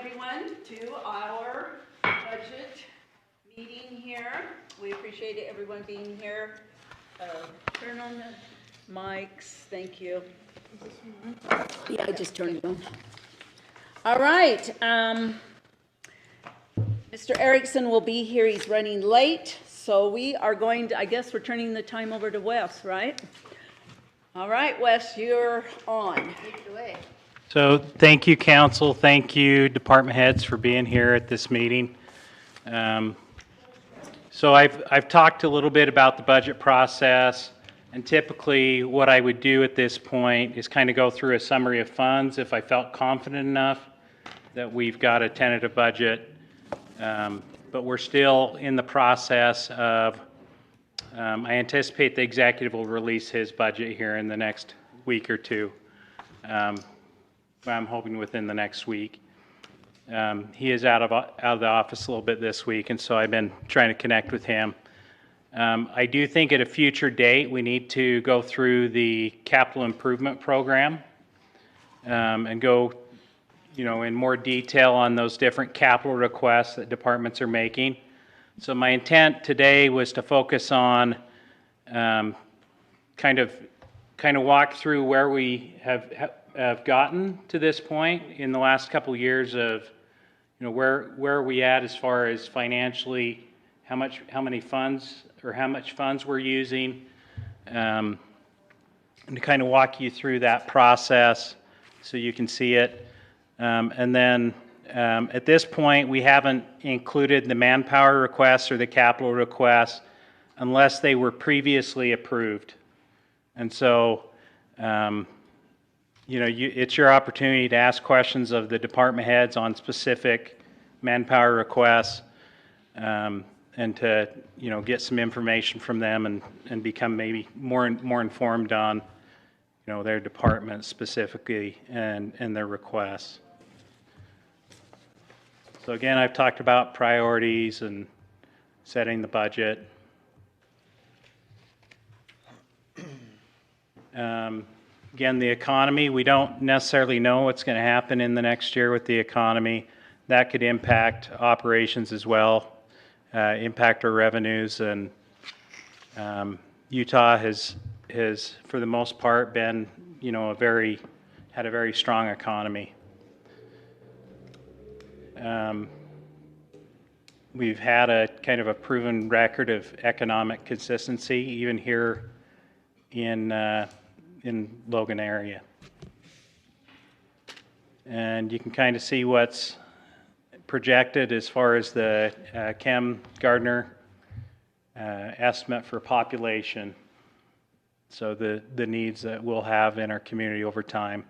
everyone to our budget meeting here. We appreciate everyone being here. Turn on the mics, thank you. Yeah, I just turned it on. All right, Mr. Erickson will be here, he's running late, so we are going to, I guess we're turning the time over to Wes, right? All right, Wes, you're on. Take it away. So thank you, council. Thank you, department heads, for being here at this meeting. So I've talked a little bit about the budget process, and typically what I would do at this point is kind of go through a summary of funds if I felt confident enough that we've got a tentative budget. But we're still in the process of, I anticipate the executive will release his budget here in the next week or two. I'm hoping within the next week. He is out of the office a little bit this week, and so I've been trying to connect with him. I do think at a future date we need to go through the capital improvement program and go, in more detail on those different capital requests that departments are making. So my intent today was to focus on kind of walk through where we have gotten to this point in the last couple of years of, where are we at as far as financially, how much funds we're using, and to kind of walk you through that process so you can see it. And then at this point, we haven't included the manpower requests or the capital requests unless they were previously approved. And so, it's your opportunity to ask questions of the department heads on specific manpower requests, and to, get some information from them and become maybe more informed on, their department specifically and their requests. So again, I've talked about priorities and setting the budget. Again, the economy, we don't necessarily know what's going to happen in the next year with the economy. That could impact operations as well, impact our revenues, and Utah has for the most part been, had a very strong economy. We've had a kind of a proven record of economic consistency, even here in Logan area. And you can kind of see what's projected as far as the Chem Gardner estimate for population. So the needs that we'll have in our community over time.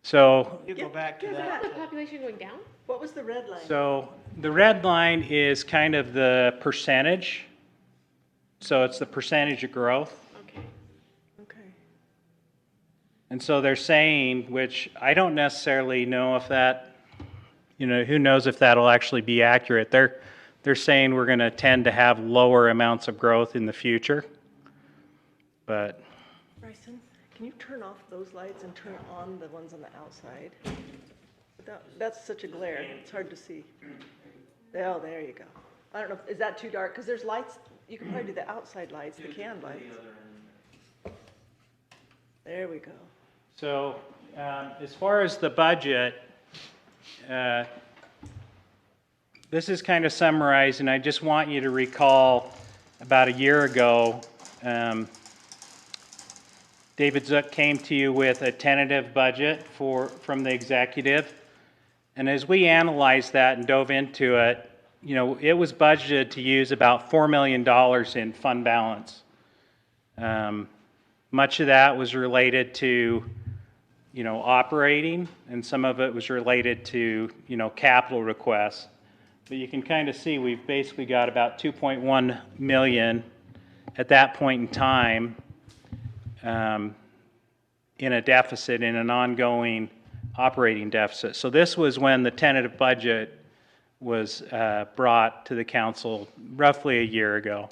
So You go back to Is that. the population going down? What was the red line? So the red line is kind of the percentage. So it's the percentage of growth. Okay. Okay. And so they're saying, which I don't necessarily know if that, who knows if that'll actually be accurate. They're saying we're going to tend to have lower amounts of growth in the future. But Bryson, can you turn off those lights and turn on the ones on the outside? That's such a glare, it's hard to see. Oh, there you go. I don't know, is that too dark? Because there's lights, you can probably do the outside lights, the can lights. There we go. so as far as the budget, this is kind of summarized, and I just want you to recall about a year ago, David Zook came to you with a tentative budget from the executive. And as we analyzed that and dove into it, it was budgeted to use about $4 million in fund balance. Much of that was related to, operating, and some of it was related to, capital requests. But you can kind of see we've basically got about 2.1 million at that point in time in a deficit, in an ongoing operating deficit. So this was when the tentative budget was brought to the council roughly a year ago.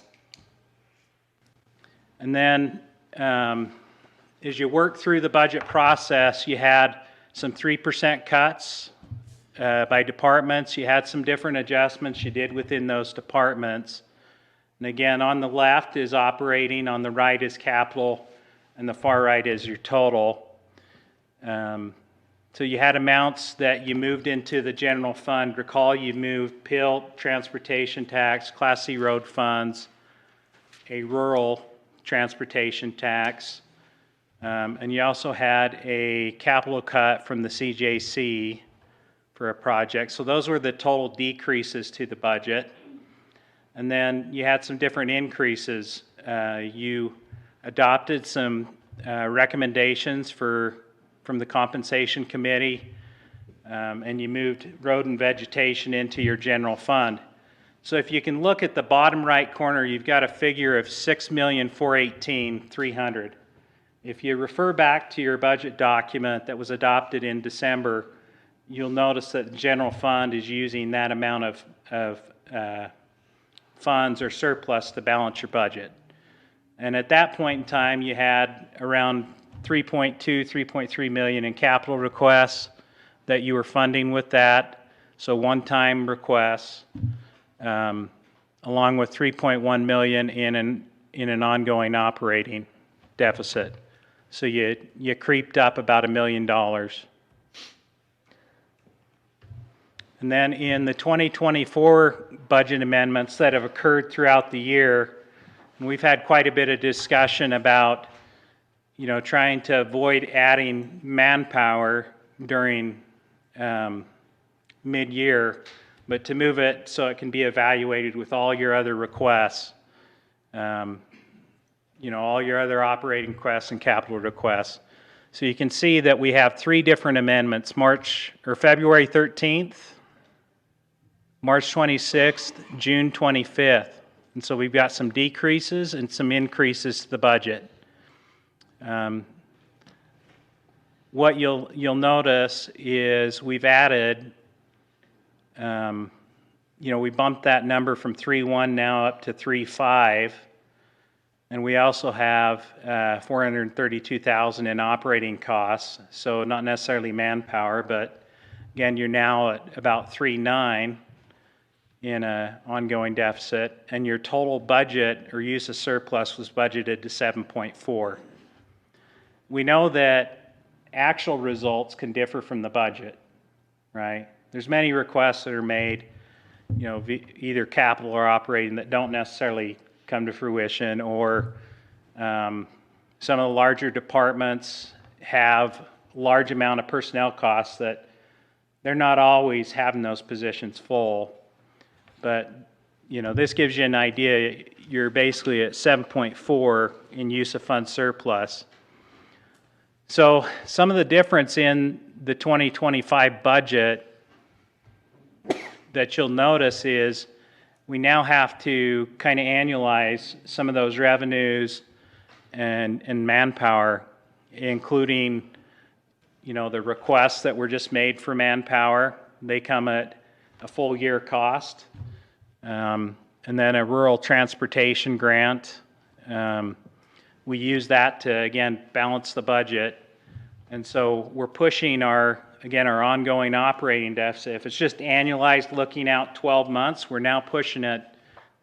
And then as you work through the budget process, you had some 3% cuts by departments. You had some different adjustments you did within those departments. And again, on the left is operating, on the right is capital, and the far right is your total. So you had amounts that you moved into the general fund. Recall you moved PILT, transportation tax, Class C road funds, a rural transportation tax, and you also had a capital cut from the CJC for a project. So those were the total decreases to the budget. And then you had some different increases. You adopted some recommendations from the compensation committee, and you moved road and vegetation into your general fund. So if you can look at the bottom right corner, you've got a figure of $6,418,300. If you refer back to your budget document that was adopted in December, you'll notice that the general fund is using that amount of funds or surplus to balance your budget. And at that point in time, you had around 3.3 million in capital requests that you were funding with that. So one-time requests, along with 3.1 million in an ongoing operating deficit. So you creeped up about $1 million. And then in the 2024 budget amendments that have occurred throughout the year, and we've had quite a bit of discussion about, trying to avoid adding manpower during mid-year, but to move it so it can be evaluated with all your other requests, all your other operating requests and capital requests. So you can see that we have 3 different amendments: February 13th, March 26th, June 25th. And so we've got some decreases and some increases to the budget. What you'll notice is we've added, we bumped that number from 3.1 now up to 3.5, and we also have 432,000 in operating costs, so not necessarily manpower, but again, you're now at about 3.9 in an ongoing deficit, and your total budget or use of surplus was budgeted to 7.4. We know that actual results can differ from the budget, right? There's many requests that are made, either capital or operating, that don't necessarily come to fruition, or some of the larger departments have large amount of personnel costs that they're not always having those positions full. But, this gives you an idea. You're basically at 7.4 in use of fund surplus. So some of the difference in the 2025 budget that you'll notice is we now have to kind of annualize some of those revenues and manpower, including, the requests that were just made for manpower. They come at a full year cost. And then a rural transportation grant. We use that to, again, balance the budget. And so we're pushing our ongoing operating deficit. If it's just annualized looking out 12 months, we're now pushing it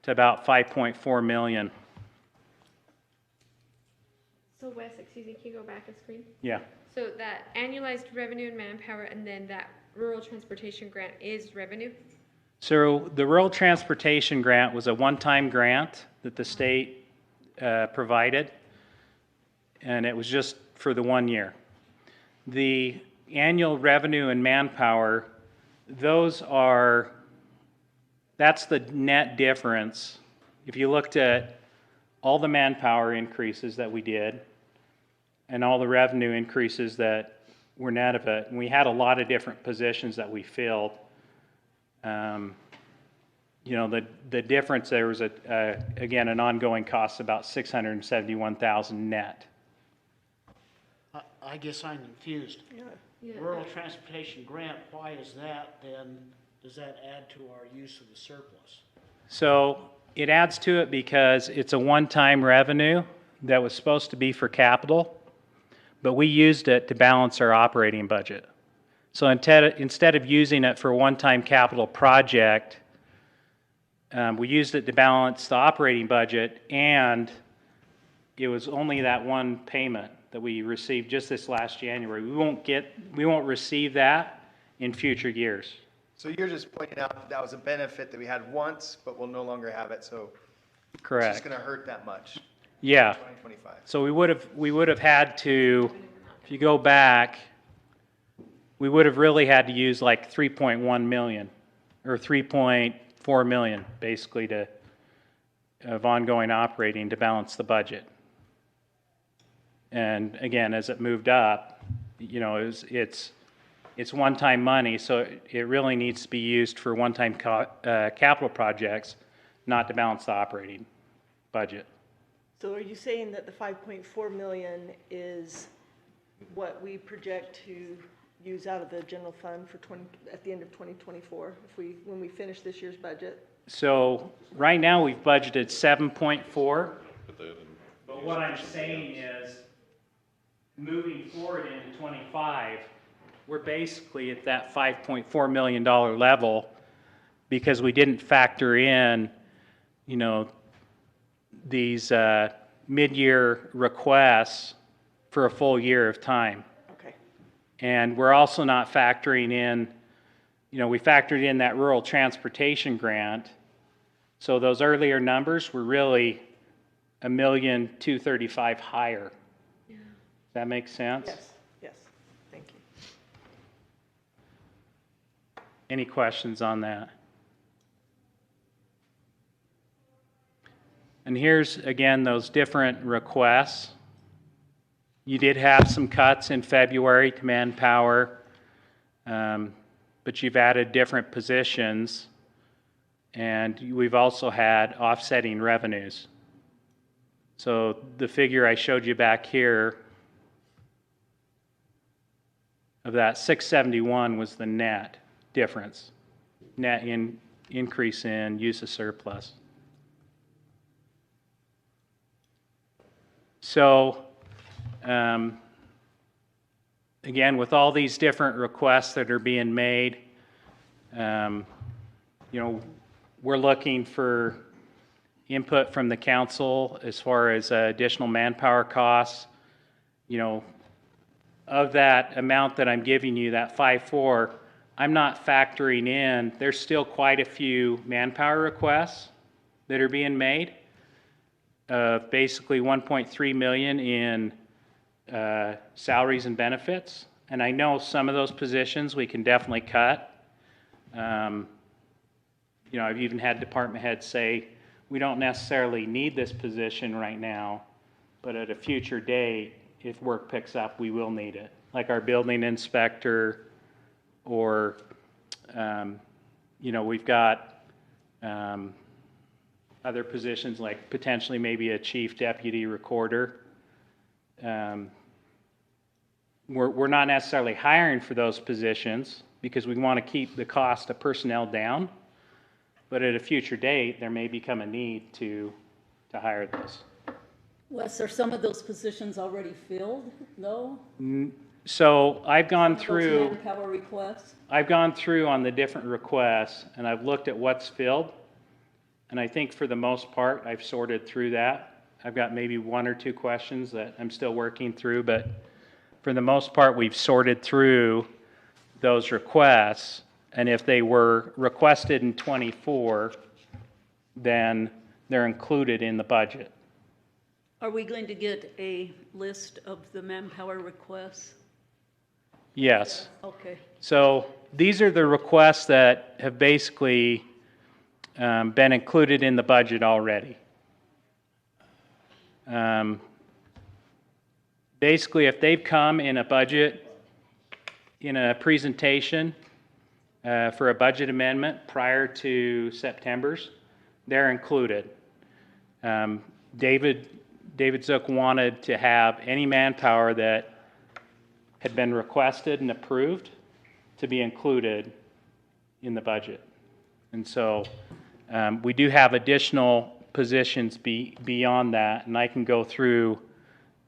to about 5.4 million. So Wes, excuse me, can you go back a screen? Yeah. So that annualized revenue and manpower, and then that rural transportation grant is revenue? So the rural transportation grant was a one-time grant that the state provided, and it was just for the 1 year. The annual revenue and manpower, that's the net difference. If you looked at all the manpower increases that we did and all the revenue increases that were net of it, and we had a lot of different positions that we filled. The difference there was again an ongoing cost about 671,000 net. I guess I'm confused. Yeah. Rural transportation grant, why is that then? Does that add to our use of the surplus? So it adds to it because it's a one-time revenue that was supposed to be for capital, but we used it to balance our operating budget. So instead of using it for a one-time capital project, we used it to balance the operating budget, and it was only that one payment that we received just this last January. We won't receive that in future years. So you're just pointing out that that was a benefit that we had once, but we'll no longer have it, so it's Correct. just gonna hurt that much, Yeah. 2025. So we would have had to, if you go back, we would have really had to use like 3.1 million or 3.4 million basically of ongoing operating to balance the budget. And again, as it moved up, you know, it's one-time money, so it really needs to be used for one-time capital projects, not to balance the operating budget. So are you saying that the 5.4 million is what we project to use out of the general fund for at the end of 2024, when we finish this year's budget? So right now, we've budgeted 7.4. But what I'm saying is, moving forward into 25, we're basically at that $5.4 million level because we didn't factor in, you know, these mid-year requests for a full year of time. Okay. And we're also not factoring in, you know, we factored in that rural transportation grant. So those earlier numbers were really $1,235,000 higher. Yeah. Does that make sense? Yes, thank you. Any questions on that? And here's, again, those different requests. You did have some cuts in February to manpower, but you've added different positions, and we've also had offsetting revenues. So the figure I showed you back here of that 671 was the net difference, net increase in use of surplus. So, again, with all these different requests that are being made, you know, we're looking for input from the council as far as additional manpower costs. You know, of that amount that I'm giving you, that 5.4, I'm not factoring in, there's still quite a few manpower requests that are being made. Basically 1.3 million in salaries and benefits. And I know some of those positions we can definitely cut. You know, I've even had department heads say, we don't necessarily need this position right now, but at a future date, if work picks up, we will need it. Like our building inspector, or, you know, we've got other positions like potentially maybe a chief deputy recorder. We're not necessarily hiring for those positions because we want to keep the cost of personnel down, but at a future date, there may become a need to hire those. Wes, are some of those positions already filled, though? So I've gone Those through, manpower requests? I've gone through on the different requests, and I've looked at what's filled, and I think for the most part, I've sorted through that. I've got maybe one or two questions that I'm still working through, but for the most part, we've sorted through those requests, and if they were requested in '24, then they're included in the budget. Are we going to get a list of the manpower requests? Yes. Okay. So these are the requests that have basically been included in the budget already. Basically, if they've come in a budget, in a presentation for a budget amendment prior to September's, they're included. David Zook wanted to have any manpower that had been requested and approved to be included in the budget. And so we do have additional positions beyond that, and I can go through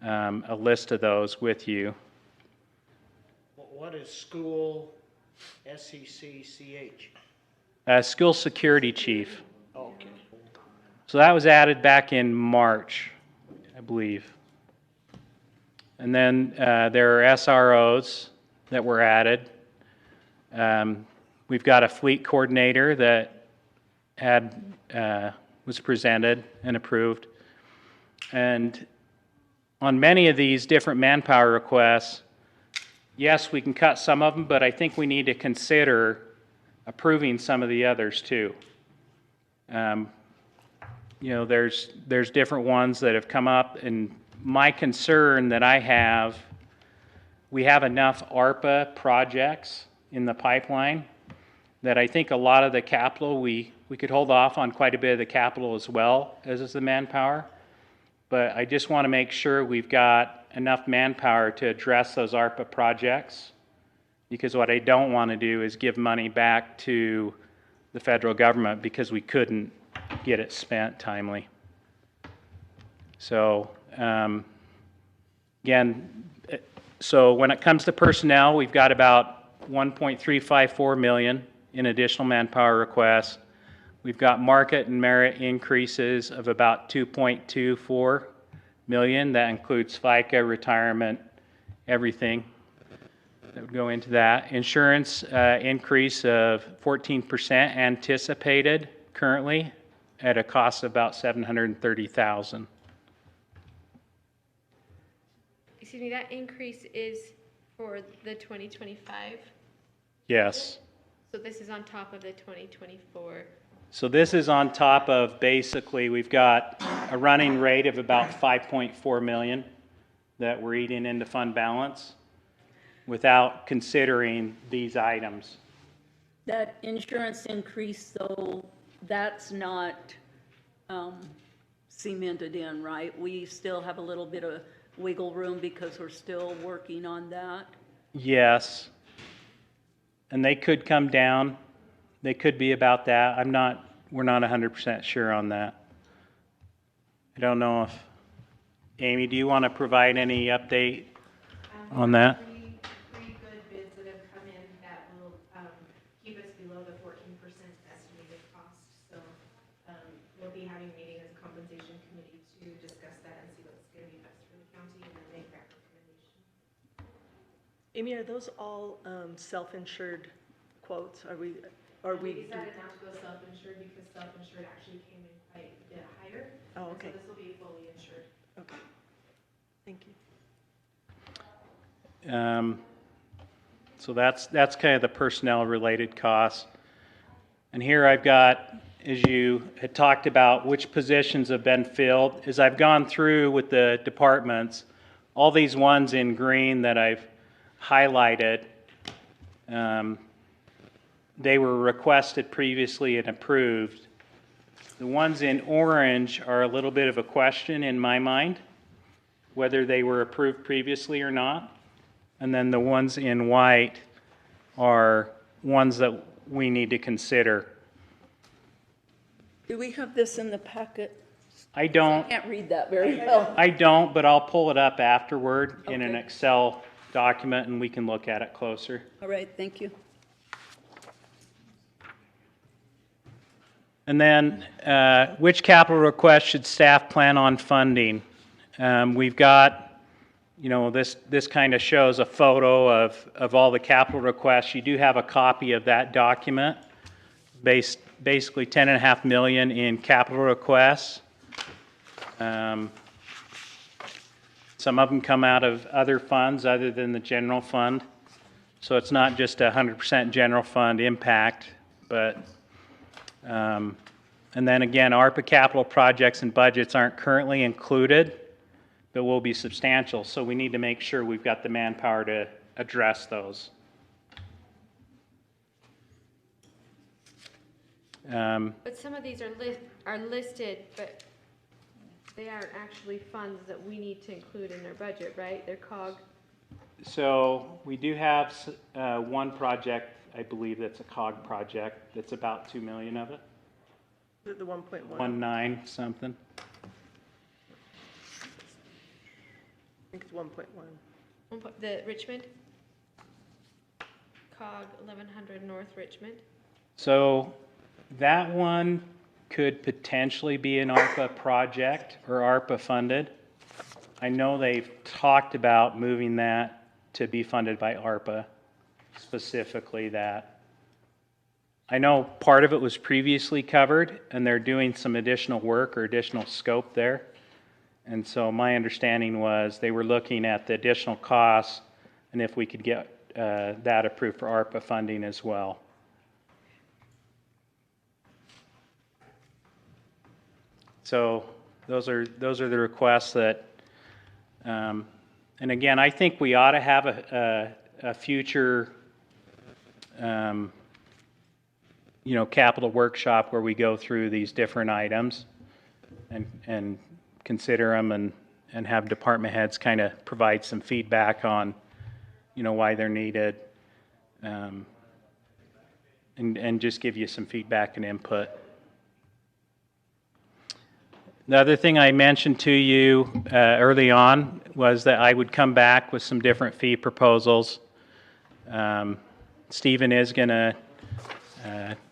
a list of those with you. What is school SECCH? School security chief. Okay. So that was added back in March, I believe. And then there are SROs that were added. We've got a fleet coordinator that was presented and approved. And on many of these different manpower requests, yes, we can cut some of them, but I think we need to consider approving some of the others too. You know, there's different ones that have come up, and my concern that I have, we have enough ARPA projects in the pipeline that I think a lot of the capital, we could hold off on quite a bit of the capital as well as the manpower. But I just want to make sure we've got enough manpower to address those ARPA projects, because what I don't want to do is give money back to the federal government because we couldn't get it spent timely. So again, so when it comes to personnel, we've got about 1.354 million in additional manpower requests. We've got market and merit increases of about 2.24 million. That includes FICA, retirement, everything that would go into that. Insurance increase of 14% anticipated currently at a cost of about $730,000. Excuse me, that increase is for the 2025? Yes. So this is on top of the 2024? So this is on top of, basically, we've got a running rate of about 5.4 million that we're eating into fund balance without considering these items. That insurance increase, though, that's not cemented in, right? We still have a little bit of wiggle room because we're still working on that. Yes. And they could come down. They could be about that. We're not 100% sure on that. I don't know if, Amy, do you want to provide any update on that? Three good bids that have come in that will keep us below the 14% estimated cost. So we'll be having a meeting as a compensation committee to discuss that and see what's going to be best for the county and then make that recommendation. Amy, are those all self-insured quotes? We decided not to go self-insured because self-insured actually came in quite a bit higher. Oh, okay. So this will be fully insured. Okay. Thank you. So that's kind of the personnel-related costs. And here I've got, as you had talked about, which positions have been filled. As I've gone through with the departments, all these ones in green that I've highlighted, they were requested previously and approved. The ones in orange are a little bit of a question in my mind, whether they were approved previously or not. And then the ones in white are ones that we need to consider. Do we have this in the packet? I don't. I can't read that very well. I don't, but I'll pull it up afterward in an Okay. Excel document and we can look at it closer. All right, thank you. And then, which capital request should staff plan on funding? We've got, you know, this kind of shows a photo of all the capital requests. You do have a copy of that document, basically 10.5 million in capital requests. Some of them come out of other funds other than the general fund. So it's not just a 100% general fund impact, but and then again, ARPA capital projects and budgets aren't currently included, but will be substantial. So we need to make sure we've got the manpower to address those. But some of these are listed, but they aren't actually funds that we need to include in our budget, right? They're COG. So we do have one project, I believe that's a COG project, that's about 2 million of it. Is it the 1.1? 1.9 something. I think it's 1.1. The Richmond? COG 1100 North Richmond. So that one could potentially be an ARPA project or ARPA funded. I know they've talked about moving that to be funded by ARPA, specifically that. I know part of it was previously covered and they're doing some additional work or additional scope there. And so my understanding was they were looking at the additional costs and if we could get that approved for ARPA funding as well. So those are the requests that, and again, I think we ought to have a future, capital workshop where we go through these different items and consider them and have department heads kind of provide some feedback on, why they're needed, and just give you some feedback and input. The other thing I mentioned to you early on was that I would come back with some different fee proposals. Stephen is going to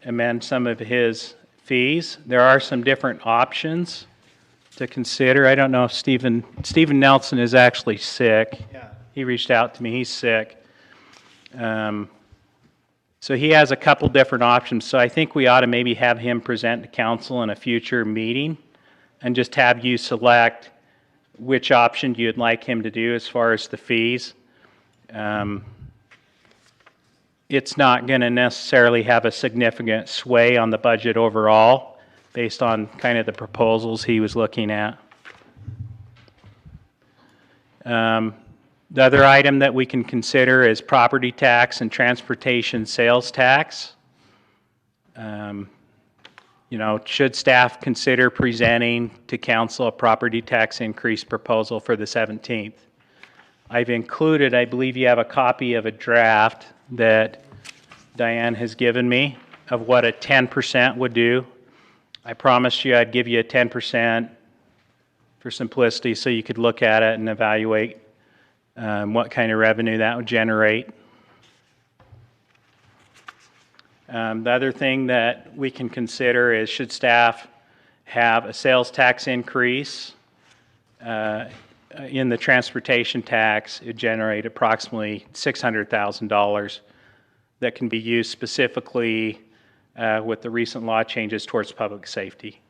amend some of his fees. There are some different options to consider. I don't know if Stephen Nelson is actually sick. Yeah. He reached out to me. He's sick. So he has a couple different options. So I think we ought to maybe have him present to council in a future meeting and just have you select which option you'd like him to do as far as the fees. It's not going to necessarily have a significant sway on the budget overall based on kind of the proposals he was looking at. The other item that we can consider is property tax and transportation sales tax. Should staff consider presenting to council a property tax increase proposal for the 17th? I've included, I believe you have a copy of a draft that Diane has given me of what a 10% would do. I promised you I'd give you a 10% for simplicity so you could look at it and evaluate what kind of revenue that would generate. The other thing that we can consider is should staff have a sales tax increase in the transportation tax, it generate approximately $600,000 that can be used specifically with the recent law changes towards public safety.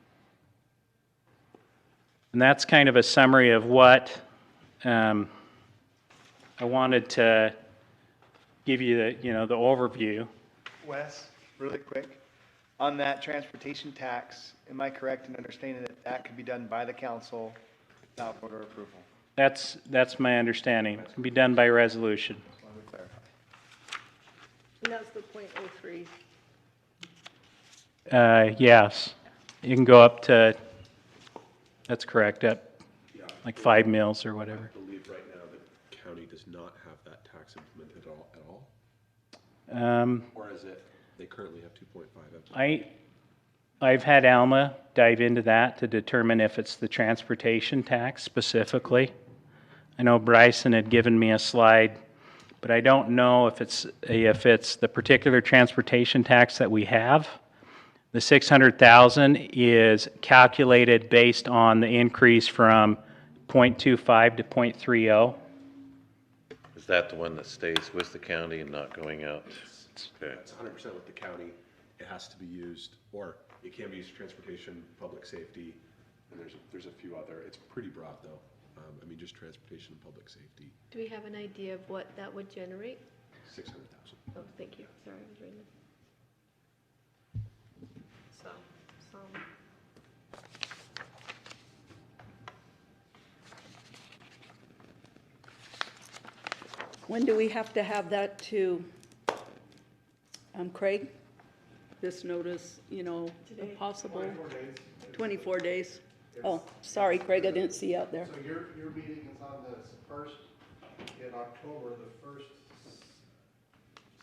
And that's kind of a summary of what I wanted to give you the overview. Wes, really quick, on that transportation tax, am I correct in understanding that that could be done by the council without board approval? That's my understanding. It can be done by resolution. Just wanted to clarify. And that's the .03. Yes, you can go up to, that's correct, up like 5 mils or whatever. I believe right now the county does not have that tax implemented at all. Or is it, they currently have 2.5? I've had Alma dive into that to determine if it's the transportation tax specifically. I know Bryson had given me a slide, but I don't know if it's the particular transportation tax that we have. The $600,000 is calculated based on the increase from 0.25 to 0.30. Is that the one that stays with the county and not going out? Okay. It's 100% with the county. It has to be used, or it can be used for transportation, public safety, and there's a few other. It's pretty broad though. Just transportation and public safety. Do we have an idea of what that would generate? 600,000. Oh, thank you. Sorry, I was reading. When do we have to have that to, Craig? This notice, a possible? 24 days. 24 days? Oh, sorry, Craig, I didn't see you out there. So your meeting is on the first, in October, the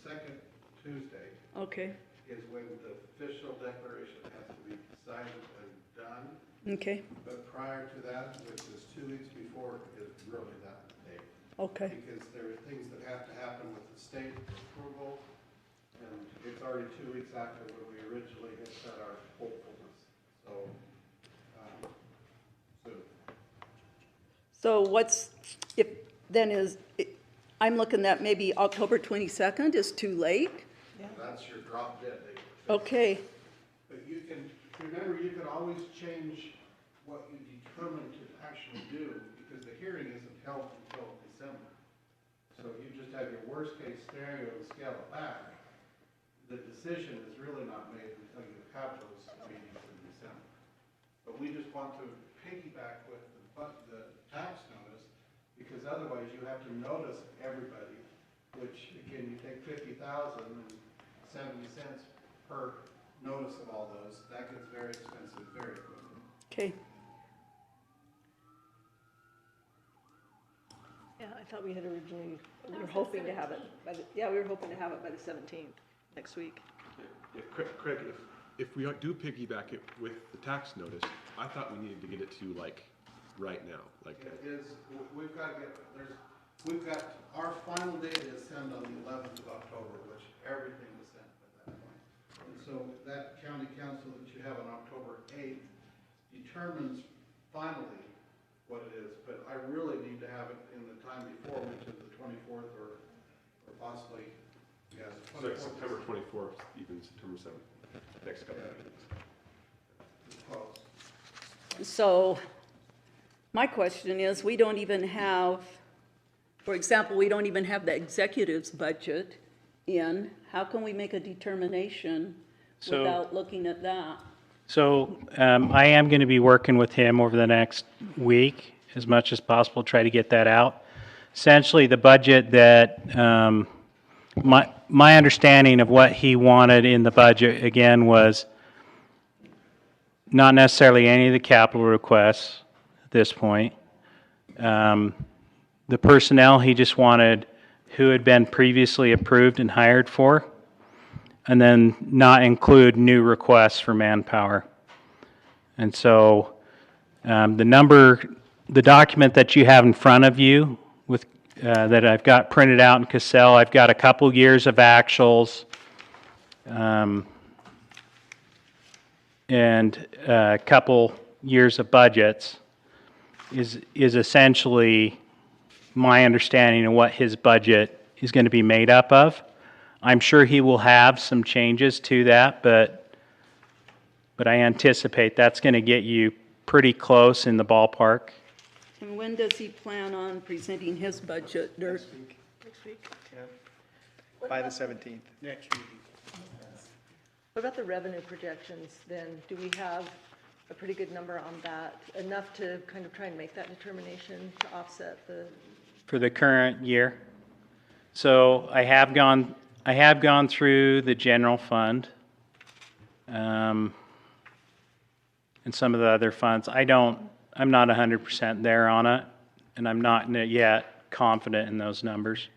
second Tuesday Okay, is when the official declaration has to be signed and done. okay, But prior to that, which is 2 weeks before, is really that day. Okay. Because there are things that have to happen with the state approval, and it's already 2 weeks after when we originally had set our hopefulness. So, soon. So what's, if, then I'm looking at maybe October 22nd is too late? That's your drop dead date. Okay, But you can, remember, you can always change what you determine to actually do, because the hearing isn't held until December. So you just have your worst case scenario and scale it back. The decision is really not made until you have those meetings in December. But we just want to piggyback with the tax notice, because otherwise you have to notice everybody, which again, you take 50,000 and 70 cents per notice of all those, that gets very expensive very quickly. okay. Yeah, I thought we had originally, we were hoping to have it by the, yeah, we were hoping to have it by the 17th, next week. Yeah, Craig, if we do piggyback it with the tax notice, I thought we needed to get it to you like right now, like. It is, we've got to get, we've got, our final date is sent on the 11th of October, which everything was sent at that point. And so that county council that you have on October 8th determines finally what it is, but I really need to have it in the time before, which is the 24th or possibly, yeah, the So 24th. September 24th, even September 7th, next couple of meetings. It's close. So my question is, we don't even have, for example, we don't even have the executive's budget in. How can we make a determination So- without looking at that? So I am going to be working with him over the next week as much as possible, try to get that out. Essentially, the budget that, my understanding of what he wanted in the budget, again, was not necessarily any of the capital requests at this point. The personnel, he just wanted who had been previously approved and hired for, and then not include new requests for manpower. And so the document that you have in front of you with, that I've got printed out in Cassell, I've got a couple years of actuals and a couple years of budgets is essentially my understanding of what his budget is going to be made up of. I'm sure he will have some changes to that, but I anticipate that's going to get you pretty close in the ballpark. And when does he plan on presenting his budget, Dirk? Next week? Yeah. By the 17th. Next meeting. What about the revenue projections then? Do we have a pretty good number on that? Enough to kind of try and make that determination to offset the, For the current year. So I have gone through the general fund and some of the other funds. I'm not 100% there on it, and I'm not yet confident in those numbers.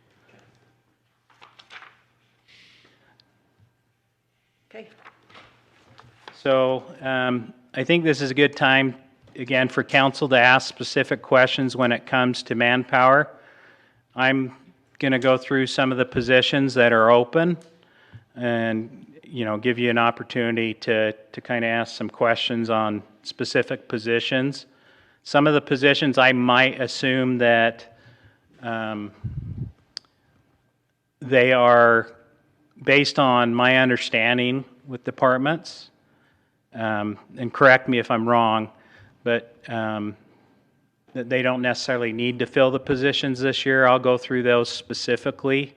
okay? So I think this is a good time, again, for council to ask specific questions when it comes to manpower. I'm going to go through some of the positions that are open and, give you an opportunity to kind of ask some questions on specific positions. Some of the positions I might assume that they are based on my understanding with departments, and correct me if I'm wrong, but that they don't necessarily need to fill the positions this year. I'll go through those specifically.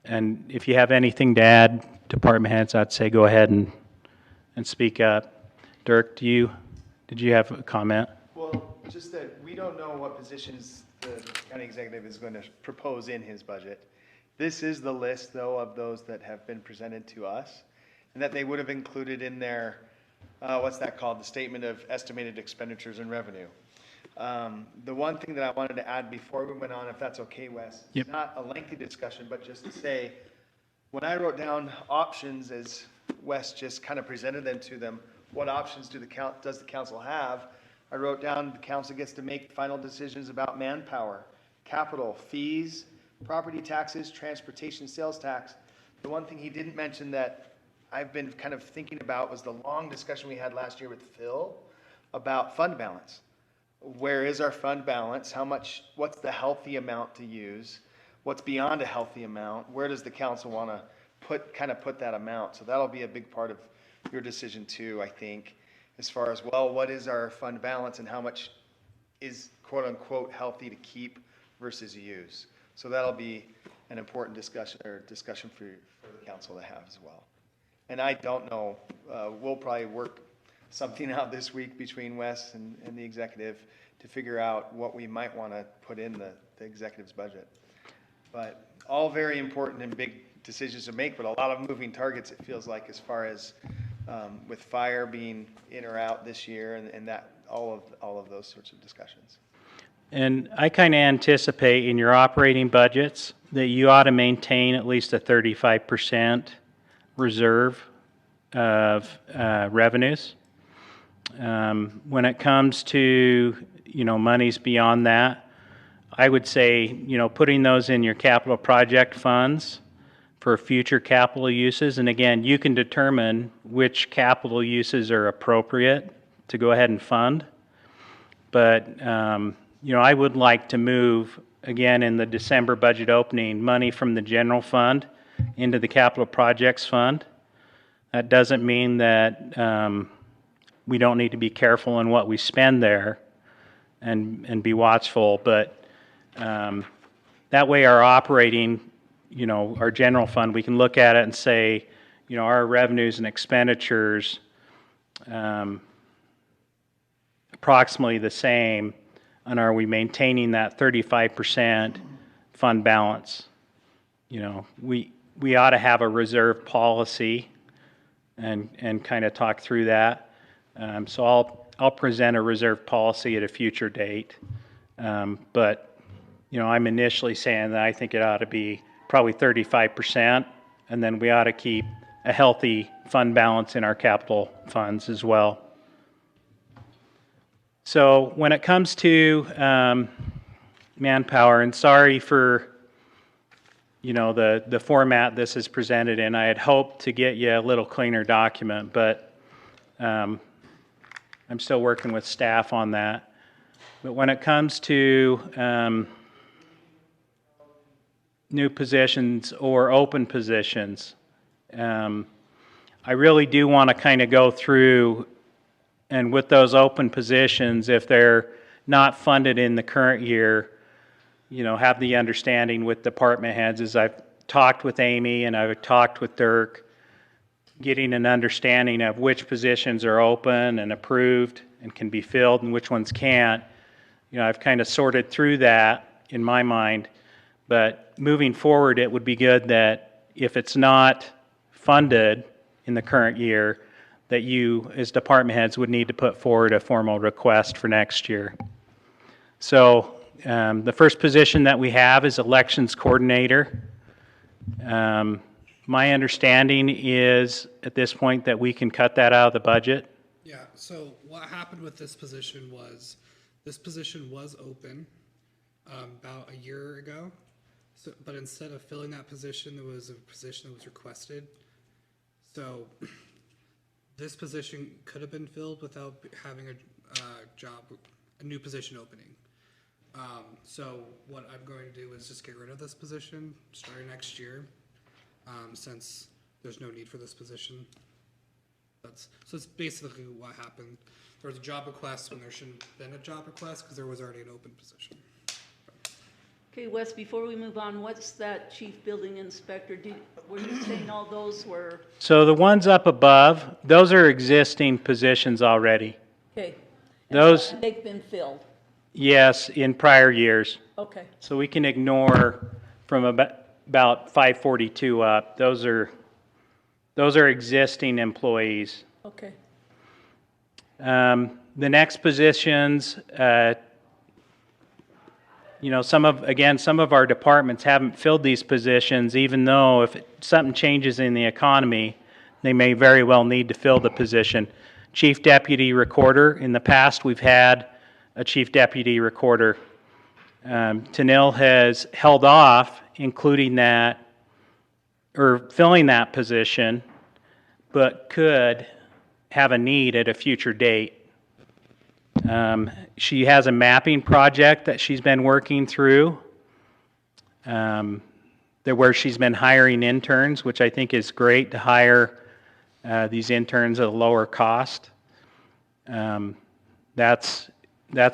And if you have anything to add, department heads, I'd say go ahead and speak up. Dirk, did you have a comment? Well, just that we don't know what positions the county executive is going to propose in his budget. This is the list, though, of those that have been presented to us, and that they would have included in their, what's that called? The statement of estimated expenditures and revenue. The one thing that I wanted to add before we went on, if that's okay, Wes, Yep. it's not a lengthy discussion, but just to say, when I wrote down options as Wes just kind of presented them to them, what options does the council have? I wrote down, the council gets to make final decisions about manpower, capital, fees, property taxes, transportation, sales tax. The one thing he didn't mention that I've been kind of thinking about was the long discussion we had last year with Phil about fund balance. Where is our fund balance? How much, what's the healthy amount to use? What's beyond a healthy amount? Where does the council want to put that amount? So that'll be a big part of your decision too, I think, as far as, well, what is our fund balance and how much is quote unquote healthy to keep versus use? So that'll be an important discussion for the council to have as well. And I don't know, we'll probably work something out this week between Wes and the executive to figure out what we might want to put in the executive's budget. But all very important and big decisions to make, but a lot of moving targets, it feels like, as far as with fire being in or out this year and that all of those sorts of discussions. And I kind of anticipate in your operating budgets that you ought to maintain at least a 35% reserve of revenues. When it comes to, monies beyond that, I would say, putting those in your capital project funds for future capital uses. And again, you can determine which capital uses are appropriate to go ahead and fund. But, I would like to move, again, in the December budget opening, money from the general fund into the capital projects fund. That doesn't mean that we don't need to be careful in what we spend there and be watchful, but that way our operating, our general fund, we can look at it and say, our revenues and expenditures approximately the same, and are we maintaining that 35% fund balance? We ought to have a reserve policy and kind of talk through that. So I'll present a reserve policy at a future date. But I'm initially saying that I think it ought to be probably 35%, and then we ought to keep a healthy fund balance in our capital funds as well. So when it comes to manpower, and sorry for the format this is presented in, I had hoped to get you a little cleaner document, but I'm still working with staff on that. But when it comes to new positions or open positions, I really do want to kind of go through, and with those open positions, if they're not funded in the current year, have the understanding with department heads, as I've talked with Amy and I've talked with Dirk, getting an understanding of which positions are open and approved and can be filled and which ones can't. I've kind of sorted through that in my mind, but moving forward, it would be good that if it's not funded in the current year, that you, as department heads, would need to put forward a formal request for next year. So the first position that we have is elections coordinator. My understanding is at this point that we can cut that out of the budget. Yeah, so what happened with this position was open about a year ago. So, but instead of filling that position, there was a position that was requested. So this position could have been filled without having a new position opening. So what I'm going to do is just get rid of this position starting next year, since there's no need for this position. So it's basically what happened. There was a job request when there shouldn't have been a job request because there was already an open position. Okay, Wes, before we move on, what's that chief building inspector? Were you saying all those were? So the ones up above, those are existing positions already. Okay. Those, And they've been filled? yes, in prior years. Okay. So we can ignore from about 542 up. Those are existing employees. Okay. The next positions, some of our departments haven't filled these positions, even though if something changes in the economy, they may very well need to fill the position. chief deputy recorder. In the past, we've had a chief deputy recorder. Tanil has held off including that or filling that position, but could have a need at a future date. She has a mapping project that she's been working through, where she's been hiring interns, which I think is great to hire these interns at a lower cost. That's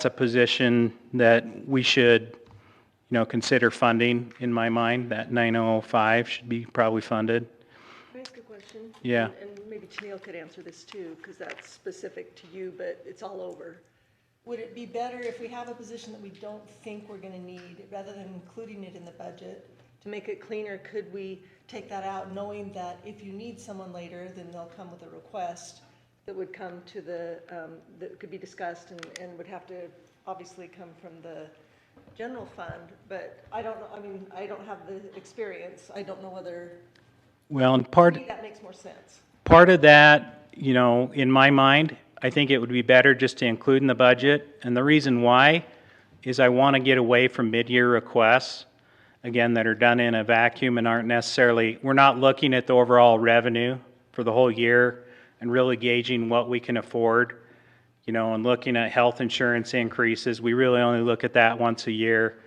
a position that we should, consider funding, in my mind. That 9005 should be probably funded. Can I ask a question? Yeah. And maybe Tennille could answer this too, because that's specific to you, but it's all over. Would it be better if we have a position that we don't think we're gonna need, rather than including it in the budget? To make it cleaner, could we take that out, knowing that if you need someone later, then they'll come with a request that would come to that could be discussed and would have to obviously come from the general fund, but I don't know, I don't have the experience. I don't know whether, Well, and to me, that makes more sense. part of that, in my mind, I think it would be better just to include in the budget. And the reason why is I want to get away from mid-year requests, again, that are done in a vacuum and aren't necessarily, we're not looking at the overall revenue for the whole year and really gauging what we can afford, and looking at health insurance increases. We really only look at that once a year.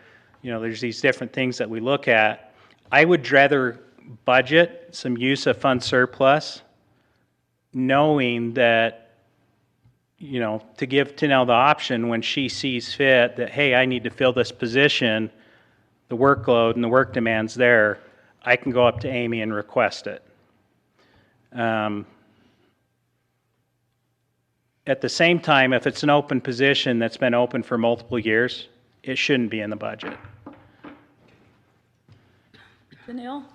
There's these different things that we look at. I would rather budget some use of fund surplus, knowing that, to give Tennille the option when she sees fit that, hey, I need to fill this position, the workload and the work demands there, I can go up to Amy and request it. At the same time, if it's an open position that's been open for multiple years, it shouldn't be in the budget. Tennille,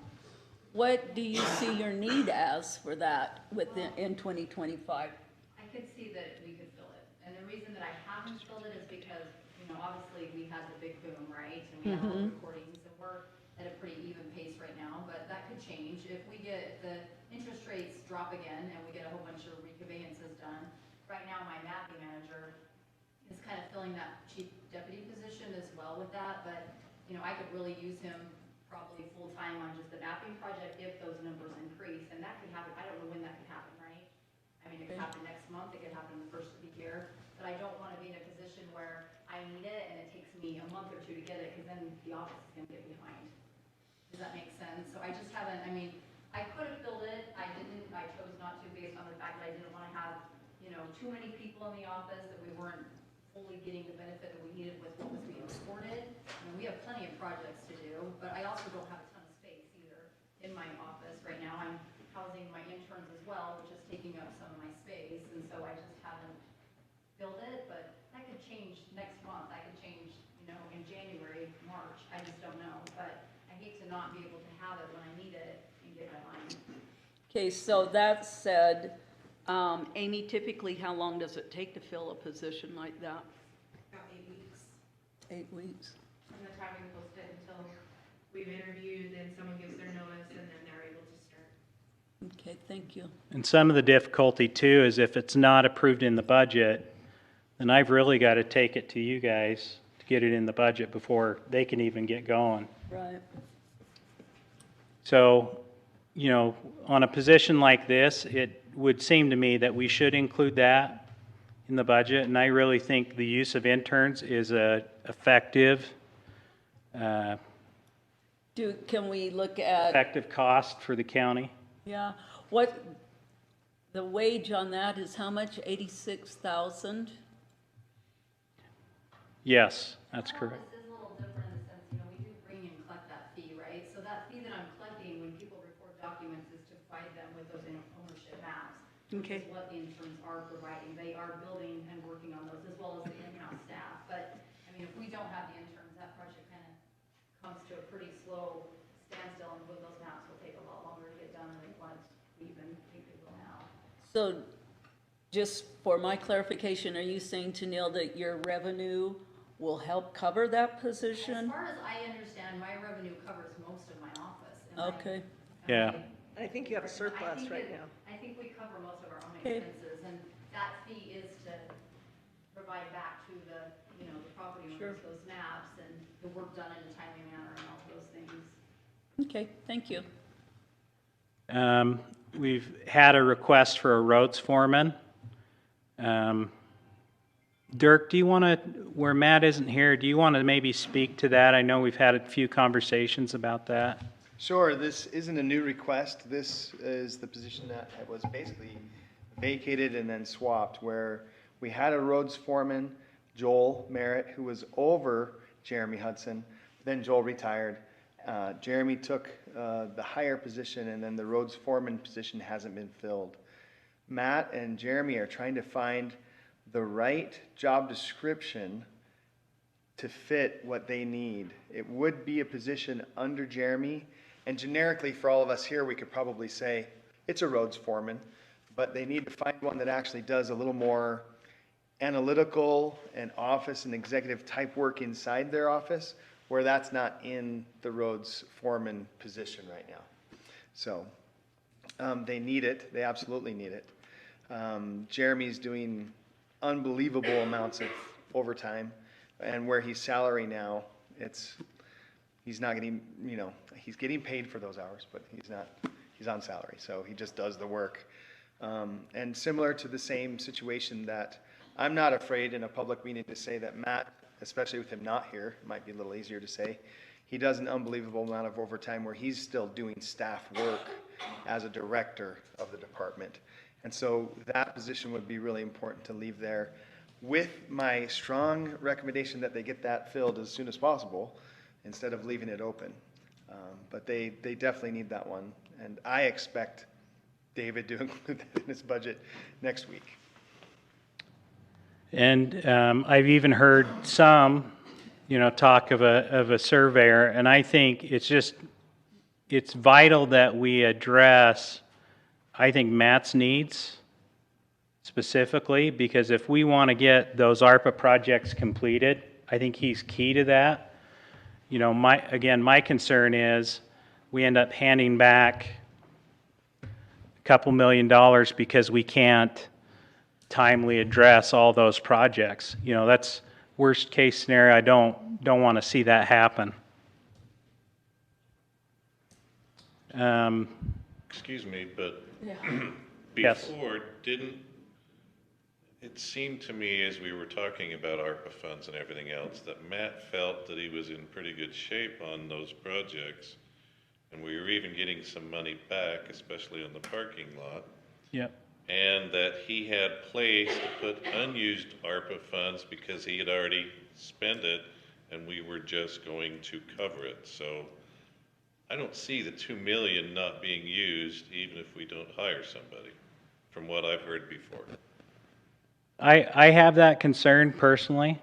what do you see your need as for that in 2025? I could see that we could fill it. And the reason that I haven't filled it is because, obviously we had the big boom, right? And we had all the recordings, and we're at a pretty even pace right now, but that could change. If we get the interest rates drop again and we get a whole bunch of reconveyances done. Right now, my mapping manager is kind of filling that chief deputy position as well with that, but, I could really use him probably full-time on just the mapping project if those numbers increase, and that could happen, I don't know when that could happen, right? It could happen next month, it could happen the first of the year, but I don't want to be in a position where I need it and it takes me a month or two to get it, because then the office is going to get behind. Does that make sense? So I just haven't, I could have filled it, I didn't, I chose not to based on the fact that I didn't want to have, too many people in the office, that we weren't fully getting the benefit that we needed with what was being reported. We have plenty of projects to do, but I also don't have a ton of space either in my office. Right now, I'm housing my interns as well, which is taking up some of my space, and so I just haven't filled it, but that could change next month. I could change, in January, March, I just don't know, but I hate to not be able to have it when I need it and get my line. Okay, so that said, Amy, typically how long does it take to fill a position like that? About 8 weeks. 8 weeks. From the time we post it until we've interviewed, then someone gives their notice, and then they're able to start. Okay, thank you. And some of the difficulty too is if it's not approved in the budget, then I've really got to take it to you guys to get it in the budget before they can even get going. Right. So, on a position like this, it would seem to me that we should include that in the budget, and I really think the use of interns is a effective Can we look at, effective cost for the county. yeah, the wage on that is how much, 86,000? Yes, that's correct. This is a little different in the sense, we do bring and collect that fee, right? So that fee that I'm collecting when people record documents is to provide them with those ownership maps. Which Okay. is what the interns are providing. They are building and working on those as well as the in-house staff. But, if we don't have the interns, that project kind of comes to a pretty slow standstill, and those maps will take a lot longer to get done than what we even think they will now. So just for my clarification, are you saying, Tennille, that your revenue will help cover that As position? far as I understand, my revenue covers most of my office. And Okay. Yeah. I think you have a surplus right now. I think we cover most of our own Okay. expenses, and that fee is to provide back to the, the property Sure. owners, those maps, and the work done in a timely manner and all those things. Okay, thank you. We've had a request for a roads foreman. Dirk, do you want to, where Matt isn't here, do you want to maybe speak to that? I know we've had a few conversations about that. Sure, this isn't a new request. This is the position that was basically vacated and then swapped, where we had a roads foreman, Joel Merritt, who was over Jeremy Hudson. Then Joel retired. Jeremy took the higher position, and then the roads foreman position hasn't been filled. Matt and Jeremy are trying to find the right job description to fit what they need. It would be a position under Jeremy, and generically for all of us here, we could probably say it's a roads foreman, but they need to find one that actually does a little more analytical and office and executive type work inside their office, where that's not in the roads foreman position right now. So they need it. They absolutely need it. Jeremy's doing unbelievable amounts of overtime, and where he's salary now, he's not getting, he's getting paid for those hours, but he's on salary, so he just does the work. And similar to the same situation, that I'm not afraid in a public meeting to say that Matt, especially with him not here, it might be a little easier to say, he does an unbelievable amount of overtime where he's still doing staff work as a director of the department. And so that position would be really important to leave there, with my strong recommendation that they get that filled as soon as possible instead of leaving it open. But they definitely need that one. And I expect David to include that in his budget next week. And I've even heard some, talk of a surveyor, and I think it's vital that we address, I think, Matt's needs specifically, because if we want to get those ARPA projects completed, I think he's key to that. My concern is we end up handing back a couple $1 million because we can't timely address all those projects. That's worst case scenario. I don't want to see that happen. Excuse me, but Yes. before, it seemed to me as we were talking about ARPA funds and everything else, that Matt felt that he was in pretty good shape on those projects, and we were even getting some money back, especially on the parking lot. Yep. And that he had placed to put unused ARPA funds because he had already spent it, and we were just going to cover it. So I don't see the 2 million not being used, even if we don't hire somebody, from what I've heard before. I have that concern personally,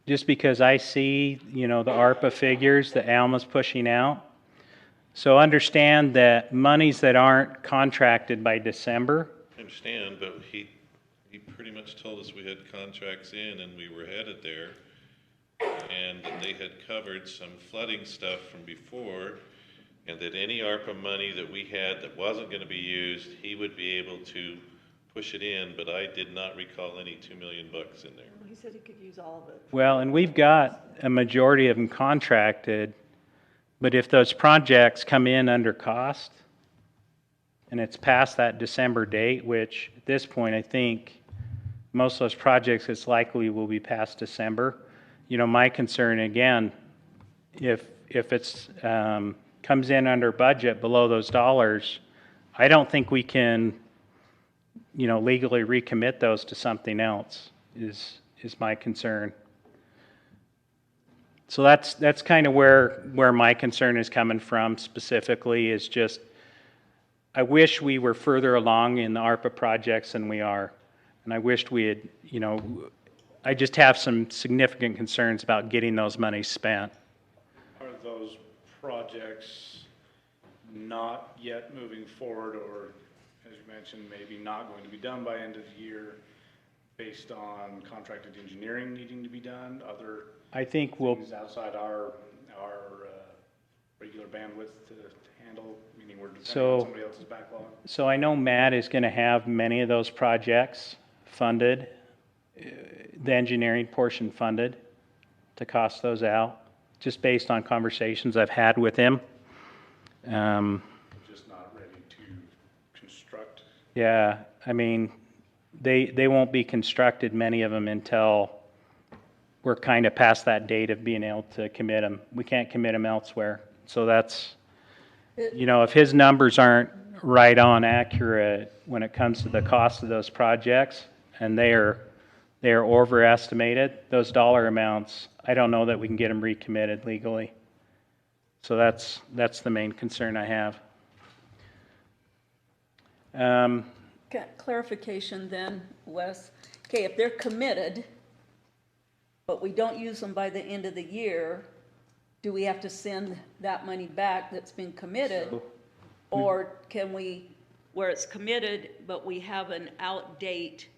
just because I see, the ARPA figures that Alma's pushing out. So understand that monies that aren't contracted by December. I understand, but he pretty much told us we had contracts in and we were headed there, and that they had covered some flooding stuff from before, and that any ARPA money that we had that wasn't going to be used, he would be able to push it in, but I did not recall any $2 million in there. He said he could use all of it. Well, and we've got a majority of them contracted, but if those projects come in under cost, and it's past that December date, which at this point I think most of those projects it's likely will be past December. My concern again, if it's comes in under budget below those dollars, I don't think we can legally recommit those to something else is my concern. So that's kind of where my concern is coming from specifically, is just I wish we were further along in the ARPA projects than we are. And I wished we had, I just have some significant concerns about getting those monies spent. Are those projects not yet moving forward, or, as you mentioned, maybe not going to be done by end of the year based on contracted engineering needing to be done? Other I think we'll things outside our regular bandwidth to handle, we're depending on somebody else's backlog? So I know Matt is going to have many of those projects funded, the engineering portion funded to cost those out, just based on conversations I've had with him. Just not ready to construct. Yeah, I mean, they won't be constructed, many of them, until we're kind of past that date of being able to commit them. We can't commit them elsewhere. So that's, you know, if his numbers aren't right on accurate when it comes to the cost of those projects, and they are overestimated, those dollar amounts, I don't know that we can get them recommitted legally. So that's the main concern I have. Clarification then, Wes. Okay, if they're committed, but we don't use them by the end of the year, do we have to send that money back that's been committed? Or can we, where it's committed, but we have an out date,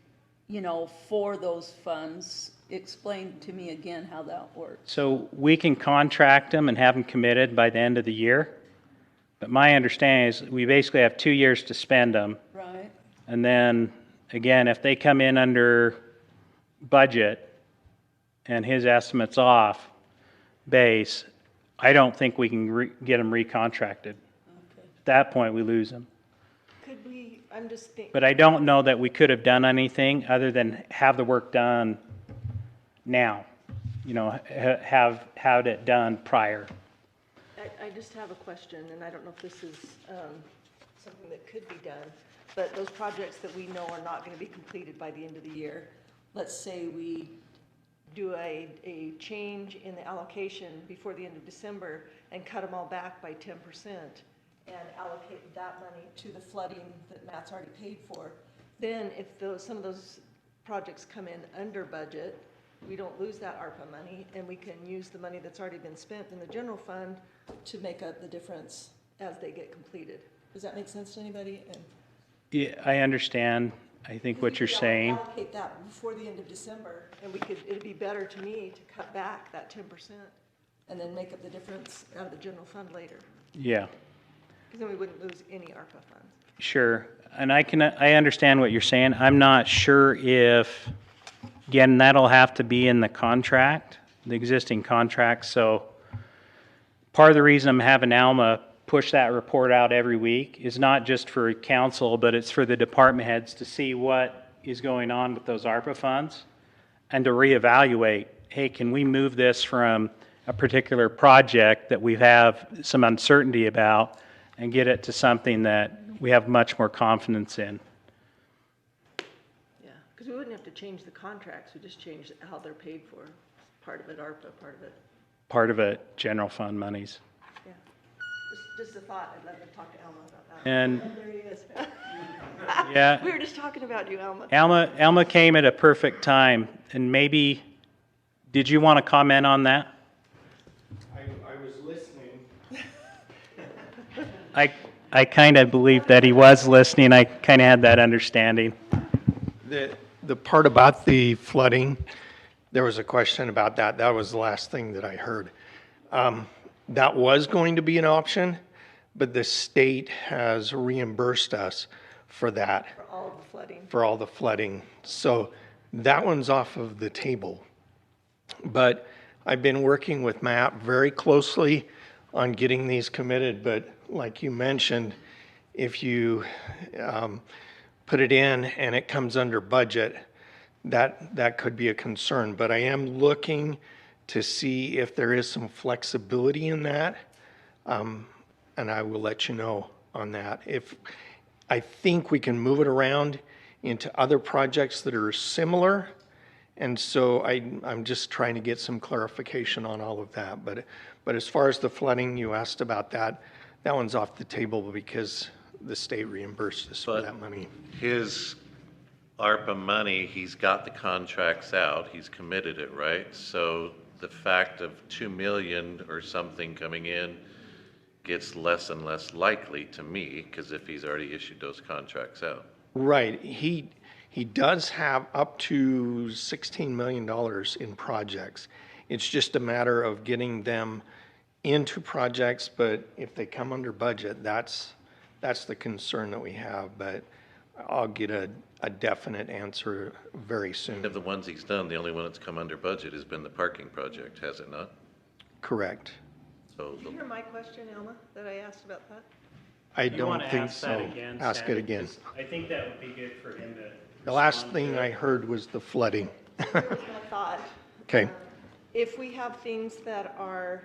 you know, for those funds? Explain to me again how that works. So we can contract them and have them committed by the end of the year. But my understanding is we basically have 2 years to spend them. Right. And then, again, if they come in under budget and his estimate's off base, I don't think we can get them recontracted. At that point, we lose them. Could we, I'm just thinking. But I don't know that we could have done anything other than have the work done now. You know, have had it done prior. I just have a question, and I don't know if this is something that could be done, but those projects that we know are not going to be completed by the end of the year, let's say we do a change in the allocation before the end of December and cut them all back by 10% and allocate that money to the flooding that Matt's already paid for, then if some of those projects come in under budget, we don't lose that ARPA money, and we can use the money that's already been spent in the general fund to make up the difference as they get completed. Does that make sense to anybody? And Yeah, I understand, I think, what you're saying. allocate that before the end of December, and it'd be better to me to cut back that 10% and then make up the difference out of the general fund later, Yeah. because then we wouldn't lose any ARPA funds. Sure, and I understand what you're saying. I'm not sure if, again, that'll have to be in the contract, the existing contract. So part of the reason I'm having Alma push that report out every week is not just for council, but it's for the department heads to see what is going on with those ARPA funds and to reevaluate, hey, can we move this from a particular project that we have some uncertainty about and get it to something that we have much more confidence in? Yeah, because we wouldn't have to change the contracts, we just change how they're paid for. Part of it ARPA, part of it, Part of it, general fund monies. yeah. Just a thought, I'd love to talk to Alma about that. And Oh, there he is. yeah, We were just talking about you, Alma. Alma came at a perfect time, and maybe, did you want to comment on that? I was listening. I kind of believed that he was listening. I kind of had that understanding. The part about the flooding, there was a question about that. That was the last thing that I heard. That was going to be an option, but the state has reimbursed us for that. For all the flooding. For all the flooding. So that one's off of the table. But I've been working with Matt very closely on getting these committed, but like you mentioned, if you put it in and it comes under budget, that could be a concern. But I am looking to see if there is some flexibility in that, and I will let you know on that. If I think we can move it around into other projects that are similar, and so I'm just trying to get some clarification on all of that. But as far as the flooding, you asked about that, that one's off the table because the state reimbursed us for that money. His ARPA money, he's got the contracts out, he's committed it, right? So the fact of 2 million or something coming in gets less and less likely to me, because if he's already issued those contracts out. Right. He does have up to $16 million in projects. It's just a matter of getting them into projects, but if they come under budget, that's the concern that we have. But I'll get a definite answer very soon. Of the ones he's done, the only one that's come under budget has been the parking project, has it not? Correct. So Did you hear my question, Alma, that I asked about that? I don't think so. Ask it again. I think that would be good for him to. The last thing I heard was the flooding. That was my thought. Okay. If we have things that are,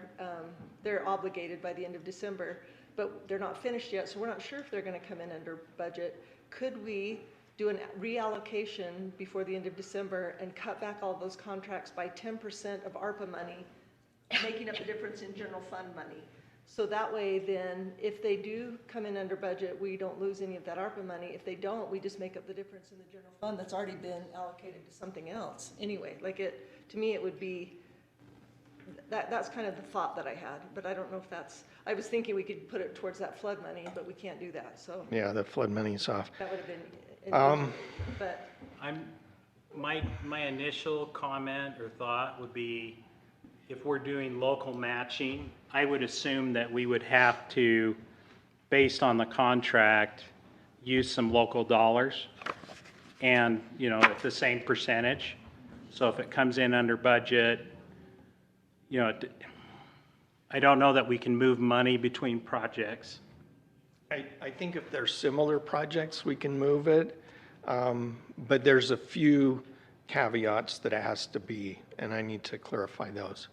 they're obligated by the end of December, but they're not finished yet, so we're not sure if they're gonna come in under budget, could we do a reallocation before the end of December and cut back all those contracts by 10% of ARPA money, making up the difference in general fund money? So that way then, if they do come in under budget, we don't lose any of that ARPA money. If they don't, we just make up the difference in the general fund that's already been allocated to something else. Anyway, like to me, it would be, that's kind of the thought that I had, but I don't know if that's, I was thinking we could put it towards that flood money, but we can't do that, so. Yeah, the flood money's off. That would have been, but. My initial comment or thought would be, if we're doing local matching, I would assume that we would have to, based on the contract, use some local dollars and, at the same percentage. So if it comes in under budget, I don't know that we can move money between projects. I think if they're similar projects, we can move it. But there's a few caveats that it has to be, and I need to clarify those.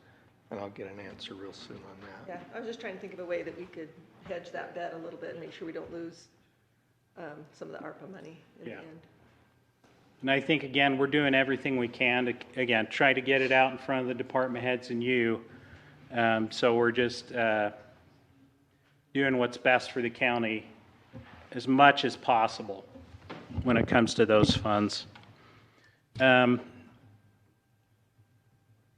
And I'll get an answer real soon on that. Yeah, I was just trying to think of a way that we could hedge that bet a little bit and make sure we don't lose some of the ARPA money in the Yeah. end. And I think, again, we're doing everything we can to, again, try to get it out in front of the department heads and you. So we're just doing what's best for the county as much as possible when it comes to those funds.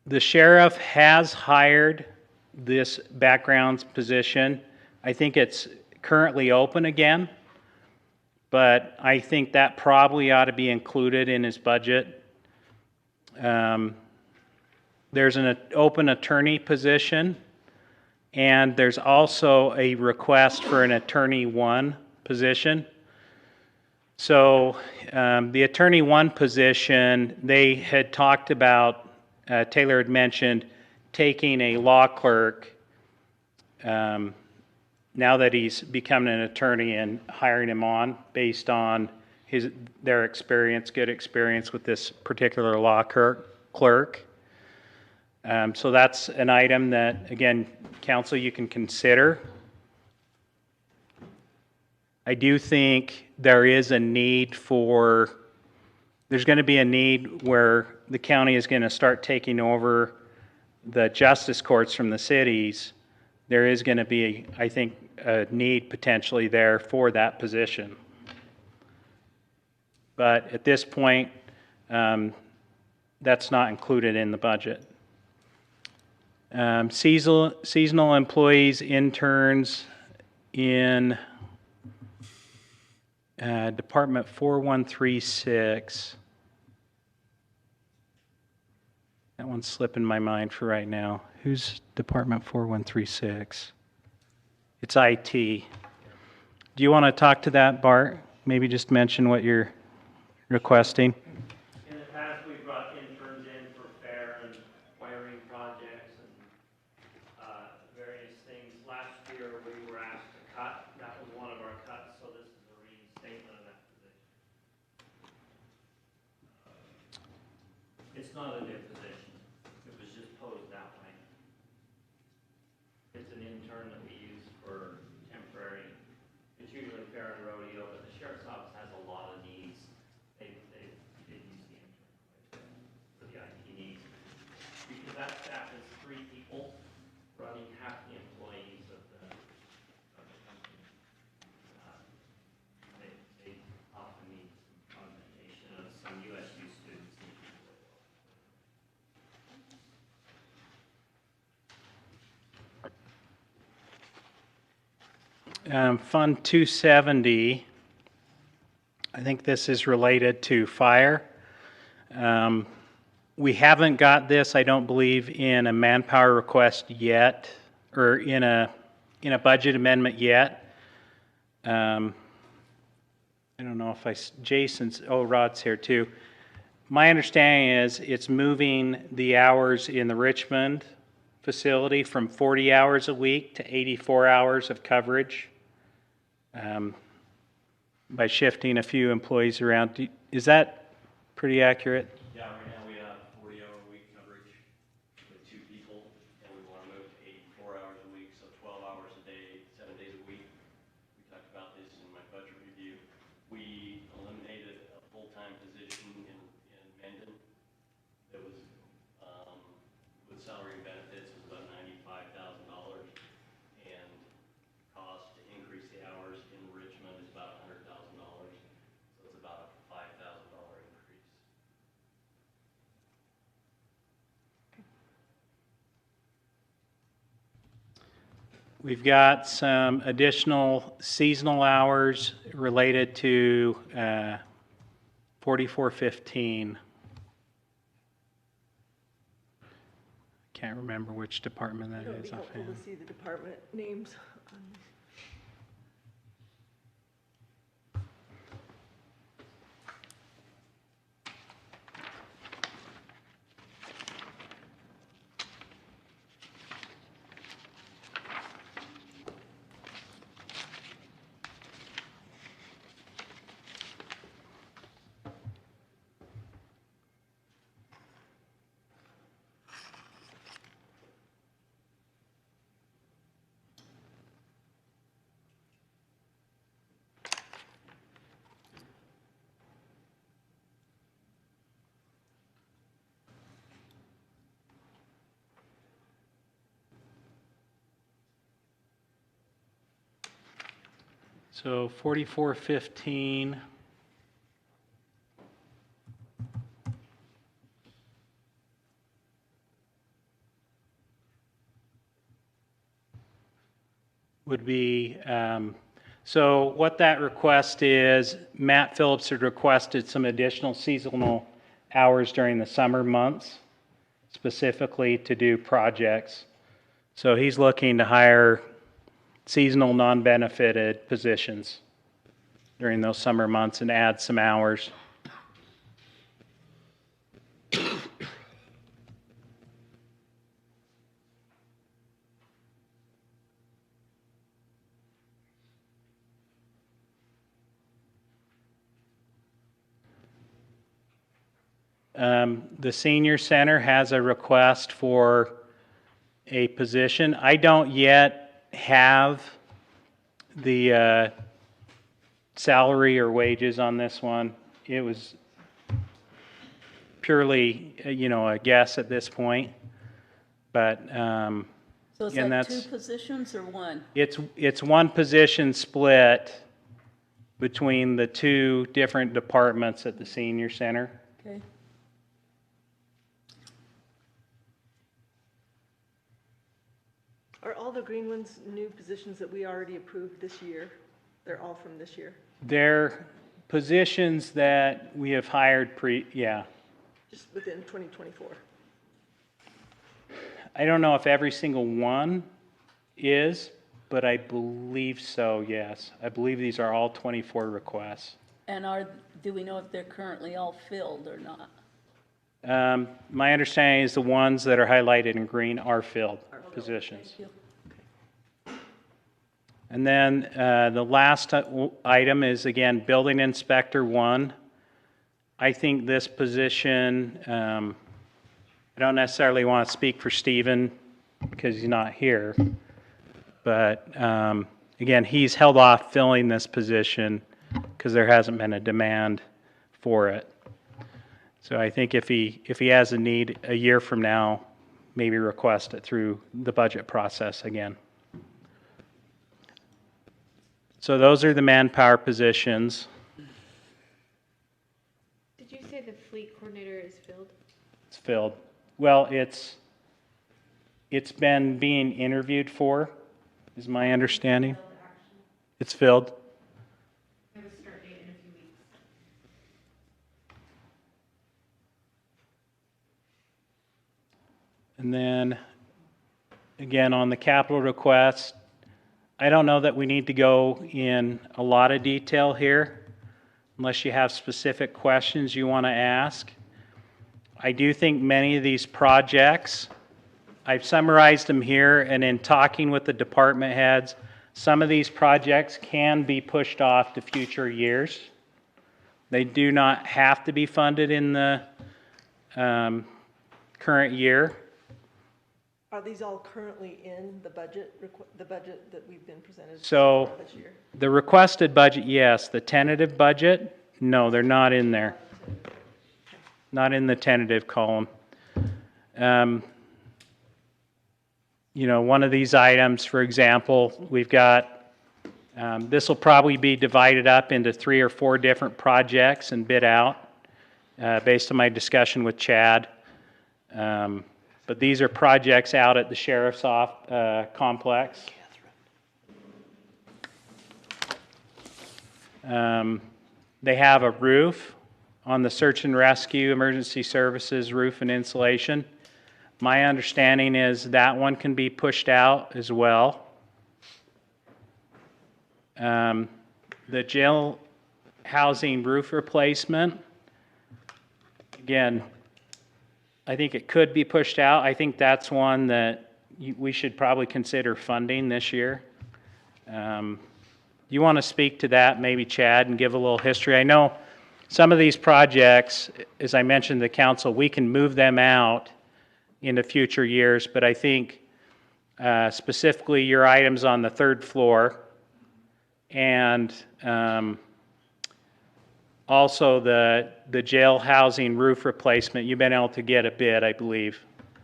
The sheriff has hired this backgrounds position. I think it's currently open again, but I think that probably ought to be included in his budget. There's an open attorney position, and there's also a request for an attorney one position. So the attorney one position, they had talked about, Taylor had mentioned taking a law clerk now that he's become an attorney and hiring him on based on their experience, good experience with this particular law clerk. So that's an item that, again, council, you can consider. I do think there is a need there's going to be a need where the county is going to start taking over the justice courts from the cities. There is going to be, I think, a need potentially there for that position. But at this point, that's not included in the budget. Seasonal employees, interns in Department 4136. That one's slipping my mind for right now. Who's Department 4136? It's IT. Do you want to talk to that, Bart? Maybe just mention what you're requesting. In the past, we brought interns in for fair and wiring projects and various things. Last year, we were asked to cut. That was one of our cuts, so this is a reinstatement of that position. It's not a new position. It was just posed that way. It's an intern that we use for temporary. It's usually fair and rodeo, but the sheriff's office has a lot of needs. They use the intern for the IT needs. Because that staff is 3 people running half the employees of the company. They often need some combination of some USU students. Fund 270, I think this is related to fire. We haven't got this, I don't believe, in a manpower request yet, or in a budget amendment yet. I don't know if Jason's, oh, Rod's here too. My understanding is it's moving the hours in the Richmond facility from 40 hours a week to 84 hours of coverage by shifting a few employees around. Is that pretty accurate? Yeah, right now we have 40-hour-a-week coverage with 2 people, and we want to move to 84 hours a week, so 12 hours a day, 7 days a week. We talked about this in my budget review. We eliminated a full-time position in Mendon that was, with salary and benefits, was about $95,000, and cost to increase the hours in Richmond is about $100,000, so it's about a $5,000 increase. We've got some additional seasonal hours related to 4415. Can't remember which department that It would be is helpful offhand. to see the department names. So 4415. Would be, so what that request is, Matt Phillips had requested some additional seasonal hours during the summer months, specifically to do projects. So he's looking to hire seasonal non-benefited positions during those summer months and add some hours. The senior center has a request for a position. I don't yet have the salary or wages on this one. It was purely, a guess at this point. But So is and that that's 2 positions or 1? it's one position split between the 2 different departments at the senior center. Okay. Are all the green ones new positions that we already approved this year? They're all from this year? They're positions that we have hired Just within 2024? I don't know if every single one is, but I believe so, yes. I believe these are all 24 requests. And do we know if they're currently all filled or not? My understanding is the ones that are highlighted in green are filled positions. Thank you. And then the last item is, again, building inspector 1. I think this position, I don't necessarily want to speak for Stephen because he's not here. But again, he's held off filling this position because there hasn't been a demand for it. So I think if he has a need a year from now, maybe request it through the budget process again. So those are the manpower positions. Did you say the fleet coordinator is filled? It's filled. Well, it's been being interviewed for, is my understanding. It's filled. We have a start date in a few weeks. And then, again, on the capital request, I don't know that we need to go in a lot of detail here, unless you have specific questions you want to ask. I do think many of these projects, I've summarized them here, and in talking with the department heads, some of these projects can be pushed off to future years. They do not have to be funded in the current year. Are these all currently in the budget, the budget that we've been presented So far this year? the requested budget, yes. The tentative budget, no, they're not in there. Not in the tentative column. You know, one of these items, for example, we've got, this will probably be divided up into 3 or 4 different projects and bid out based on my discussion with Chad. But these are projects out at the sheriff's complex. They have a roof on the search and rescue emergency services roof and insulation. My understanding is that one can be pushed out as well. The jail housing roof replacement, again, I think it could be pushed out. I think that's one that we should probably consider funding this year. You want to speak to that, maybe Chad, and give a little history? I know some of these projects, as I mentioned to the council, we can move them out into future years, but I think specifically your items on the 3rd floor and also the jail housing roof replacement, you've been able to get a bid, I believe.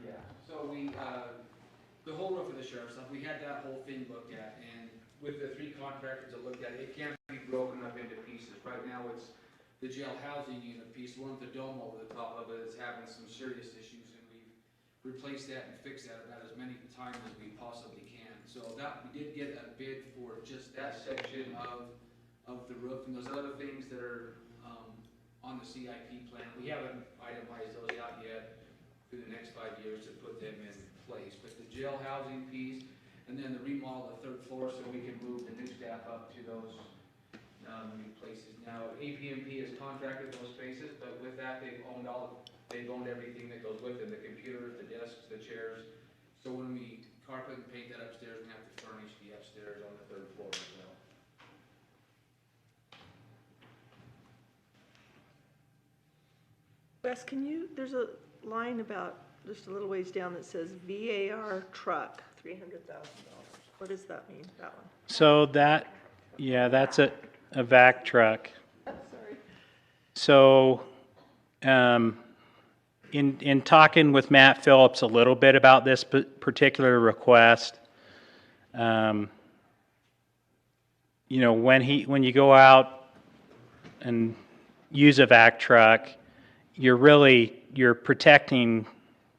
Yeah, so we, the whole roof of the sheriff's office, we had that whole thing looked at, and with the 3 contractors that looked at it, it can't be broken up into pieces. Right now, it's the jail housing unit piece, the one with the dome over the top of it is having some serious issues, and we've replaced that and fixed that about as many times as we possibly can. So that, we did get a bid for just that section of the roof, and those other things that are on the CIP plan. We haven't itemized those out yet through the next 5 years to put them in place. But the jail housing piece, and then the remodel of the 3rd floor so we can move the new staff up to those new places. Now, APMP has contracted those spaces, but with that, they've owned everything that goes with them, the computers, the desks, the chairs. So when we carpet and paint that upstairs, we have to furnish the upstairs on the 3rd floor as well. Wes, there's a line about, just a little ways down that says VAR truck, $300,000. What does that mean, that one? So that, yeah, that's a vac truck. Sorry. So, in talking with Matt Phillips a little bit about this particular request, you know, when you go out and use a vac truck, you're protecting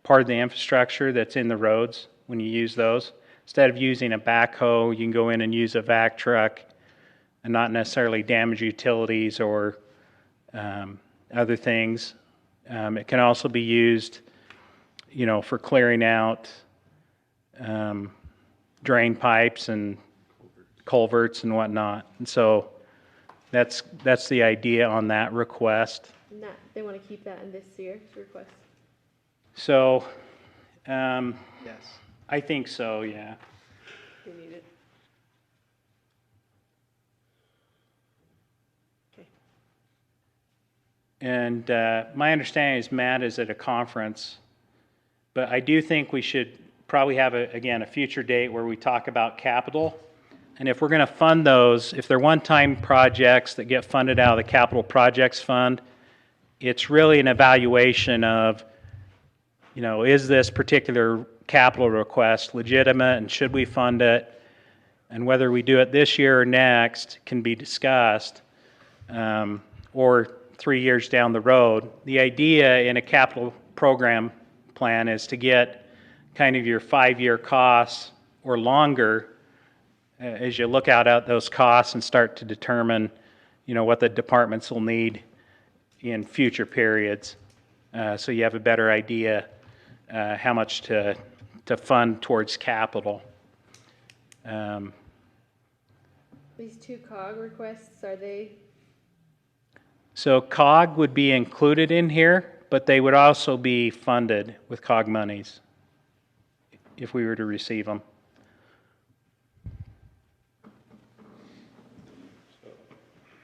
part of the infrastructure that's in the roads when you use those. Instead of using a backhoe, you can go in and use a vac truck and not necessarily damage utilities or other things. It can also be used, you know, for clearing out drain pipes and culverts and whatnot. And so that's the idea on that request. And that, they want to keep that in this year's request. So, Yes. I think so, yeah. They need it. Okay. And my understanding is Matt is at a conference, but I do think we should probably have, a future date where we talk about capital. And if we're going to fund those, if they're one-time projects that get funded out of the capital projects fund, it's really an evaluation of, you know, is this particular capital request legitimate and should we fund it? And whether we do it this year or next can be discussed, or 3 years down the road. The idea in a capital program plan is to get kind of your 5-year costs or longer as you look out at those costs and start to determine, you know, what the departments will need in future periods. So you have a better idea how much to fund towards capital. These 2 COG requests, are they So COG would be included in here, but they would also be funded with COG monies if we were to receive them.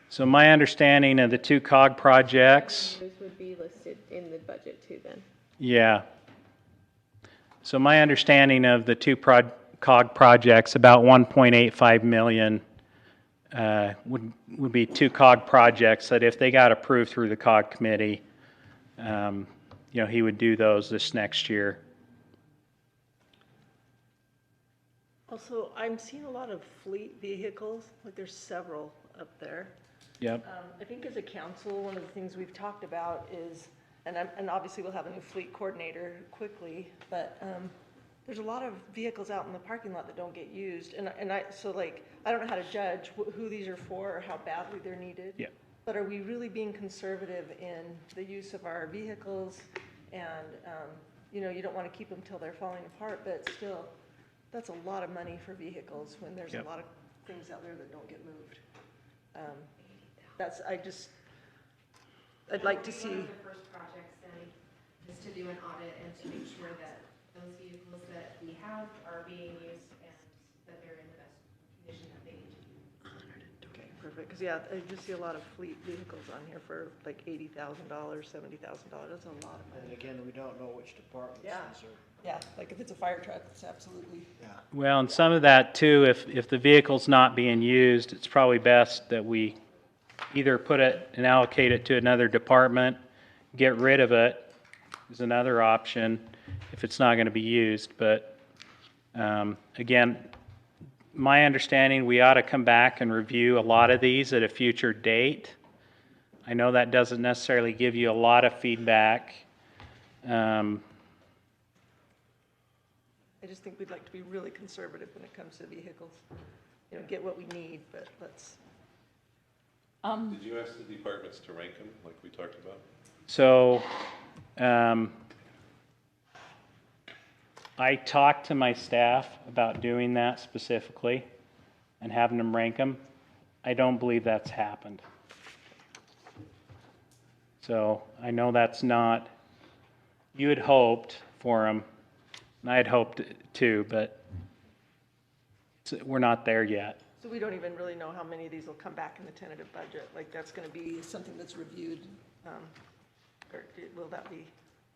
So my understanding of the two COG projects, Those would be listed in the budget too then. yeah. So my understanding of the two COG projects, about 1.85 million, would be two COG projects that if they got approved through the COG committee, he would do those this next year. Also, I'm seeing a lot of fleet vehicles, like there's several up there. Yep. I think as a council, one of the things we've talked about is, and obviously we'll have a new fleet coordinator quickly, but there's a lot of vehicles out in the parking lot that don't get used. So like, I don't know how to judge who these are for or how badly they're needed. Yeah. But are we really being conservative in the use of our vehicles? And, you don't want to keep them till they're falling apart, but still, that's a lot of money for vehicles when there's Yep. a lot of things out there that don't get moved. I'd like to see. One of the first projects then is to do an audit and to make sure that those vehicles that we have are being used and that they're in the best condition that they need to be. Okay, perfect, because I just see a lot of fleet vehicles on here for like $80,000, $70,000, that's a lot of And money. again, we don't know which departments Yeah. these are. Yeah, like if it's a fire truck, it's absolutely. Yeah. Well, and some of that too, if the vehicle's not being used, it's probably best that we either put it and allocate it to another department, get rid of it is another option if it's not going to be used. But again, my understanding, we ought to come back and review a lot of these at a future date. I know that doesn't necessarily give you a lot of feedback. I just think we'd like to be really conservative when it comes to vehicles. Get what we need, but let's. Did you ask the departments to rank them like we talked about? So, I talked to my staff about doing that specifically and having them rank them. I don't believe that's happened. So I know that's not, you had hoped for them, and I had hoped too, but we're not there yet. So we don't even really know how many of these will come back in the tentative budget, like that's gonna be something that's reviewed, or will that be?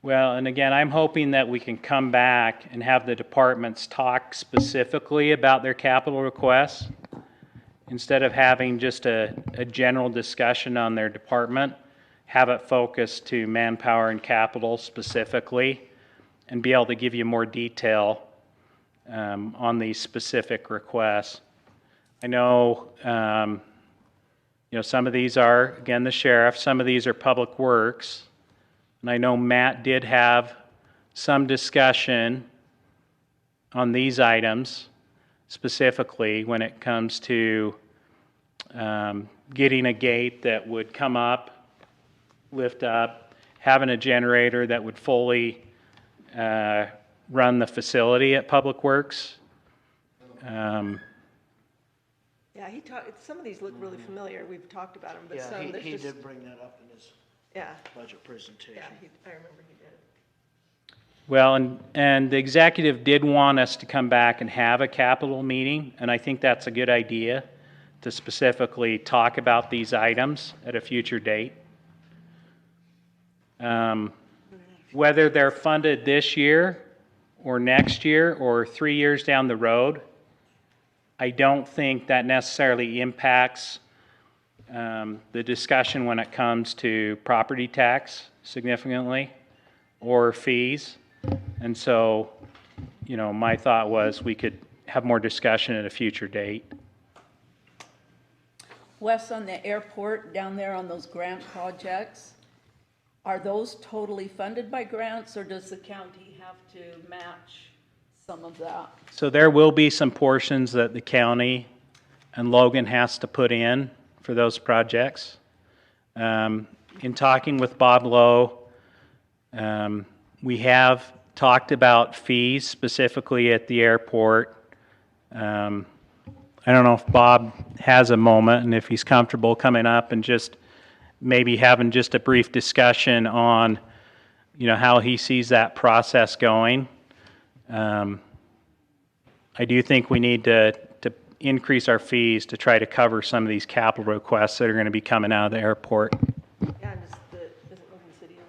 Well, and again, I'm hoping that we can come back and have the departments talk specifically about their capital requests instead of having just a general discussion on their department, have it focused to manpower and capital specifically and be able to give you more detail on these specific requests. I know, some of these are, again, the sheriff, some of these are public works. And I know Matt did have some discussion on these items specifically when it comes to getting a gate that would come up, lift up, having a generator that would fully run the facility at Public Works. Yeah, some of these look really familiar, we've talked about them, but Yeah, some, there's he just. did bring that up in his Yeah, budget presentation. yeah, I remember he did. Well, and the executive did want us to come back and have a capital meeting, and I think that's a good idea to specifically talk about these items at a future date. Whether they're funded this year or next year or 3 years down the road, I don't think that necessarily impacts the discussion when it comes to property tax significantly or fees. And so, my thought was we could have more discussion at a future date. Wes, on the airport down there on those grant projects, are those totally funded by grants or does the county have to match some of that? So there will be some portions that the county and Logan has to put in for those projects. In talking with Bob Lowe, we have talked about fees specifically at the airport. I don't know if Bob has a moment and if he's comfortable coming up and just maybe having just a brief discussion on, how he sees that process going. I do think we need to increase our fees to try to cover some of these capital requests that are going to be coming out of the airport. Yeah, and just isn't Oakland City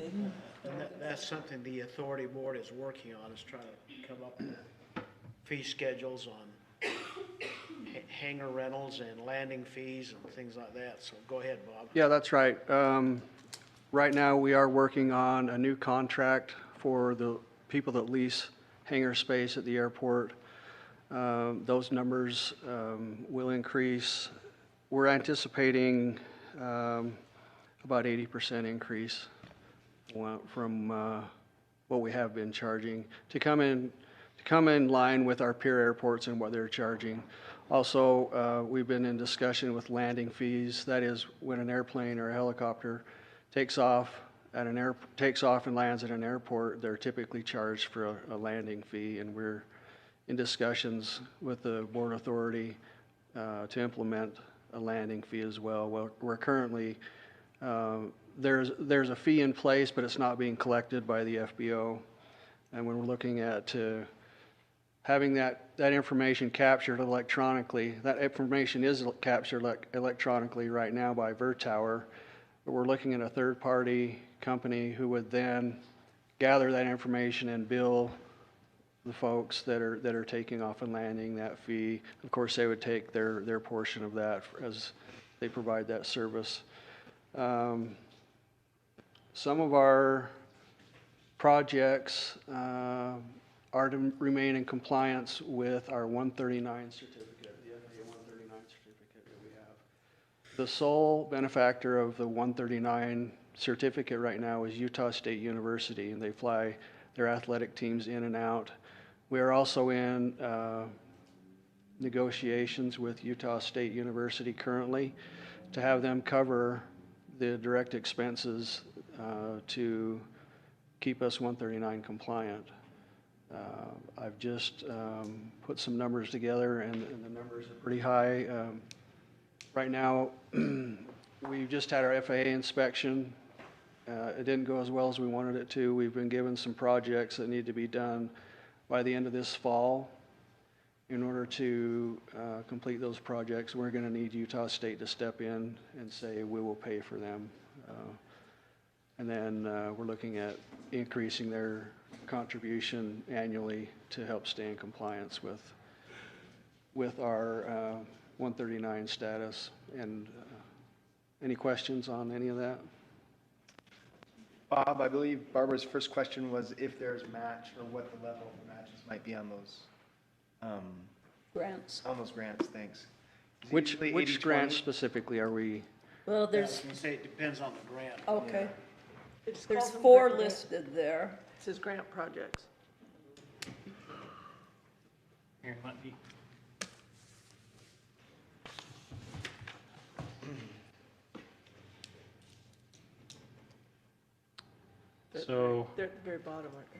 on? And that's something the authority board is working on, is trying to come up with fee schedules on hangar rentals and landing fees and things like that. So go ahead, Bob. Yeah, that's right. Right now, we are working on a new contract for the people that lease hangar space at the airport. Those numbers will increase. We're anticipating about 80% increase from what we have been charging to come in line with our peer airports and what they're charging. Also, we've been in discussion with landing fees. That is, when an airplane or a helicopter takes off and lands at an airport, they're typically charged for a landing fee, and we're in discussions with the Board Authority to implement a landing fee as well. We're currently, there's a fee in place, but it's not being collected by the FBO. And when we're looking at having that information captured electronically, that information is captured electronically right now by Vertower, but we're looking at a third-party company who would then gather that information and bill the folks that are taking off and landing that fee. Of course, they would take their portion of that as they provide that service. Some of our projects are to remain in compliance with our 139 certificate, the FAA 139 certificate that we have. The sole benefactor of the 139 certificate right now is Utah State University, and they fly their athletic teams in and out. We are also in negotiations with Utah State University currently to have them cover the direct expenses to keep us 139 compliant. I've just put some numbers together, and the numbers are pretty high. Right now, we've just had our FAA inspection. It didn't go as well as we wanted it to. We've been given some projects that need to be done by the end of this fall. In order to complete those projects, we're going to need Utah State to step in and say we will pay for them. And then we're looking at increasing their contribution annually to help stay in compliance with our 139 status. And any questions on any of that? Bob, I believe Barbara's first question was if there's match or what the level of matches might be on those Grants. On those grants, thanks. Is it Which usually grants 80-20? specifically are we? Well, I was there's, gonna say, it depends on the grant. okay, It's there's called 4 grant- listed there. It says grant projects. Here, let me. So They're at the very bottom, aren't they?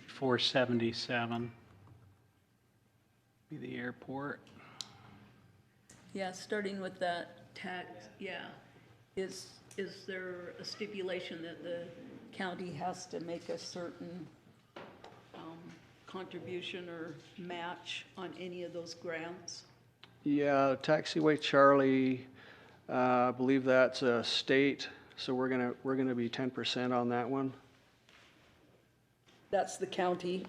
477 be the airport. Yeah, starting with that tax, yeah. Is there a stipulation that the county has to make a certain contribution or match on any of those grants? Yeah, Taxiway Charlie, I believe that's a state, so we're gonna be 10% on that one. That's the county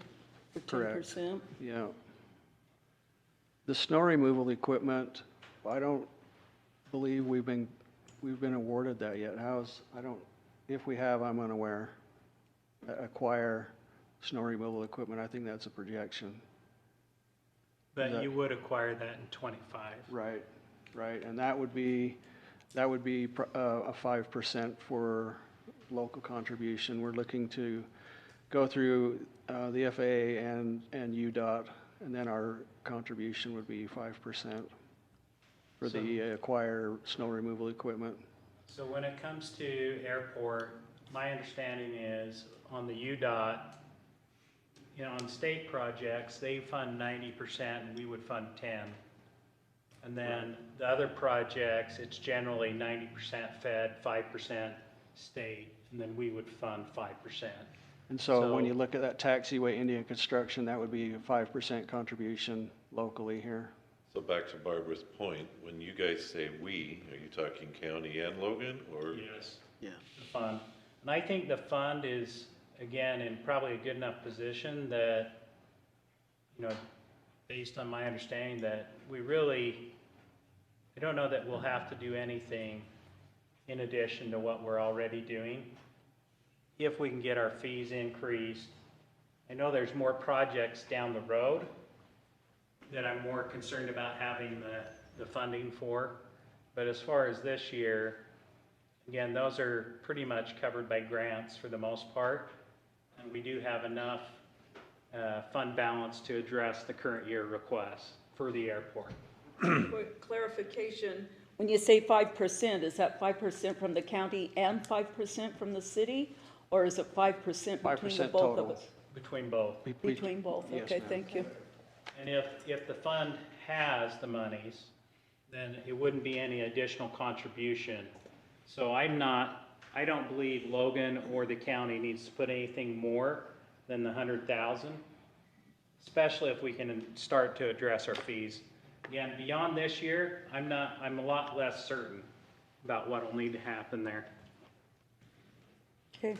for 10%? Yeah. The snow removal equipment, I don't believe we've been awarded that yet. If we have, I'm unaware. Acquire snow removal equipment, I think that's a projection. But you would acquire that in 25. Right, and that would be a 5% for local contribution. We're looking to go through the FAA and UDOT, and then our contribution would be 5% for the acquire snow removal equipment. So when it comes to airport, my understanding is on the UDOT, on state projects, they fund 90% and we would fund 10. And then the other projects, it's generally 90% Fed, 5% state, and then we would fund 5%. And so when you look at that taxiway Indian construction, that would be a 5% contribution locally here. So back to Barbara's point, when you guys say "we," are you talking county and Logan, or? Yes. Yeah. The fund. And I think the fund is, again, in probably a good enough position that, you know, based on my understanding, that we really, I don't know that we'll have to do anything in addition to what we're already doing. If we can get our fees increased. I know there's more projects down the road that I'm more concerned about having the funding for. But as far as this year, again, those are pretty much covered by grants for the most part. And we do have enough fund balance to address the current year requests for the airport. For clarification, when you say 5%, is that 5% from the county and 5% from the city? Or is it 5% between the 5% both of total. us? Between both. Between both, Yes, okay, ma'am. thank you. And if the fund has the monies, then it wouldn't be any additional contribution. So I don't believe Logan or the county needs to put anything more than the 100,000, especially if we can start to address our fees. Again, beyond this year, I'm a lot less certain about what will need to happen there. Okay.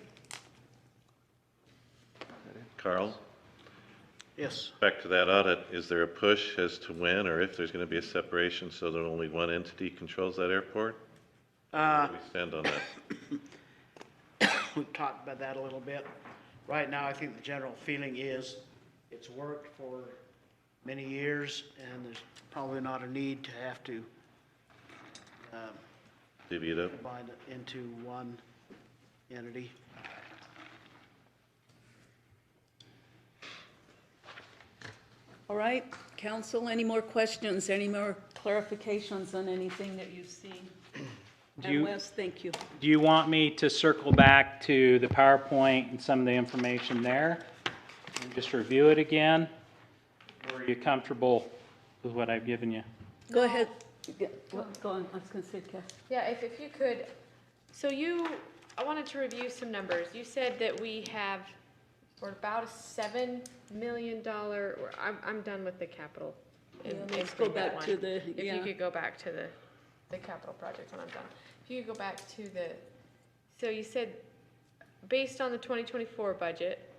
Carl? Yes. Back to that audit, is there a push as to when or if there's going to be a separation so that only one entity controls that airport? Where do we stand on that? We've talked about that a little bit. Right now, I think the general feeling is it's worked for many years, and there's probably not a need to have to Divvy it up? combine it into one entity. All right, council, any more questions, any more clarifications on anything that you've seen? Do And you- Wes, thank you. Do you want me to circle back to the PowerPoint and some of the information there and just review it again? Or are you comfortable with what I've given you? Go ahead. Go on, I was gonna say, Kath. Yeah, if you could, I wanted to review some numbers. You said that we're about a $7 million, I'm done with the capital. Yeah, let's go back to the, If you could go back to the capital project when I'm done. If you could go back to so you said, based on the 2024 budget,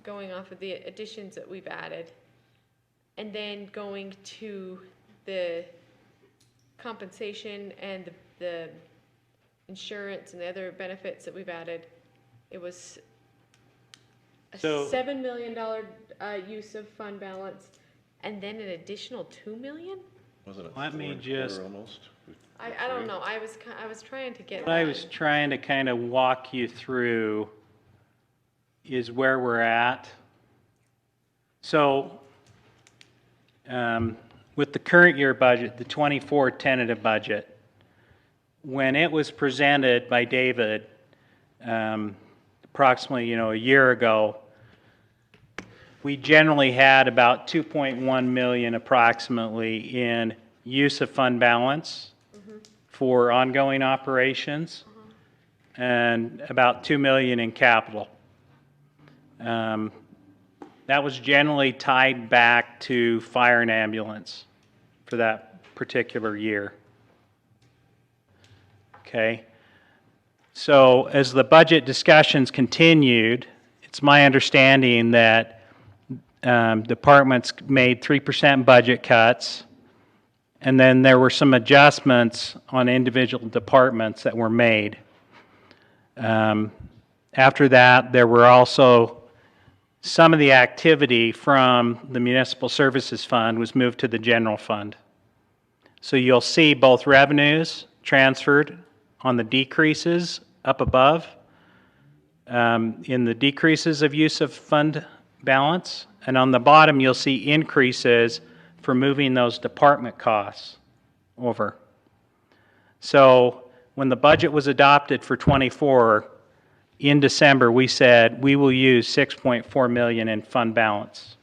going off of the additions that we've added, and then going to the compensation and the insurance and the other benefits that we've added, it was a $7 million use of fund balance, and then an additional $2 million? Wasn't it Let me 4 and a just- quarter almost? I don't know, I was trying to get What I that. was trying to kind of walk you through is where we're at. So, with the current year budget, the 24 tentative budget, when it was presented by David, approximately, a year ago, we generally had about 2.1 million approximately in use of fund balance for ongoing operations, and about 2 million in capital. That was generally tied back to fire and ambulance for that particular year. Okay. So as the budget discussions continued, it's my understanding that departments made 3% budget cuts, and then there were some adjustments on individual departments that were made. After that, there were also some of the activity from the Municipal Services Fund was moved to the general fund. So you'll see both revenues transferred on the decreases up above, in the decreases of use of fund balance, and on the bottom you'll see increases for moving those department costs over. So when the budget was adopted for 24, in December we said we will use 6.4 million in fund balance,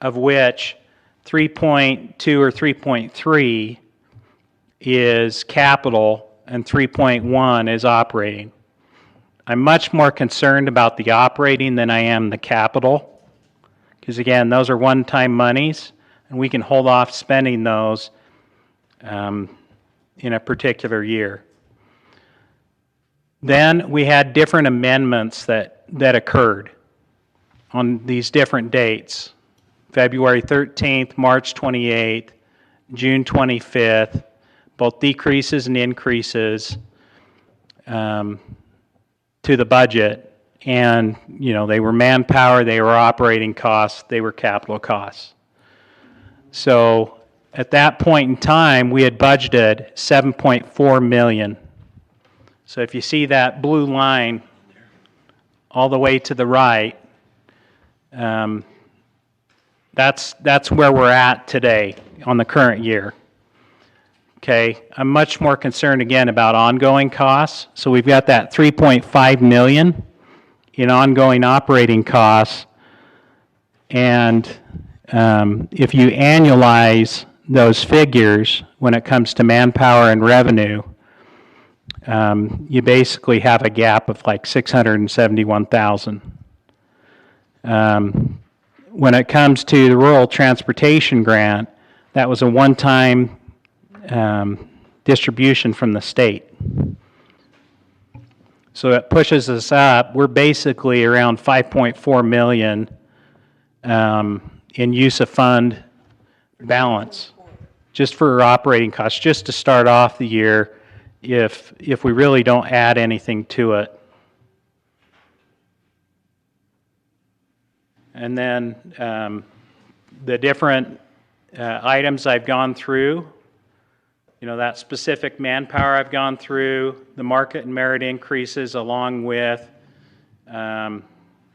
of which 3.2 or 3.3 is capital and 3.1 is operating. I'm much more concerned about the operating than I am the capital, because again, those are one-time monies, and we can hold off spending those in a particular year. Then we had different amendments that occurred on these different dates. February 13th, March 28th, June 25th, both decreases and increases to the budget. And, you know, they were manpower, they were operating costs, they were capital costs. So at that point in time, we had budgeted 7.4 million. So if you see that blue line all the way to the right, that's where we're at today on the current year. Okay, I'm much more concerned again about ongoing costs. So we've got that 3.5 million in ongoing operating costs. And if you annualize those figures when it comes to manpower and revenue, you basically have a gap of like 671,000. When it comes to the rural transportation grant, that was a one-time distribution from the state. So it pushes us up. We're basically around 5.4 million in use of fund balance, just for operating costs, just to start off the year if we really don't add anything to it. And then the different items I've gone through, you know, that specific manpower I've gone through, the market and merit increases along with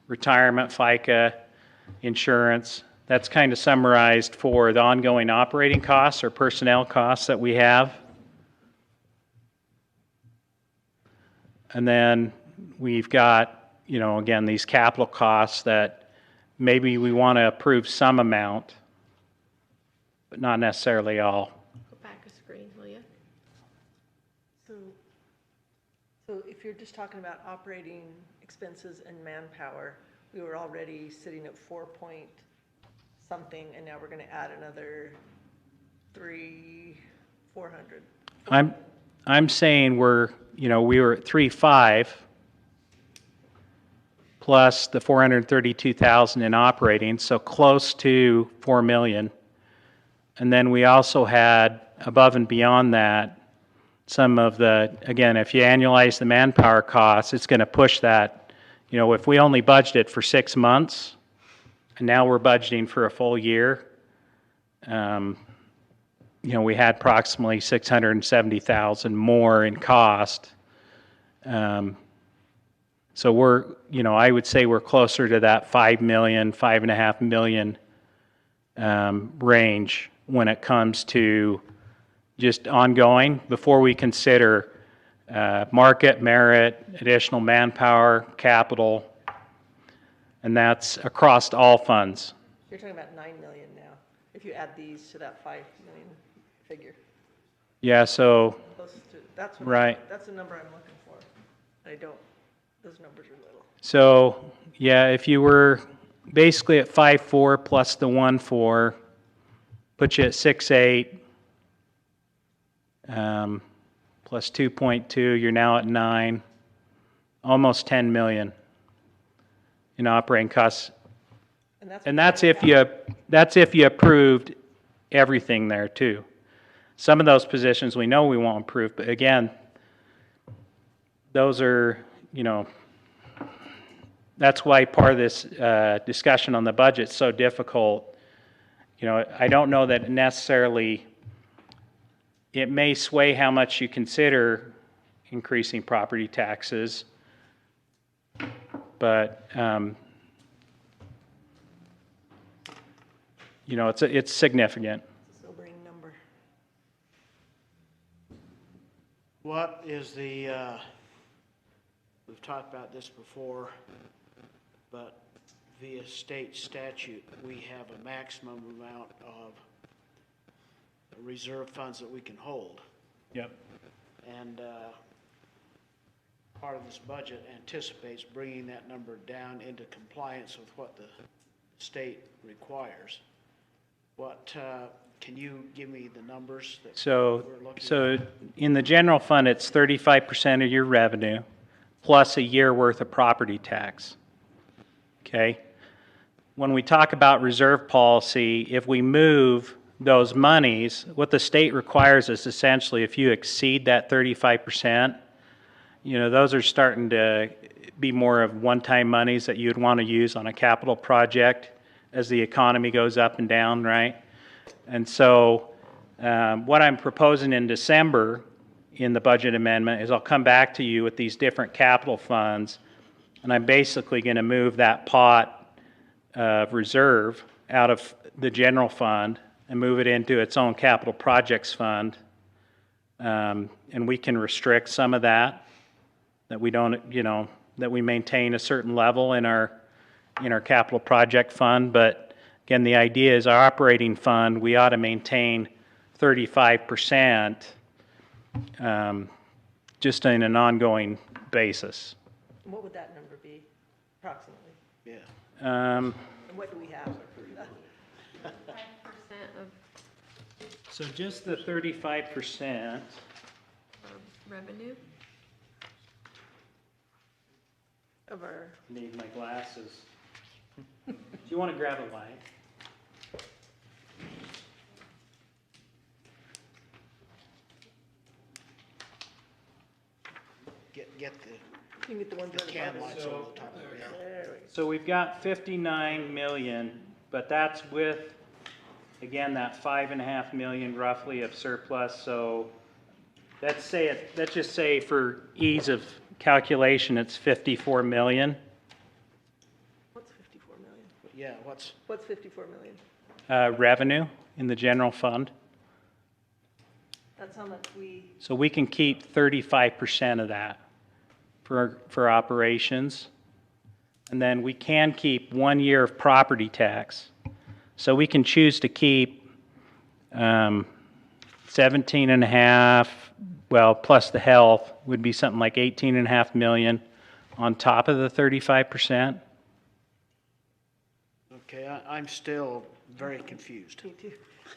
retirement, FICA, insurance. That's kind of summarized for the ongoing operating costs or personnel costs that we have. And then we've got, you know, again, these capital costs that maybe we want to approve some amount, but not necessarily all. Go back a screen, will you? So if you're just talking about operating expenses and manpower, we were already sitting at 4 point something, and now we're going to add another 400. I'm saying we're, you know, we were at 3.5 plus the 432,000 in operating, so close to 4 million. And then we also had above and beyond that some of the, again, if you annualize the manpower costs, it's going to push that. You know, if we only budgeted for 6 months and now we're budgeting for a full year, you know, we had approximately 670,000 more in cost. So we're, you know, I would say we're closer to that 5 million, 5.5 million range when it comes to just ongoing before we consider market, merit, additional manpower, capital, and that's across all funds. You're talking about 9 million now, if you add these to that 5 million figure. Yeah, so, That's what right. That's the number I'm looking for. Those numbers are little. So, yeah, if you were basically at 5.4 plus the 1.4, put you at 6.8, plus 2.2, you're now at 9, almost 10 million in operating costs. And that's if you approved everything there too. Some of those positions we know we won't approve, but again, those are, you know, that's why part of this discussion on the budget is so difficult. You know, I don't know that necessarily, it may sway how much you consider increasing property taxes, but you know, it's significant. It's a sobering number. What is the, we've talked about this before, but via state statute, we have a maximum amount of reserve funds that we can hold. Yep. And part of this budget anticipates bringing that number down into compliance with what the state requires. What, can you give me the numbers that So, we're looking so at? in the general fund, it's 35% of your revenue plus a year worth of property tax. Okay? When we talk about reserve policy, if we move those monies, what the state requires is essentially if you exceed that 35%, you know, those are starting to be more of one-time monies that you'd want to use on a capital project as the economy goes up and down, right? And so what I'm proposing in December in the budget amendment is I'll come back to you with these different capital funds, and I'm basically going to move that pot of reserve out of the general fund and move it into its own capital projects fund. And we can restrict some of that we don't, you know, that we maintain a certain level in our capital project fund. But again, the idea is our operating fund, we ought to maintain 35% just in an ongoing basis. What would that number be approximately? Yeah. And what do we have? 5% of So just the 35%. revenue? Of our, Need my glasses. Do you want to grab a light? Get the, you can get the ones the on the can bottom. lights over the top of it. There we go. So we've got 59 million, but that's with, again, that 5.5 million roughly of surplus. So let's just say for ease of calculation, it's 54 million. What's 54 million? Yeah, what's, What's 54 million? Revenue in the general fund. That's how much we, So we can keep 35% of that for operations. And then we can keep 1 year of property tax. So we can choose to keep 17.5, well, plus the health would be something like 18.5 million on top of the 35%. okay, I'm still very confused. me too.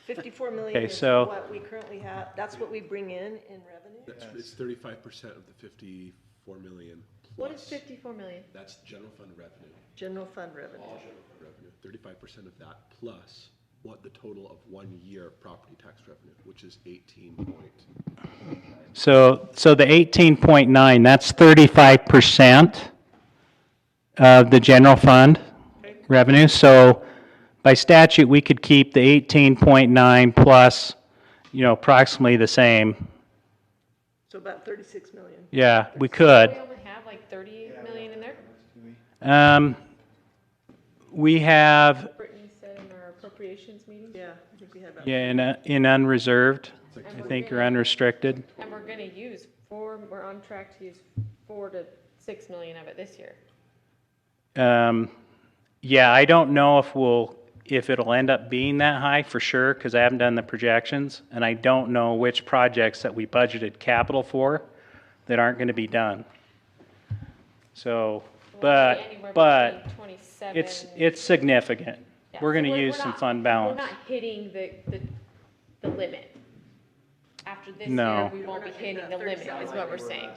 54 million Okay, is so- what we currently have, that's what we bring in revenue? It's 35% of the 54 million. What is plus- 54 million? That's general fund revenue. General fund revenue. All general fund revenue. 35% of that plus what the total of 1 year of property tax revenue, which is 18 point. So the 18.9, that's 35% of the general fund revenue. So by statute, we could keep the 18.9 plus, you know, approximately the same. So about 36 million. Yeah, we could. We only have like 30 million in there? We have, Brittany said in our appropriations meeting? Yeah, I think we had about. yeah, in unreserved, I think, or unrestricted. And we're gonna use we're on track to use 4 to 6 million of it this year. Yeah, I don't know if it'll end up being that high for sure, because I haven't done the projections, and I don't know which projects that we budgeted capital for that aren't gonna be done. So, Well, it'll be anywhere but between 27 it's significant. Yeah, We're so gonna use some not- fund balance. We're not hitting the limit. After this No. year, we won't be hitting the limit, is what we're saying.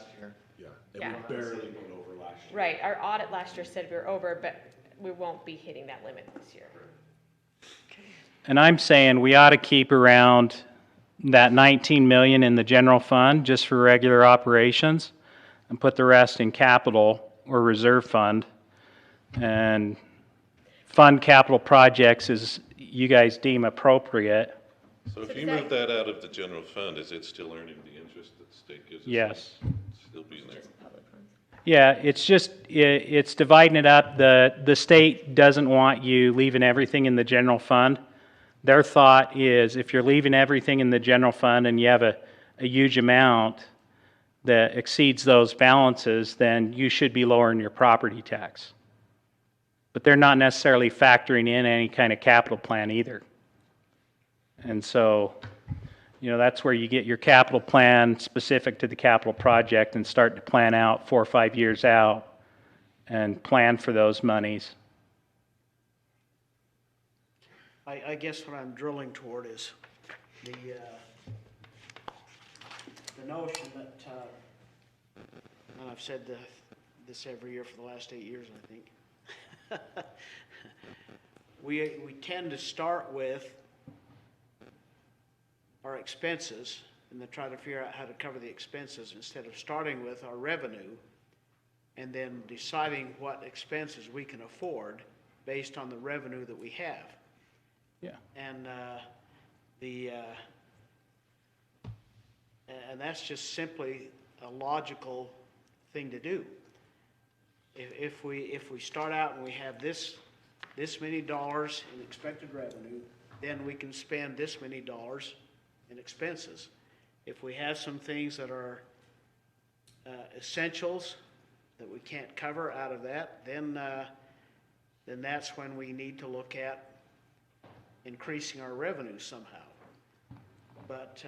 Yeah, Yeah. and we barely went over last year. Right, our audit last year said we were over, but we won't be hitting that limit this year. And I'm saying we ought to keep around that 19 million in the general fund just for regular operations and put the rest in capital or reserve fund and fund capital projects as you guys deem appropriate. So if you move that out of the general fund, is it still earning the interest that the state gives us? Yes. Still being there? Yeah, it's just, it's dividing it up. The state doesn't want you leaving everything in the general fund. Their thought is if you're leaving everything in the general fund and you have a huge amount that exceeds those balances, then you should be lowering your property tax. but they're not necessarily factoring in any kind of capital plan either. And so, that's where you get your capital plan specific to the capital project and start to plan out 4 or 5 years out and plan for those monies. I guess what I'm drilling toward is the notion that, and I've said this every year for the last 8 years, I think. We tend to start with our expenses and then try to figure out how to cover the expenses instead of starting with our revenue and then deciding what expenses we can afford based on the revenue that we have. Yeah. And and that's just simply a logical thing to do. If we start out and we have this many dollars in expected revenue, then we can spend this many dollars in expenses. If we have some things that are essentials that we can't cover out of that, then that's when we need to look at increasing our revenue somehow. But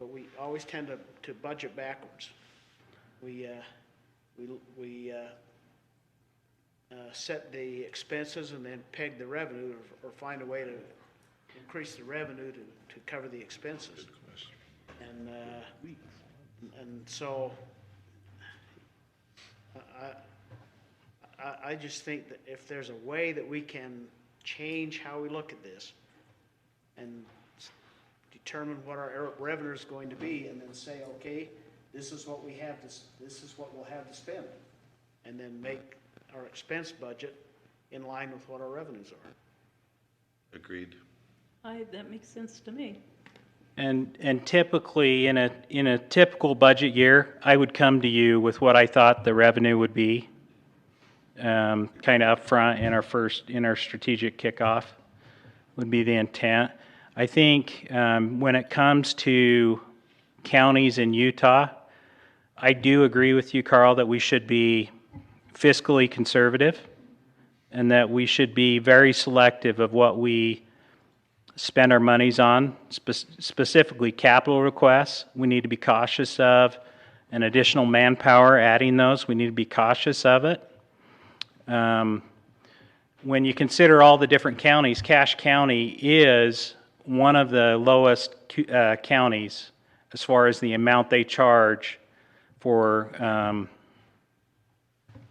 we always tend to budget backwards. We set the expenses and then peg the revenue, or find a way to increase the revenue to cover the expenses. And so I just think that if there's a way that we can change how we look at this and determine what our revenue is going to be, and then say, okay, this is what we have this is what we'll have to spend, and then make our expense budget in line with what our revenues are. Agreed. That makes sense to me. And typically in a typical budget year, I would come to you with what I thought the revenue would be, kind of up front in our strategic kickoff would be the intent. I think when it comes to counties in Utah, I do agree with you, Carl, that we should be fiscally conservative and that we should be very selective of what we spend our monies on, specifically capital requests. We need to be cautious of, and additional manpower, adding those, we need to be cautious of it. When you consider all the different counties, Cache County is one of the lowest counties as far as the amount they charge for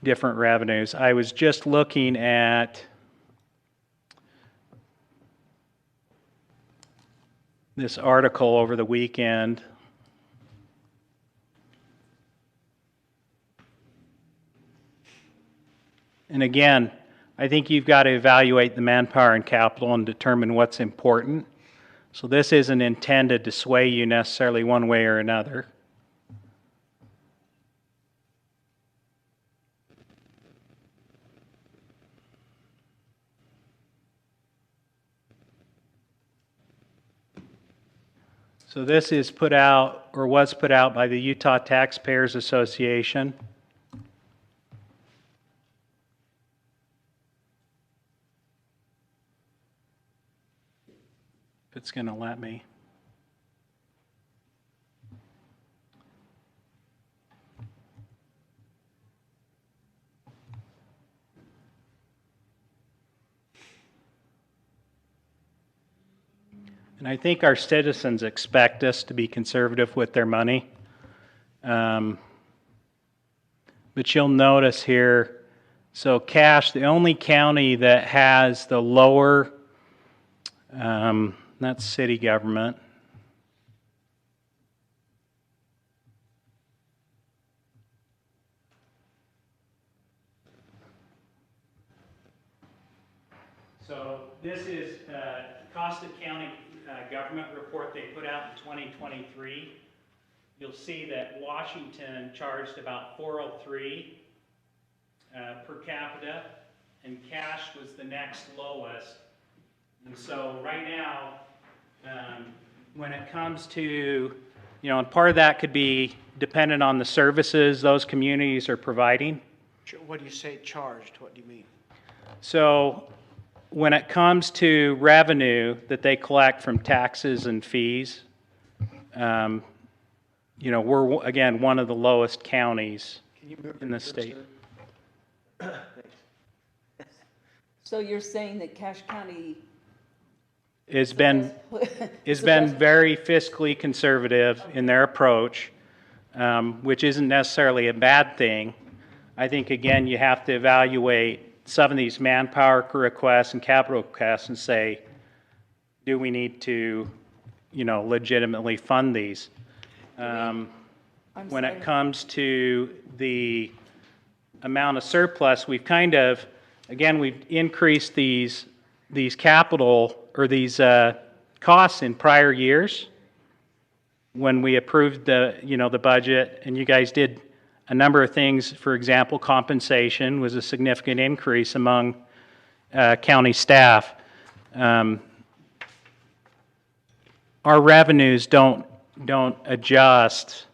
different revenues. I was just looking at this article over the weekend. And again, I think you've got to evaluate the manpower and capital and determine what's important. So this isn't intended to sway you necessarily one way or another. So this is put out, or was put out, by the Utah Taxpayers Association. If it's going to let me. And I think our citizens expect us to be conservative with their money. But you'll notice here, so Cache, the only county that has the lower, that's city government. So this is Costa County government report they put out in 2023. You'll see that Washington charged about $403 per capita, and Cache was the next lowest. And so right now, when it comes to, and part of that could be dependent on the services those communities are providing. What do you say charged? What do you mean? So when it comes to revenue that they collect from taxes and fees, you know, we're, again, one of the lowest counties in the state. So you're saying that Cache County It's been very fiscally conservative in their approach, which isn't necessarily a bad thing. I think, again, you have to evaluate some of these manpower requests and capital requests and say, do we need to, you know, legitimately fund these? When it comes to the amount of surplus, we've kind of, again, we've increased these capital or these costs in prior years when we approved the, you know, the budget, and you guys did a number of things. For example, compensation was a significant increase among county staff. Our revenues don't adjust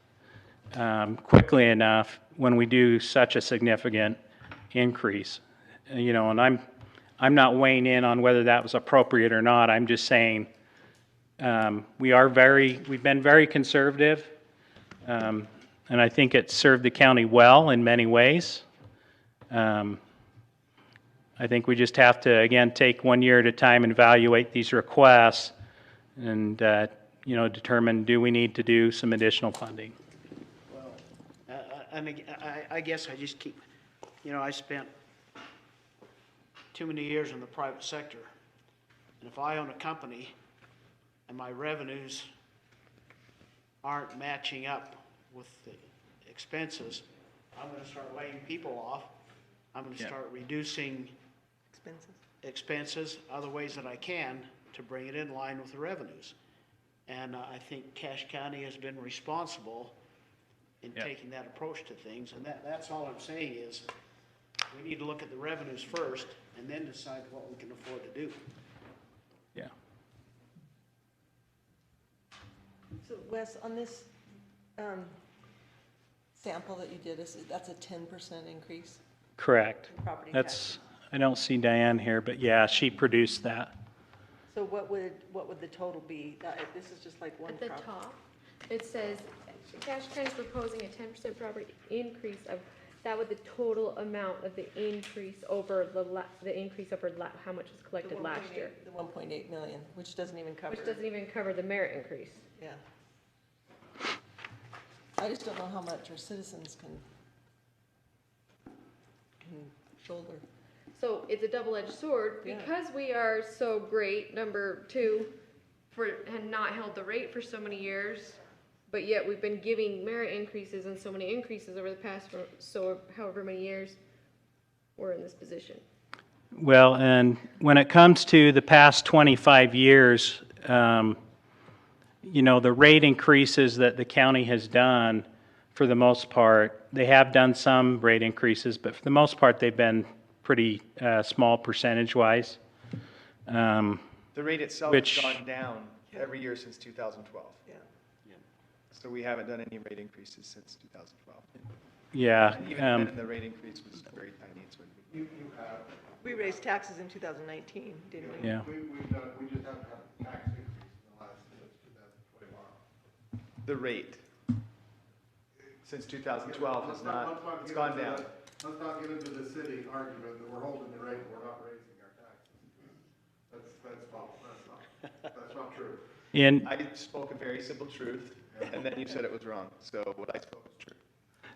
quickly enough when we do such a significant increase. You know, and I'm not weighing in on whether that was appropriate or not. I'm just saying we've been very conservative, and I think it served the county well in many ways. I think we just have to, again, take 1 year at a time and evaluate these requests and, you know, determine, do we need to do some additional funding? Well, I guess I just keep, you know, I spent too many years in the private sector. And if I own a company and my revenues aren't matching up with the expenses, I'm going to start laying people off. I'm going to start reducing expenses, other ways that I can to bring it in line with the revenues. And I think Cache County has been responsible in taking that approach to things. And that's all I'm saying is we need to look at the revenues first and then decide what we can afford to do. Yeah. So Wes, on this sample that you did, that's a 10% increase? Correct. In property That's, I don't see Diane here, but yeah, she produced that. So what would the total be? This is just like one At the property. top, it says, Cache County is proposing a 10% property increase of, that would the total amount of the increase over how much was collected last year. The 1.8 million, which doesn't even cover. Which doesn't even cover the merit increase. Yeah. I just don't know how much our citizens can shoulder. So it's a double-edged sword, because we are so great, number two, and not held the rate for so many years, but yet we've been giving merit increases and so many increases over the past however many years, we're in this position. Well, and when it comes to the past 25 years, you know, the rate increases that the county has done, for the most part, they have done some rate increases, but for the most part, they've been pretty small percentage-wise. The rate itself has gone down every year since 2012. Yeah. So we haven't done any rate increases since 2012. Yeah. And even then, the rate increase was very tiny. So We raised taxes in 2019, didn't we? Yeah. We just haven't had a tax increase in the last, since 2021. the rate since 2012 has not, it's gone down. Let's not get into the city argument that we're holding the rate, we're not raising our taxes. That's false, that's not true. I spoke a very simple truth, and then you said it was wrong, so what I spoke is true.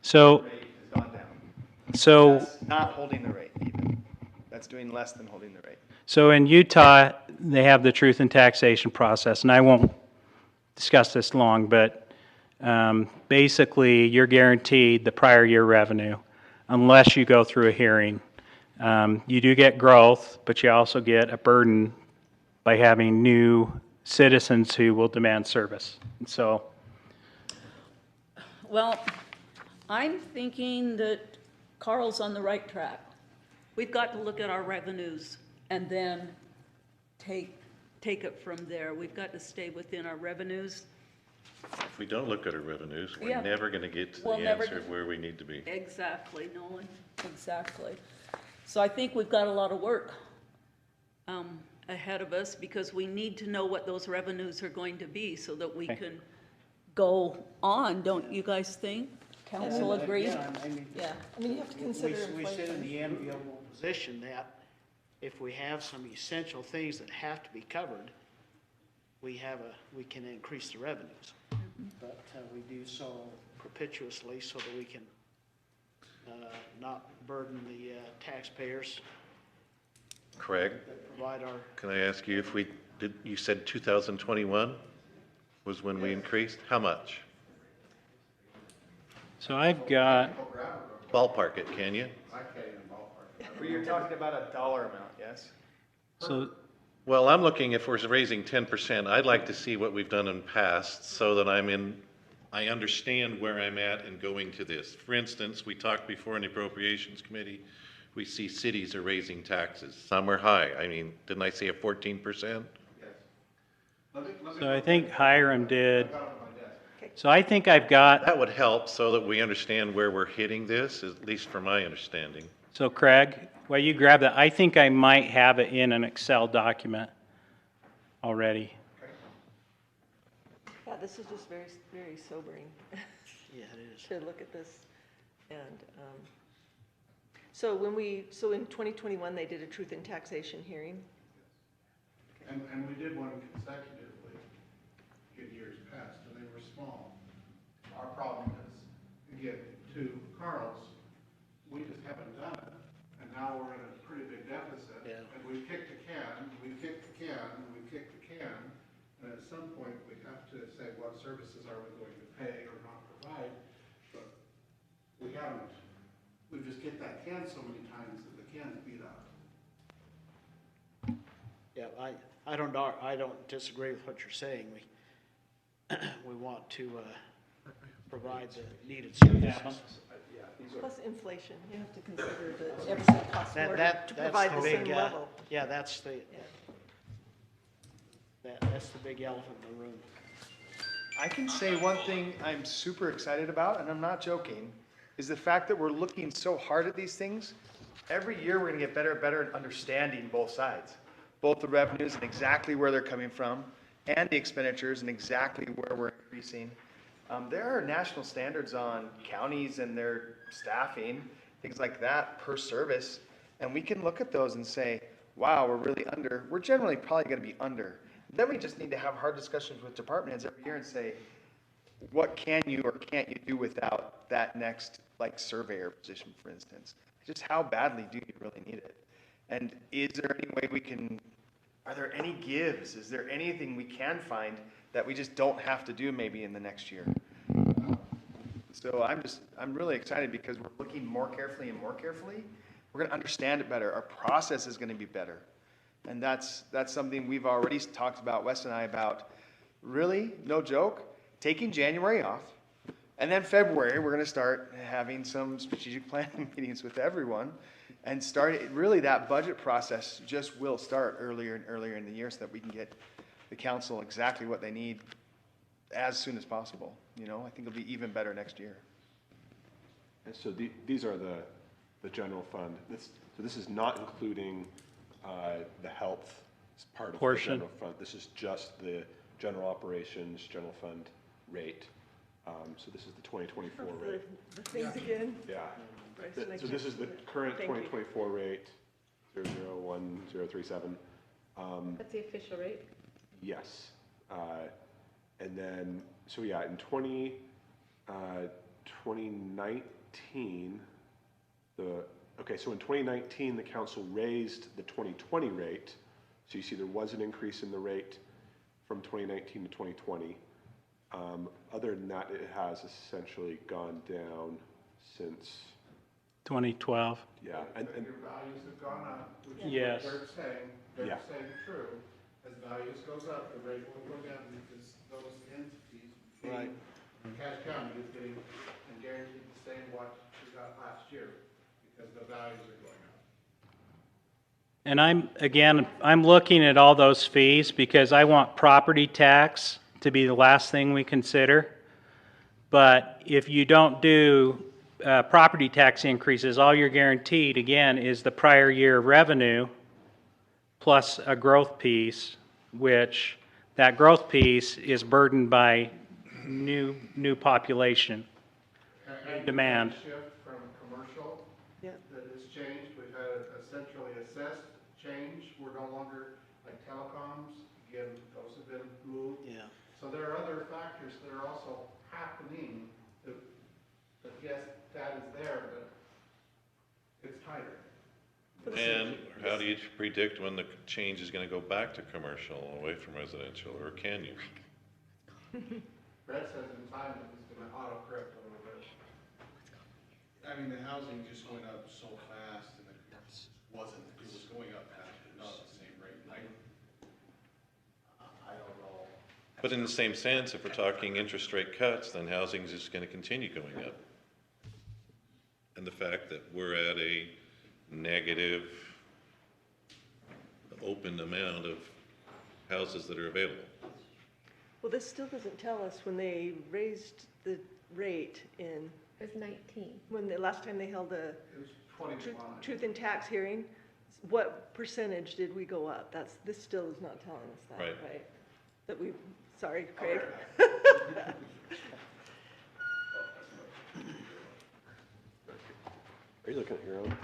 So, The rate has gone down. so, That's not holding the rate even. That's doing less than holding the rate. so in Utah, they have the truth in taxation process, and I won't discuss this long, but basically, you're guaranteed the prior year revenue unless you go through a hearing. You do get growth, but you also get a burden by having new citizens who will demand service. And so, Well, I'm thinking that Carl's on the right track. We've got to look at our revenues and then take it from there. We've got to stay within our revenues If we don't look at our revenues, we're Yeah. never gonna get to the We'll never answer get- of where we need to be. Exactly, Nolan, exactly. So I think we've got a lot of work ahead of us because we need to know what those revenues are going to be so that we Okay. can go on, don't you guys think? Council And agree? again, I mean, Yeah. I mean, you have to consider we sit in inflation. the enviable position that if we have some essential things that have to be covered, we can increase the revenues. But we do so perpetuously so that we can not burden the taxpayers Craig, that provide our, can I ask you if we did, you said 2021 was when we increased? How much? So I've got, Ballpark it, can you? I can't even ballpark. Were you talking about a dollar amount, yes? so, Well, I'm looking, if we're raising 10%, I'd like to see what we've done in past so that I understand where I'm at and going to this. For instance, we talked before in the Appropriations Committee, we see cities are raising taxes. Some are high. I mean, didn't I see a 14%? so I think Hiram did. So I think I've got, That would help so that we understand where we're hitting this, at least from my understanding. so Craig, while you grab that, I think I might have it in an Excel document already. Yeah, this is just very, very sobering. yeah, it is. To look at this. And, so so in 2021, they did a truth in taxation hearing. And we did one consecutively in years past, and they were small. Our problem is, again, to Carl's, we just haven't done it, and now we're in a pretty big deficit. Yeah. And we've kicked the can, we've kicked the can, and we've kicked the can, and at some point, we have to say, what services are we going to pay or not provide? But we haven't. We just kicked that can so many times that the can's beat up. Yeah, I don't disagree with what you're saying. We want to provide the needed services. Plus inflation, you have to consider that everything costs more to That's provide the the same big, level. yeah, that's the big elephant in the room. I can say one thing I'm super excited about, and I'm not joking, is the fact that we're looking so hard at these things. Every year, we're gonna get better and better at understanding both sides, both the revenues and exactly where they're coming from, and the expenditures and exactly where we're increasing. There are national standards on counties and their staffing, things like that per service, and we can look at those and say, wow, we're really under, we're generally probably gonna be under. Then we just need to have hard discussions with department heads every year and say, what can you or can't you do without that next, like, surveyor position, for instance? Just how badly do you really need it? And is there any way we can, are there any gives? Is there anything we can find that we just don't have to do maybe in the next year? So I'm really excited because we're looking more carefully and more carefully. We're gonna understand it better. Our process is gonna be better. And that's something we've already talked about, Wes and I, about really, no joke, taking January off. And then February, we're gonna start having some strategic planning meetings with everyone and really that budget process just will start earlier and earlier in the year so that we can get the council exactly what they need as soon as possible. You know, I think it'll be even better next year. And so these are the general fund. So this is not including the health part of the Portion. general fund. This is just the general operations, general fund rate. So this is the 2024 rate. The things again. Yeah. Bryce, So next this year. is the current Thank you. 2024 rate, 001037. That's the official rate? Yes. And then, so yeah, in 2019, so in 2019, the council raised the 2020 rate. So you see there was an increase in the rate from 2019 to 2020. Other than that, it has essentially gone down since, 2012. yeah. And Your values have gone up, which is Yes. what they're Yeah. saying true. As values goes up, the rate will go down because those entities, Right. being Cache County is getting guaranteed the same what we got last year because the values are going up. And I'm looking at all those fees because I want property tax to be the last thing we consider. But if you don't do property tax increases, all you're guaranteed, again, is the prior year revenue plus a growth piece, which that growth piece is burdened by new population And demand. Shift from commercial. Yeah. That has changed. We've had a centrally assessed change. We're no longer like telecoms. Again, those have been moved. Yeah. So there are other factors that are also happening that yes, that is there, but it's tighter. And how do you predict when the change is gonna go back to commercial, away from residential, or can you? Brett says in time it's gonna auto-correct a little bit. I mean, the housing just went up so fast and it wasn't, it was going up fast, but not at the same rate. I don't know. But in the same sense, if we're talking interest rate cuts, then housing is just gonna continue going up. And the fact that we're at a negative open amount of houses that are available. Well, this still doesn't tell us when they raised the rate in, It was 19. when the last time they held a It was 21. truth in tax hearing, what percentage did we go up? This still is not telling us that, Right. right? That we, sorry, Craig. Are you looking at your own?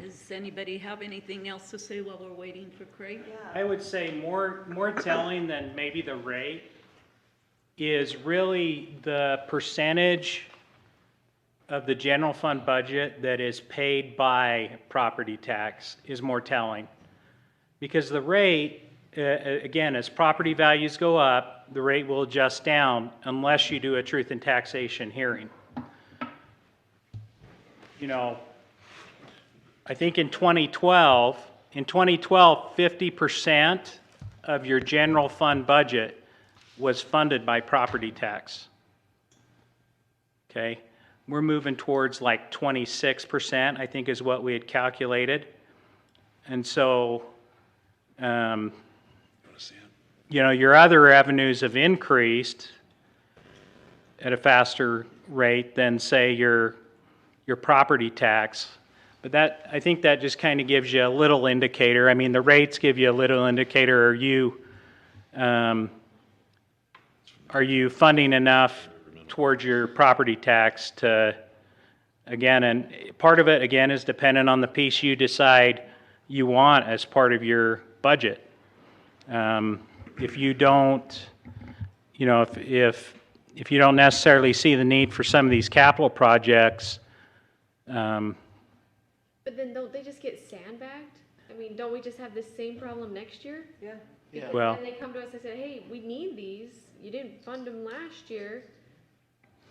Does anybody have anything else to say while we're waiting for Craig? I would say more telling than maybe the rate is really the percentage of the general fund budget that is paid by property tax is more telling. Because the rate, again, as property values go up, the rate will adjust down unless you do a truth in taxation hearing. You know, I think in 2012, 50% of your general fund budget was funded by property tax. Okay? We're moving towards like 26%, I think is what we had calculated. And so, you know, your other revenues have increased at a faster rate than, say, your property tax. But that, I think that just kind of gives you a little indicator. I mean, the rates give you a little indicator. Are you funding enough towards your property tax to, again, and part of it, again, is dependent on the piece you decide you want as part of your budget. If you don't, you know, if you don't necessarily see the need for some of these capital projects, But then don't they just get sandbagged? I mean, don't we just have the same problem next year? Yeah. Because Well- then they come to us and say, hey, we need these. You didn't fund them last year.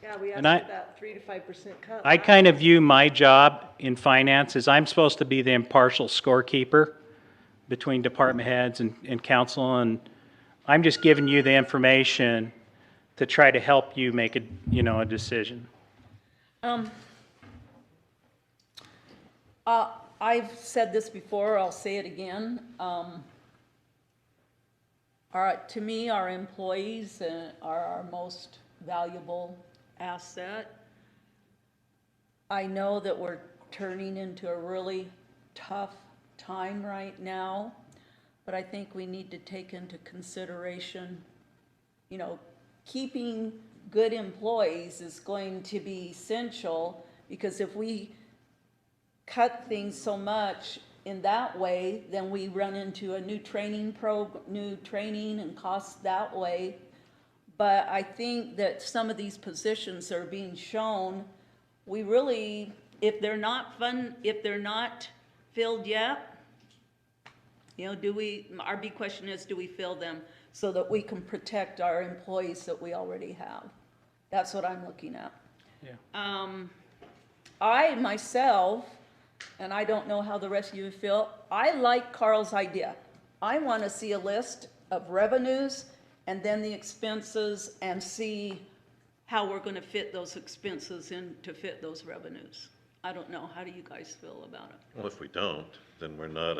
Yeah, we asked And I- for that 3 to 5% cut. I kind of view my job in finance as I'm supposed to be the impartial scorekeeper between department heads and council, and I'm just giving you the information to try to help you make a decision. I've said this before, I'll say it again. To me, our employees are our most valuable asset. I know that we're turning into a really tough time right now, but I think we need to take into consideration, you know, keeping good employees is going to be essential, because if we cut things so much in that way, then we run into a new training and costs that way. But I think that some of these positions that are being shown, we really, if they're not filled yet, you know, our big question is, do we fill them so that we can protect our employees that we already have? That's what I'm looking at. Yeah. I myself, and I don't know how the rest of you feel, I like Carl's idea. I want to see a list of revenues and then the expenses and see how we're going to fit those expenses in to fit those revenues. I don't know. How do you guys feel about it? Well, if we don't, then we're not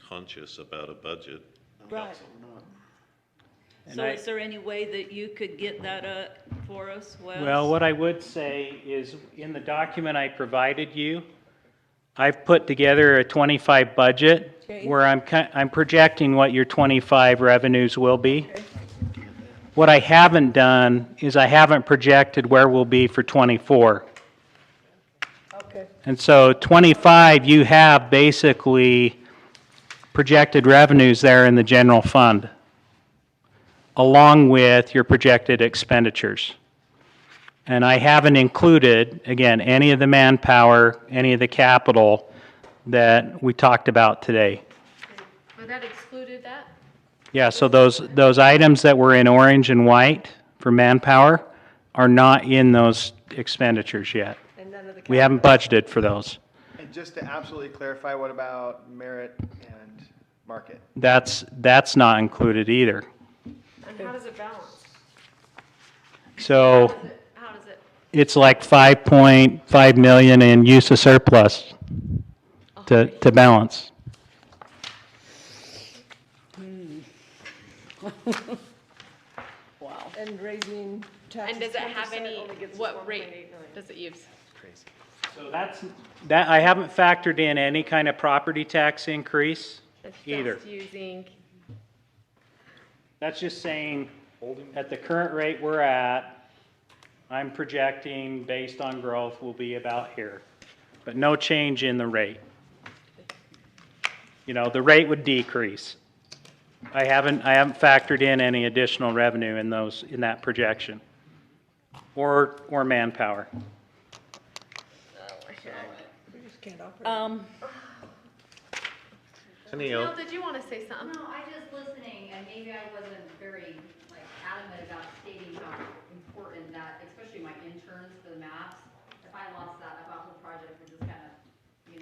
conscious about a budget. Right. And So is there any way that you could get that up for us, Wes? Well, what I would say is, in the document I provided you, I've put together a 25 budget Okay. where I'm projecting what your 25 revenues will be. What I haven't done is I haven't projected where we'll be for 24. Okay. And so 25, you have basically projected revenues there in the general fund, along with your projected expenditures. And I haven't included, again, any of the manpower, any of the capital that we talked about today. But that excluded that? Yeah, so those items that were in orange and white for manpower are not in those expenditures yet. And none of the We haven't budgeted for those. And just to absolutely clarify, what about merit and market? That's not included either. And how does it balance? So How does it? it's like 5.5 million in use of surplus to balance. Wow. And raising taxes And does it have 10% any, only gets us what 1.8 rate million. does it use? Crazy. So that, I haven't factored in any kind of property tax increase It's either. just using, That's just saying, at the current rate we're at, I'm projecting, based on growth, we'll be about here. But no change in the rate. You know, the rate would decrease. I haven't factored in any additional revenue in that projection. Or manpower. We just can't operate. Neil, Neil, did you want to say something? No, I just listening, and maybe I wasn't very, like, adamant about stating how important that, especially my interns for the maps. If I lost that about the project, we're just kind of,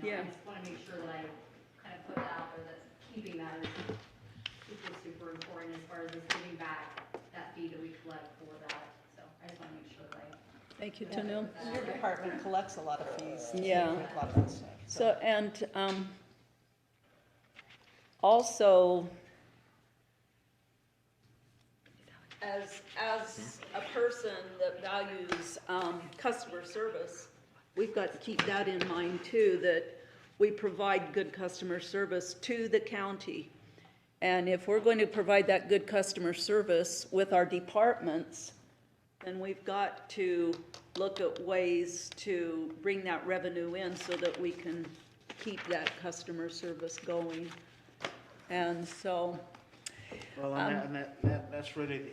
Yeah. I just want to make sure that I kind of put that out there, that keeping that is super, super important as far as us giving back that fee that we collect for that. So I just want to make sure that I. Thank you, Tanil. Your department collects a lot of fees. Yeah. A lot of that stuff. So, and also, as a person that values customer service, we've got to keep that in mind too, that we provide good customer service to the county. And if we're going to provide that good customer service with our departments, then we've got to look at ways to bring that revenue in so that we can keep that customer service going. And so, Well, and that's really the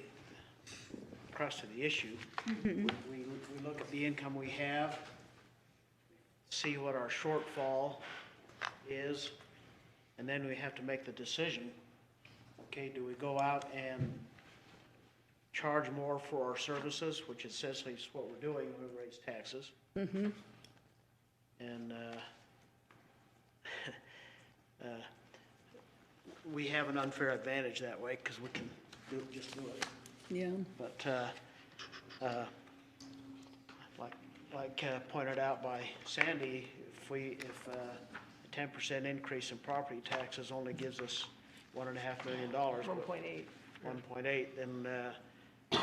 crux of the issue. We look at the income we have, see what our shortfall is, and then we have to make the decision. Okay, do we go out and charge more for our services, which essentially is what we're doing, we raise taxes. And we have an unfair advantage that way, because we can just do it. yeah. But, like pointed out by Sandy, if a 10% increase in property taxes only gives us $1.5 million. 1.8. 1.8, then, we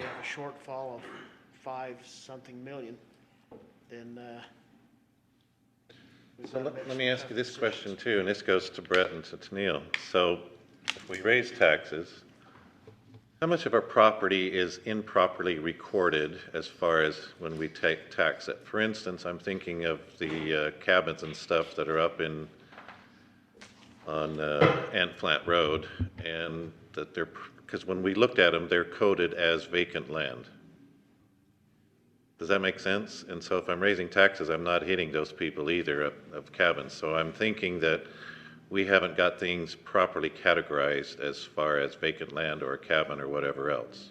have a shortfall of 5-something million, then, so let me ask you this question too, and this goes to Brett and to Tennille. So if we raise taxes, how much of our property is improperly recorded as far as when we tax it? For instance, I'm thinking of the cabins and stuff that are up on Ant Flat Road, and that because when we looked at them, they're coded as vacant land. Does that make sense? And so if I'm raising taxes, I'm not hitting those people either of cabins. So I'm thinking that we haven't got things properly categorized as far as vacant land or a cabin or whatever else.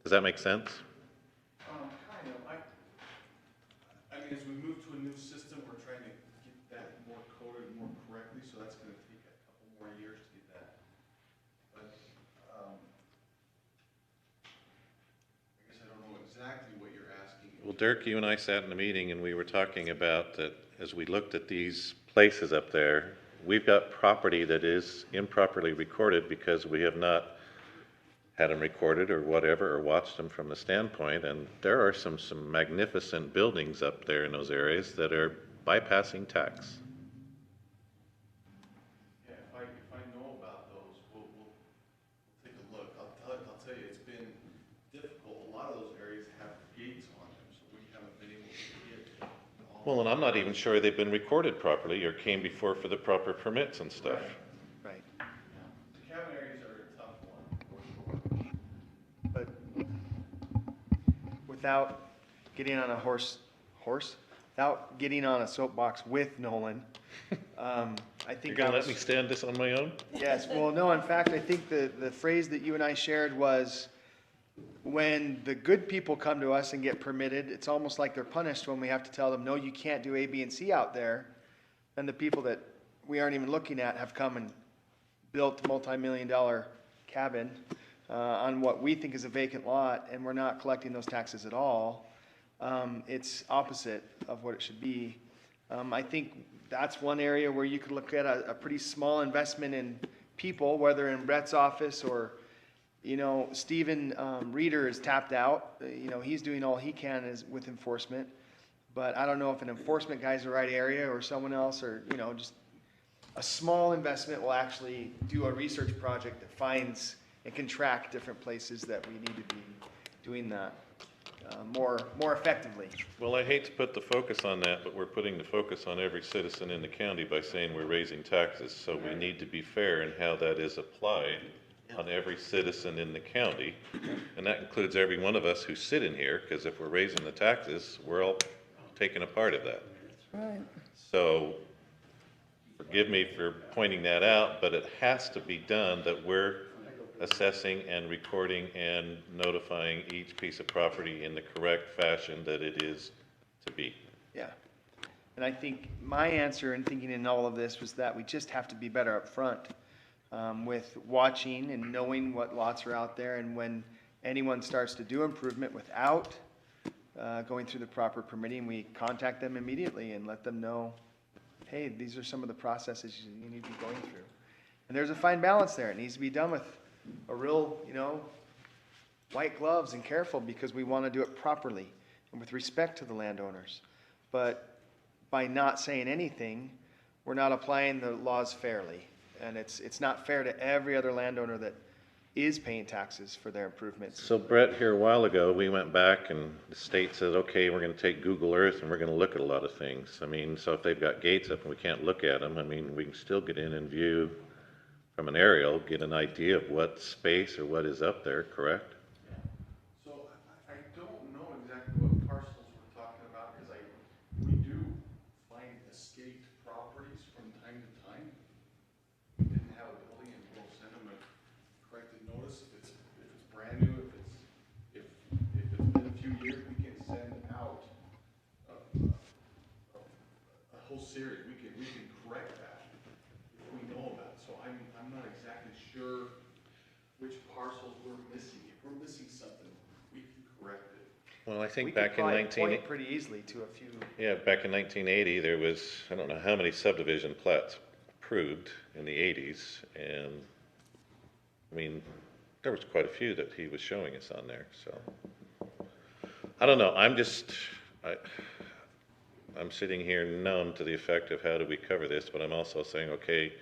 Does that make sense? Kind of. I mean, as we move to a new system, we're trying to get that more coded more correctly, so that's gonna take a couple more years to get that. But, I guess I don't know exactly what you're asking. Well, Dirk, you and I sat in a meeting and we were talking about that as we looked at these places up there, we've got property that is improperly recorded because we have not had them recorded or whatever, or watched them from the standpoint, and there are some magnificent buildings up there in those areas that are bypassing tax. Yeah, if I know about those, we'll take a look. I'll tell you, it's been difficult. A lot of those areas have gates on them, so we haven't been able to get all. Well, and I'm not even sure they've been recorded properly or came before for the proper permits and stuff. Right. The cabin areas are a tough one, for sure. But without getting on a without getting on a soapbox with Nolan, I think. You're gonna let me stand this on my own? Yes, well, no, in fact, I think the phrase that you and I shared was, when the good people come to us and get permitted, it's almost like they're punished when we have to tell them, no, you can't do A, B, and C out there. And the people that we aren't even looking at have come and built a multi-million-dollar cabin on what we think is a vacant lot, and we're not collecting those taxes at all. It's opposite of what it should be. I think that's one area where you could look at a pretty small investment in people, whether in Brett's office or, you know, Stephen Reeder is tapped out. You know, he's doing all he can with enforcement. But I don't know if an enforcement guy's the right area or someone else, or, you know, just a small investment will actually do a research project that finds and can track different places that we need to be doing that more effectively. Well, I hate to put the focus on that, but we're putting the focus on every citizen in the county by saying we're raising taxes. So we need to be fair in how that is applied on every citizen in the county. And that includes every one of us who sit in here, because if we're raising the taxes, we're all taking a part of that. Right. So forgive me for pointing that out, but it has to be done that we're assessing and recording and notifying each piece of property in the correct fashion that it is to be. Yeah. And I think my answer in thinking in all of this was that we just have to be better up front with watching and knowing what lots are out there, and when anyone starts to do improvement without going through the proper permitting, we contact them immediately and let them know, hey, these are some of the processes you need to be going through. And there's a fine balance there. It needs to be done with a real, you know, white gloves and careful, because we want to do it properly and with respect to the landowners. But by not saying anything, we're not applying the laws fairly. And it's not fair to every other landowner that is paying taxes for their improvements. So Brett, here a while ago, we went back and the state says, okay, we're going to take Google Earth and we're going to look at a lot of things. I mean, so if they've got gates up and we can't look at them, I mean, we can still get in and view from an aerial, get an idea of what space or what is up there, correct? So I don't know exactly what parcels we're talking about, because we do find escaped properties from time to time. We didn't have a building, and we'll send them a corrected notice if it's brand new, if it's been a few years, we can send out a whole series. We can correct that if we know about it. So I'm not exactly sure which parcels we're missing. If we're missing something, we can correct it. Well, I think We back could in probably 19... point pretty easily to a few. Yeah, back in 1980, there was, I don't know how many subdivision plats approved in the 80s, and, I mean, there was quite a few that he was showing us on there, so. I don't know, I'm sitting here numb to the effect of how do we cover this, but I'm also saying, okay,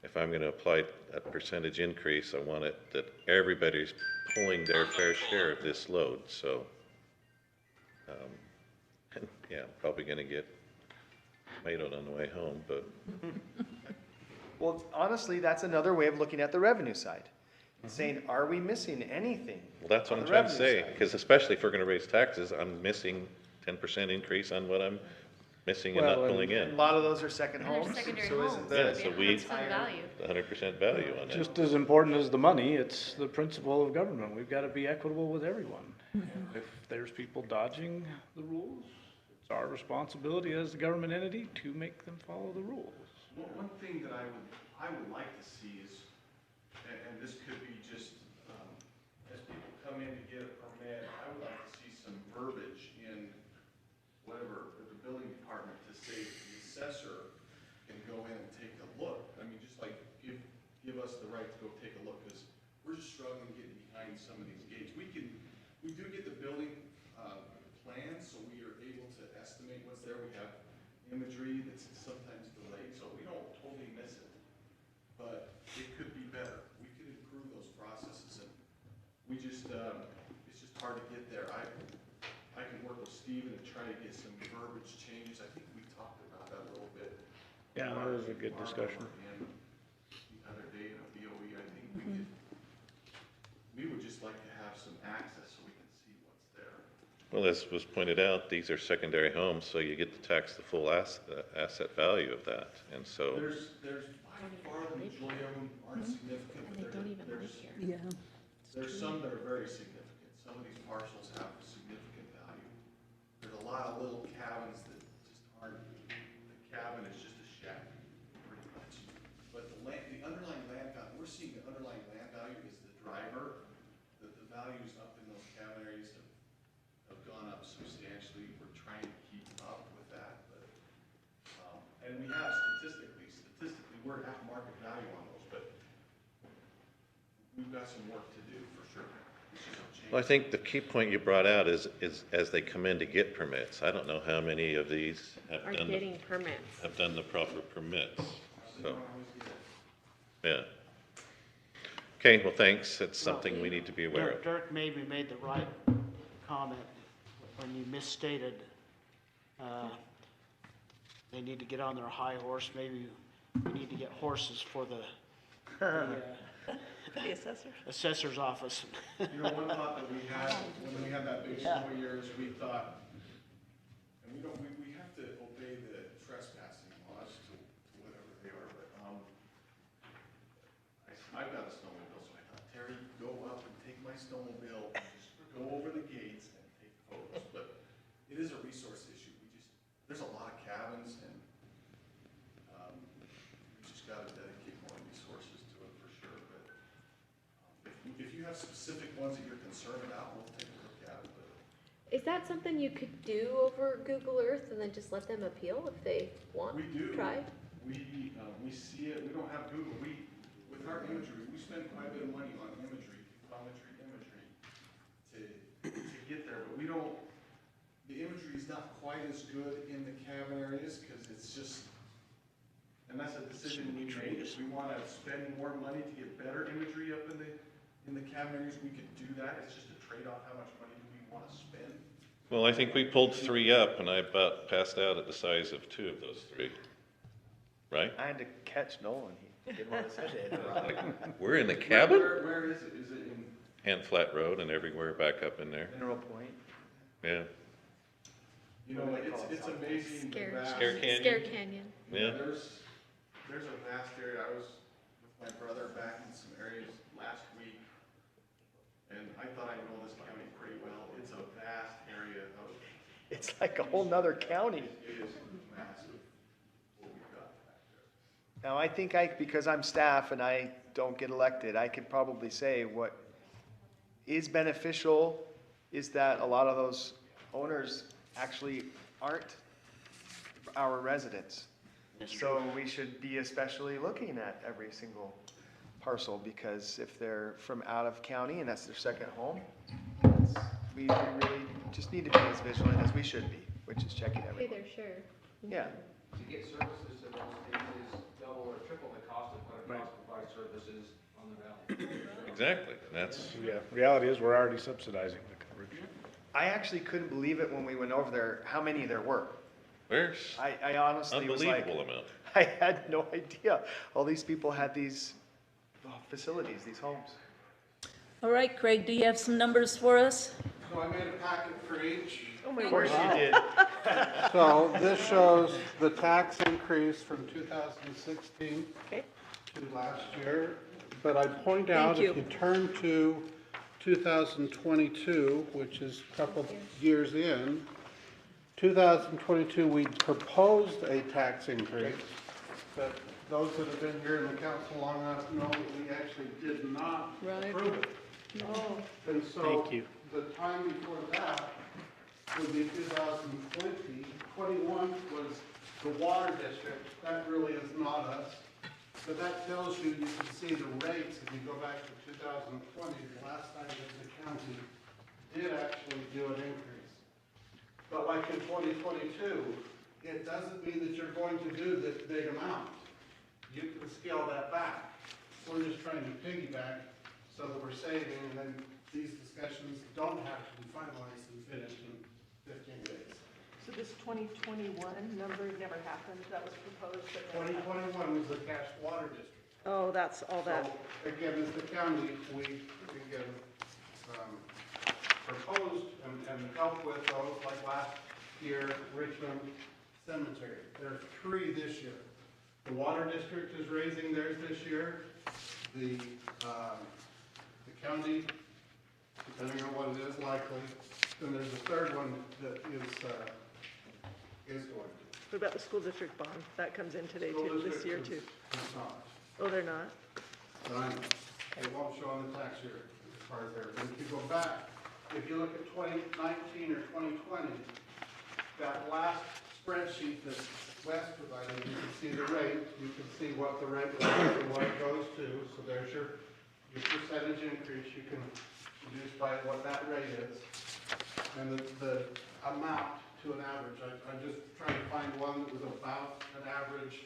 if I'm gonna apply a percentage increase, I want it that everybody's pulling their fair share of this load, so. And yeah, I'm probably gonna get tomatoed on the way home, but. Well, honestly, that's another way of looking at the revenue side. Saying, are we missing anything? Well, that's what on I'm the trying to revenue say, side? because especially if we're gonna raise taxes, I'm missing 10% increase on what I'm missing and not Well, pulling in. A lot of those are second And they're homes. secondary so homes. isn't the Yeah, so we, That's the value. 100% value on that. Just as important as the money, it's the principle of government. We've got to be equitable with everyone. If there's people dodging the rules, it's our responsibility as the government entity to make them follow the rules. One thing that I would like to see is, and this could be just, as people come in to get a permit, I would like to see some verbiage in whatever, the building department, to say the assessor can go in and take a look. I mean, just like give us the right to go take a look, because we're just struggling getting behind some of these gates. We do get the building, plans, so we are able to estimate what's there. We have imagery that's sometimes delayed, so we don't totally miss it. But it could be better. We could improve those processes, and we just, it's just hard to get there. I can work with Steven and try to get some verbiage changes. I think we talked about that a little bit. Yeah, that was a good discussion. And the other day in a BOE, I think we would just like to have some access so we can see what's there. Well, as was pointed out, these are secondary homes, so you get to tax the full asset value of that, and so. There's by far the majority of them aren't significant, but there's some that are very significant. Some of these parcels have significant value. There's a lot of little cabins that just aren't, the cabin is just a shack, pretty much. But the underlying land value, we're seeing the underlying land value is the driver. The values up in those cabin areas have gone up substantially. We're trying to keep up with that, but, and we have statistically, we're at market value on those, but we've got some work to do for sure. Well, I think the key point you brought out is as they come in to get permits. I don't know how many of these have Are done, getting permits. have done the proper permits, so, yeah. Okay, well, thanks. It's something we need to be aware of. Dirk maybe made the right comment when you misstated, they need to get on their high horse. Maybe we need to get horses for the assessor's office. You know, one thought that we had, when we had that big snow years, we thought, and we have to obey the trespassing laws to whatever they are, but, I've got a snowmobile, so I thought, Terry, go up and take my snowmobile, and just go over the gates and take photos, but it is a resource issue. There's a lot of cabins, and, we just gotta dedicate more resources to it for sure, but, if you have specific ones that you're concerned about, we'll take a look at it, but. Is that something you could do over Google Earth and then just let them appeal if they want? We do. Try? We see it, we don't have Google, with our imagery, we spend quite a bit of money on imagery to get there, but we don't, the imagery is not quite as good in the cabin areas, because it's just, and that's a decision we made. If we wanna spend more money to get better imagery up in the cabin areas, we could do that. It's just a trade-off, how much money do we wanna spend? Well, I think we pulled 3 up, and I about passed out at the size of 2 of those 3. Right? I had to catch Nolan. He didn't want to say it. We're in the cabin? Where is it? Is it in? And Flat Road and everywhere back up in there. Mineral Point. Yeah. You know, it's amazing. Scare Canyon? Scare Canyon. Yeah. There's a vast area. I was with my brother back in some areas last week, and I thought I know this county pretty well. It's a vast area of. It's like a whole nother county. It is massive, what we've got back there. Now, I think because I'm staff and I don't get elected, I could probably say what is beneficial is that a lot of those owners actually aren't our residents. So we should be especially looking at every single parcel, because if they're from out of county and that's their second home, we really just need to be as vigilant as we should be, which is checking Hey everything. there, sure. Yeah. To get services in those cases, double or triple the cost of what it costs to provide services on the valley. Exactly. That's. Yeah, reality is we're already subsidizing the coverage. I actually couldn't believe it when we went over there, how many there were. There's I honestly was like, unbelievable amount. I had no idea. All these people had these facilities, these homes. All right, Craig, do you have some numbers for us? So I made a packet for each. Of course you did. So this shows the tax increase from 2016 to last year. But I point out, if you turn to 2022, which is a couple years in, 2022, we proposed a tax increase, but those that have been here in the council long enough know that we actually did not approve it. And so Thank you. the time before that would be 2020. 21 was the water district. That really is not us. But that tells you, you can see the rates, if you go back to 2020, the last time that the county did actually do an increase. But like in 2022, it doesn't mean that you're going to do this big amount. You can scale that back. We're just trying to piggyback so that we're saving, and then these discussions don't have to be finalized and finished in 15 days. So this 2021 number never happened, that was proposed? but never happened. 2021 was the cash water district. Oh, that's all that. So, again, as the county, we again, proposed and helped with those, like last year, Richmond Cemetery. There are 3 this year. The water district is raising theirs this year. The county, depending on what it is, likely. Then there's a 3rd one that is going to. What about the school district bond? That comes in today School too, this district year is- too. is not. Oh, they're not? But I know. It won't show on the tax year as far as there. But if you go back, if you look at 2019 or 2020, that last spreadsheet that Wes provided, you can see the rate, you can see what the rate is and what it goes to. So there's your percentage increase. You can deduce by what that rate is. And the amount to an average. I just trying to find one that was about an average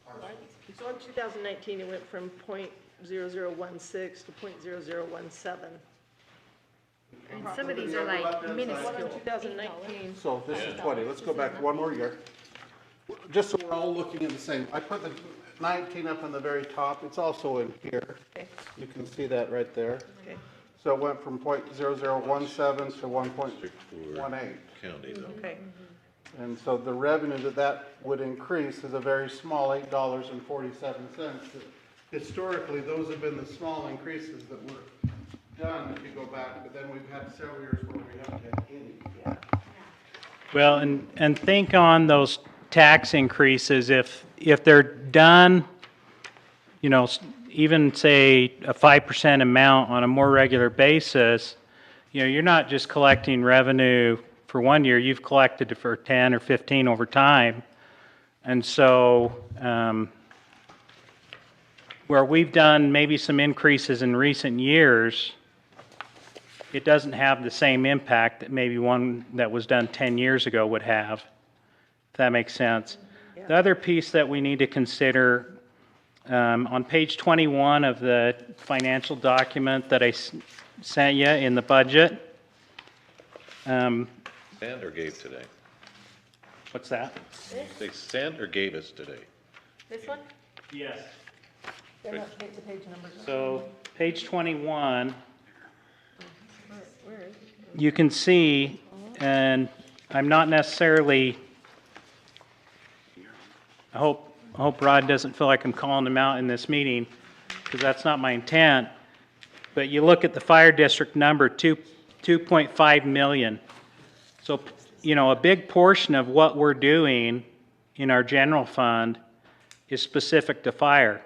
parcel. So in 2019, it went from .0016 to .0017. And some of these are like minuscule. 2019. So this is 20, let's go back one more year. Just so we're all looking at the same, I put the 19 up on the very top, it's also in here. You can see that right there. Okay. So it went from .0017 to 1.18. County though. Okay. And so the revenue that would increase is a very small $8.47. Historically, those have been the small increases that were done if you go back, but then we've had several years where we haven't had any. Well, and think on those tax increases, if they're done, you know, even say a 5% amount on a more regular basis, you know, you're not just collecting revenue for 1 year, you've collected it for 10 or 15 over time. And so, where we've done maybe some increases in recent years, it doesn't have the same impact that maybe one that was done 10 years ago would have, if that makes sense. The other piece that we need to consider, on page 21 of the financial document that I sent you in the budget. Sander gave today. What's that? They Sander gave us today. This one? Yes. They're not the page numbers. So, page 21, Where is it? you can see, and I'm not necessarily, I hope Rod doesn't feel like I'm calling him out in this meeting, because that's not my intent. But you look at the fire district number, 2.5 million. So, you know, a big portion of what we're doing in our general fund is specific to fire.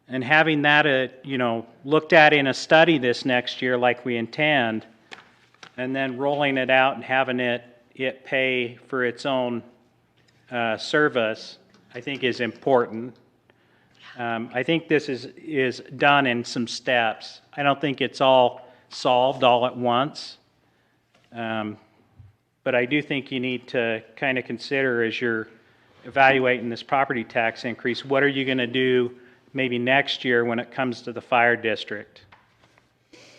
And having that, you know, looked at in a study this next year like we intend, and then rolling it out and having it pay for its own service, I think is important. I think this is done in some steps. I don't think it's all solved all at once. But I do think you need to kind of consider, as you're evaluating this property tax increase, what are you going to do maybe next year when it comes to the fire district?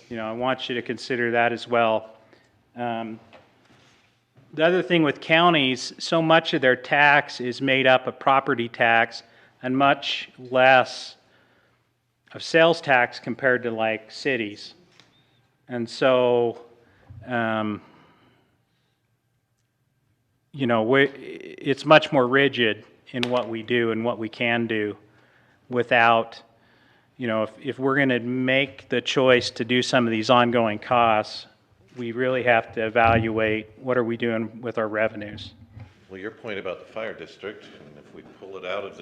You know, I want you to consider that as well. The other thing with counties, so much of their tax is made up of property tax and much less of sales tax compared to like cities. And so, you know, it's much more rigid in what we do and what we can do without, you know, if we're going to make the choice to do some of these ongoing costs, we really have to evaluate what are we doing with our revenues. Well, your point about the fire district, and if we pull it out of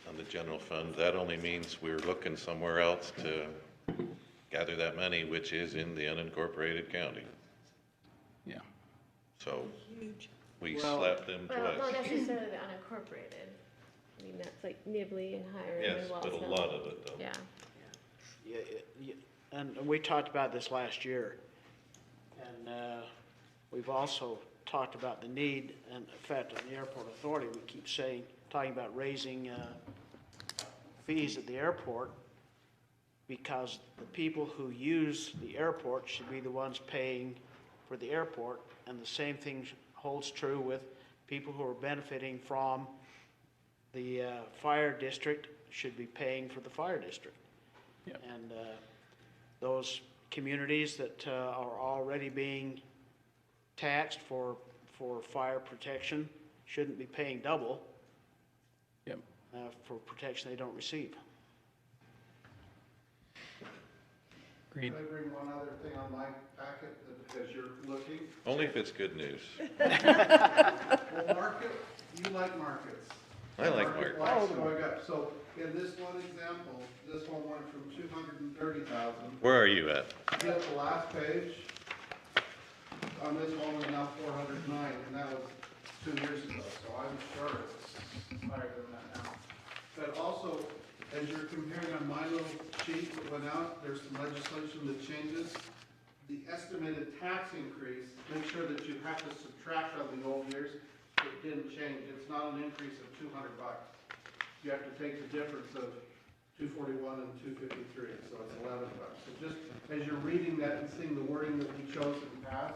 on the general fund, that only means we're looking somewhere else to gather that money, which is in the unincorporated county. Yeah. So we slapped them Well, not twice. necessarily the unincorporated. I mean, that's like Nibley and Hiram Yes, and but a Walsall. lot of it though. Yeah. Yeah, and we talked about this last year. And we've also talked about the need, and in fact, on the airport authority, we keep talking about raising fees at the airport, because the people who use the airport should be the ones paying for the airport, and the same thing holds true with people who are benefiting from the fire district should be paying for the fire district. Yep. And those communities that are already being taxed for fire protection shouldn't be paying double. Yep. For protection they don't receive. Agreed. Can I bring one other thing on my packet as you're looking? Only if it's good news. Well, market, you like markets. I like markets. Market's going up. So in this one example, this one went from 230,000. Where are you at? Hit the last page. On this one is now 409, and that was 2 years ago, so I'm sure it's higher than that now. But also, as you're comparing on my little sheet that went out, there's some legislation that changes. The estimated tax increase, make sure that you have to subtract on the old years. It didn't change. It's not an increase of $200. You have to take the difference of 241 and 253, so it's $11. So just as you're reading that and seeing the wording that we chose in the past,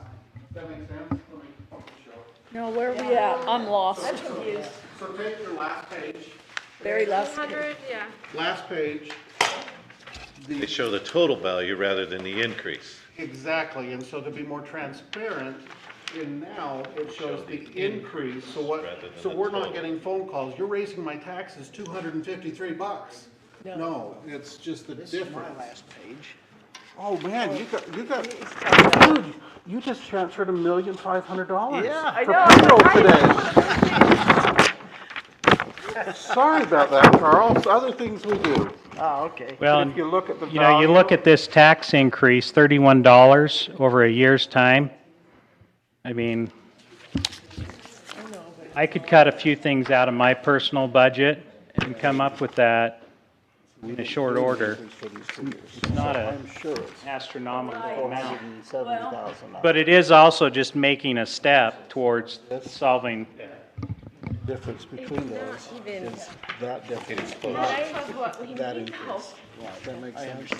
does that make sense? Let me show it. No, where are we at? I'm lost. So take your last page. Very last page. 100, yeah. Last page. They show the total value rather than the increase. Exactly, and so to be more transparent, in now, it shows the increase, so what, rather than so the we're not total. getting phone calls, you're raising my taxes $253. No, it's just the This is my difference. last page. Oh, man, dude, you just transferred $1,500,000. Yeah, I For payroll today. Sorry about that, Carl, it's other things we do. Oh, okay. Well, But if you look at the you know, you value- look at this tax increase, $31 over a year's time. I mean, I could cut a few things out of my personal budget and come up with that in a short order. It's not a astronomical amount. But it is also just making a step towards solving. Difference between It's not even- that difference. Half of what we That need. increase. That makes sense.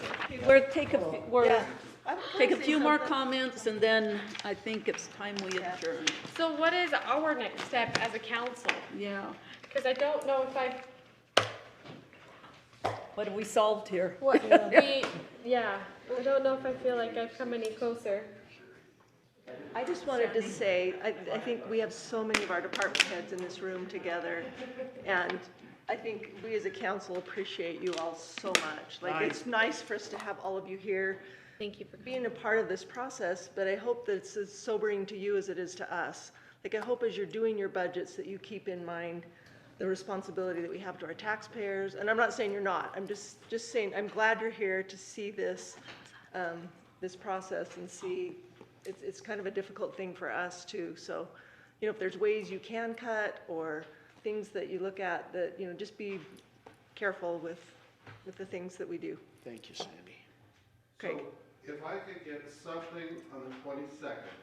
Take a few more comments, and then I think it's time we adjourn. So what is our next step as a council? Yeah. Because I don't know if I've, What have we solved here? I don't know if I feel like I've come any closer. I just wanted to say, I think we have so many of our department heads in this room together, and I think we as a council appreciate you all so much. Like, it's nice for us to have all of you here. Thank you for being a part of this process, but I hope that it's as sobering to you as it is to us. Like, I hope as you're doing your budgets that you keep in mind the responsibility that we have to our taxpayers. And I'm not saying you're not, I'm just saying, I'm glad you're here to see this, this process and see, it's kind of a difficult thing for us too. So, you know, if there's ways you can cut or things that you look at that, you know, just be careful with the things that we do. Thank you, Sandy. Craig. So if I could get something on the 22nd,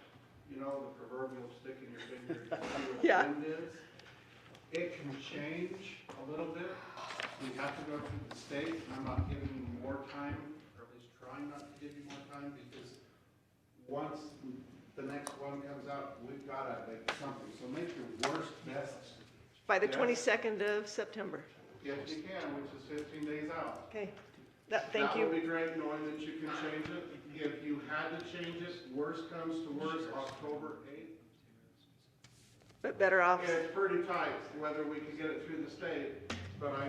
you know, the proverbial stick in your finger, to see what Yeah. the wind is. It can change a little bit. We have to go through the state, and I'm not giving you more time, or at least trying not to give you more time, because once the next one comes out, we've got to make something. So make your worst best. By the guess. 22nd of September. If you can, which is 15 days out. Okay. Thank That you. would be great, knowing that you can change it. If you had to change it, worst comes to worst, October 8th. But better off. Yeah, it's pretty tight, whether we can get it through the state, but I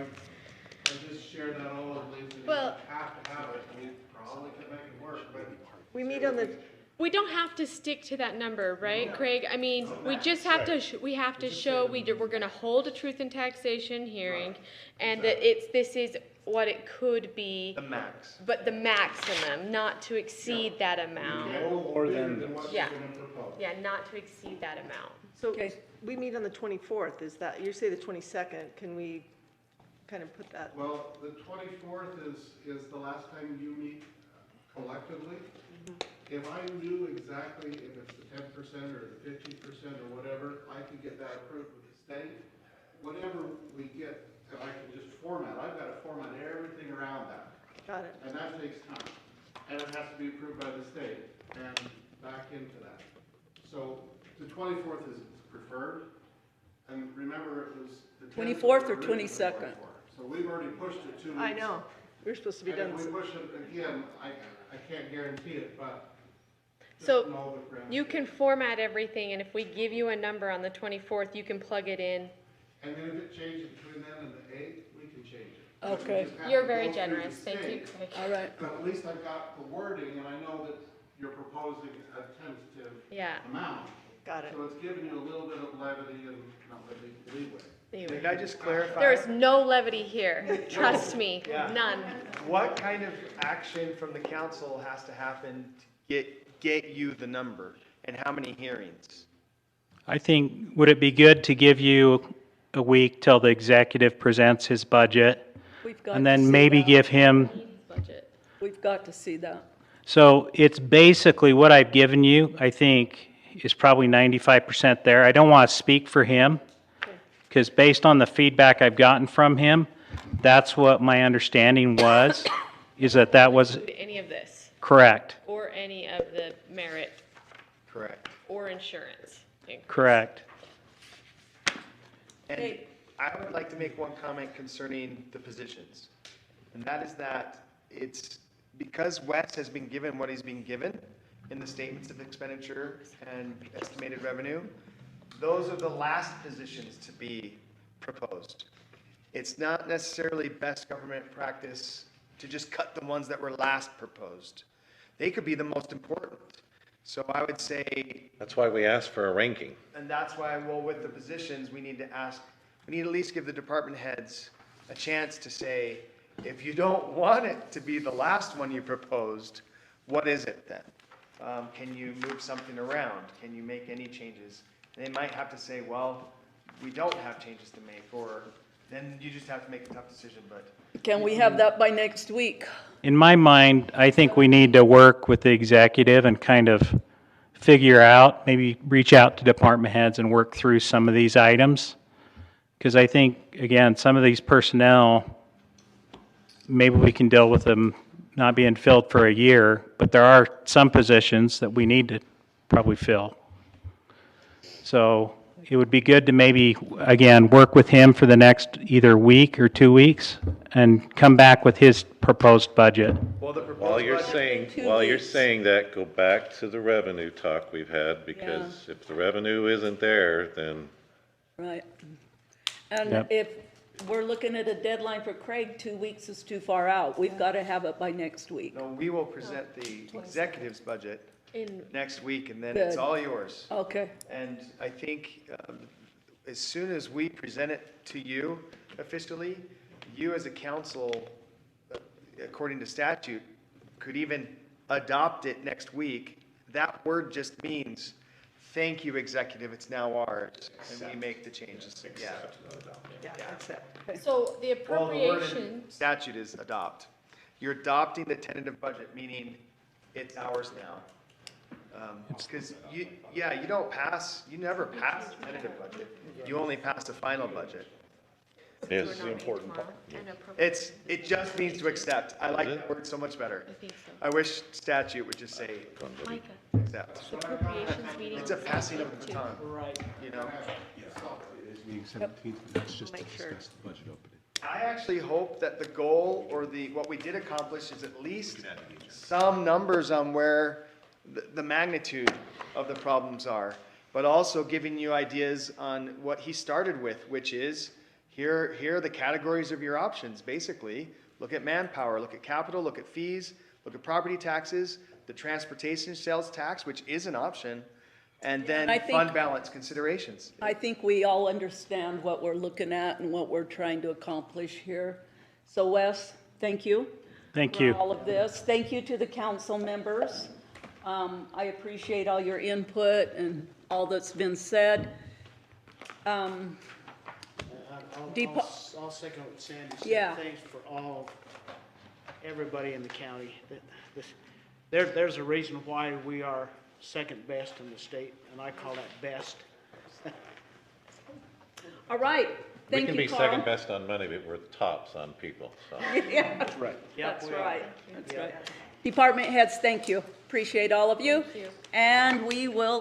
just share that all of these, and if you Well- have to have it, we probably can make it work, but. We meet on the, We don't have to stick to that number, right, Craig? I mean, we just have to, we have to show we're gonna hold a truth and taxation hearing, and that this is what it could be. The max. But the maximum, not to exceed that amount. No more than what you're Yeah. gonna propose. Yeah, not to exceed that amount. so we meet on the 24th, is that, you say the 22nd, can we kind of put that. Well, the 24th is the last time you meet collectively. If I knew exactly if it's the 10% or the 15% or whatever, I could get that approved with the state. Whatever we get, I can just format. I've got to format everything around that. Got it. And that takes time. And it has to be approved by the state and back into that. So the 24th is preferred. And remember, it was the 10th. 24th or 22nd? So we've already pushed it 2 weeks. I know. We're supposed to be done. And if we push it again, I can't guarantee it, but just So know the parameters. you can format everything, and if we give you a number on the 24th, you can plug it in. And then if it changes between then and the 8th, we can change it. Okay. We just have You're to very go through the generous. Thank you, state. Craig. All right. But at least I've got the wording, and I know that you're proposing a tentative Yeah. amount. Got it. So it's giving you a little bit of levity and not leeway. Could I just clarify? There is no levity here. Trust me, Yeah. none. What kind of action from the council has to happen to get you the number? And how many hearings? I think, would it be good to give you a week till the executive presents his budget? We've got And to then see maybe that. give him, Budget. We've got to see that. so it's basically what I've given you, I think, is probably 95% there. I don't want to speak for him, because based on the feedback I've gotten from him, that's what my understanding was, is that was Any of this, correct. or any of the merit, Correct. or insurance. Correct. And Hey. I would like to make one comment concerning the positions. And that is that it's because Wes has been given what he's been given in the statements of expenditure and estimated revenue, those are the last positions to be proposed. It's not necessarily best government practice to just cut the ones that were last proposed. They could be the most important. So I would say, That's why we asked for a ranking. and that's why, well, with the positions, we need to at least give the department heads a chance to say, if you don't want it to be the last one you proposed, what is it then? Can you move something around? Can you make any changes? They might have to say, well, we don't have changes to make, or then you just have to make a tough decision, but. Can we have that by next week? In my mind, I think we need to work with the executive and kind of figure out, maybe reach out to department heads and work through some of these items. Because I think, again, some of these personnel, maybe we can deal with them not being filled for a year, but there are some positions that we need to probably fill. So it would be good to maybe, again, work with him for the next either week or 2 weeks and come back with his proposed budget. Well, the While proposed you're budget, saying that, go back to the revenue talk we've had, because if the revenue isn't there, then Right. And Yep. if we're looking at a deadline for Craig, 2 weeks is too far out. We've got to have it by next week. no, we will present the executive's budget In, next week, and then it's Good. all yours. Okay. And I think as soon as we present it to you officially, you as a council, according to statute, could even adopt it next week. That word just means, thank you, executive, it's now ours, and we make the changes. Yeah. Yeah, accept. so the Well, the word in appropriation, statute is adopt. You're adopting the tentative budget, meaning it's ours now. Because you never pass the tentative budget. You only pass the final budget. this is the important part. It just means to accept. I like that word so much better. I think so. I wish statute would just say Micah, accept. the appropriations meeting. It's a passing of the baton, you know? It is meeting 17th, but that's just to Make sure. discuss the budget opening. I actually hope that the goal or what we did accomplish is at least some numbers on where the magnitude of the problems are, but also giving you ideas on what he started with, which is, here are the categories of your options, basically. Look at manpower, look at capital, look at fees, look at property taxes, the transportation sales tax, which is an option, and then I think- fund balance considerations. I think we all understand what we're looking at and what we're trying to accomplish here. So Wes, thank you. Thank for you. all of this. Thank you to the council members. I appreciate all your input and all that's been said. I'll second what Sandy said. Yeah. Thanks for everybody in the county. There's a reason why we are second best in the state, and I call that best. All right, We thank can you, be Carl. second best on money, but we're tops on people, so. Yeah, That's right. Yep, that's we are. right, that's Yep. right. Department heads, thank you. Appreciate all of you. Thank you. And we will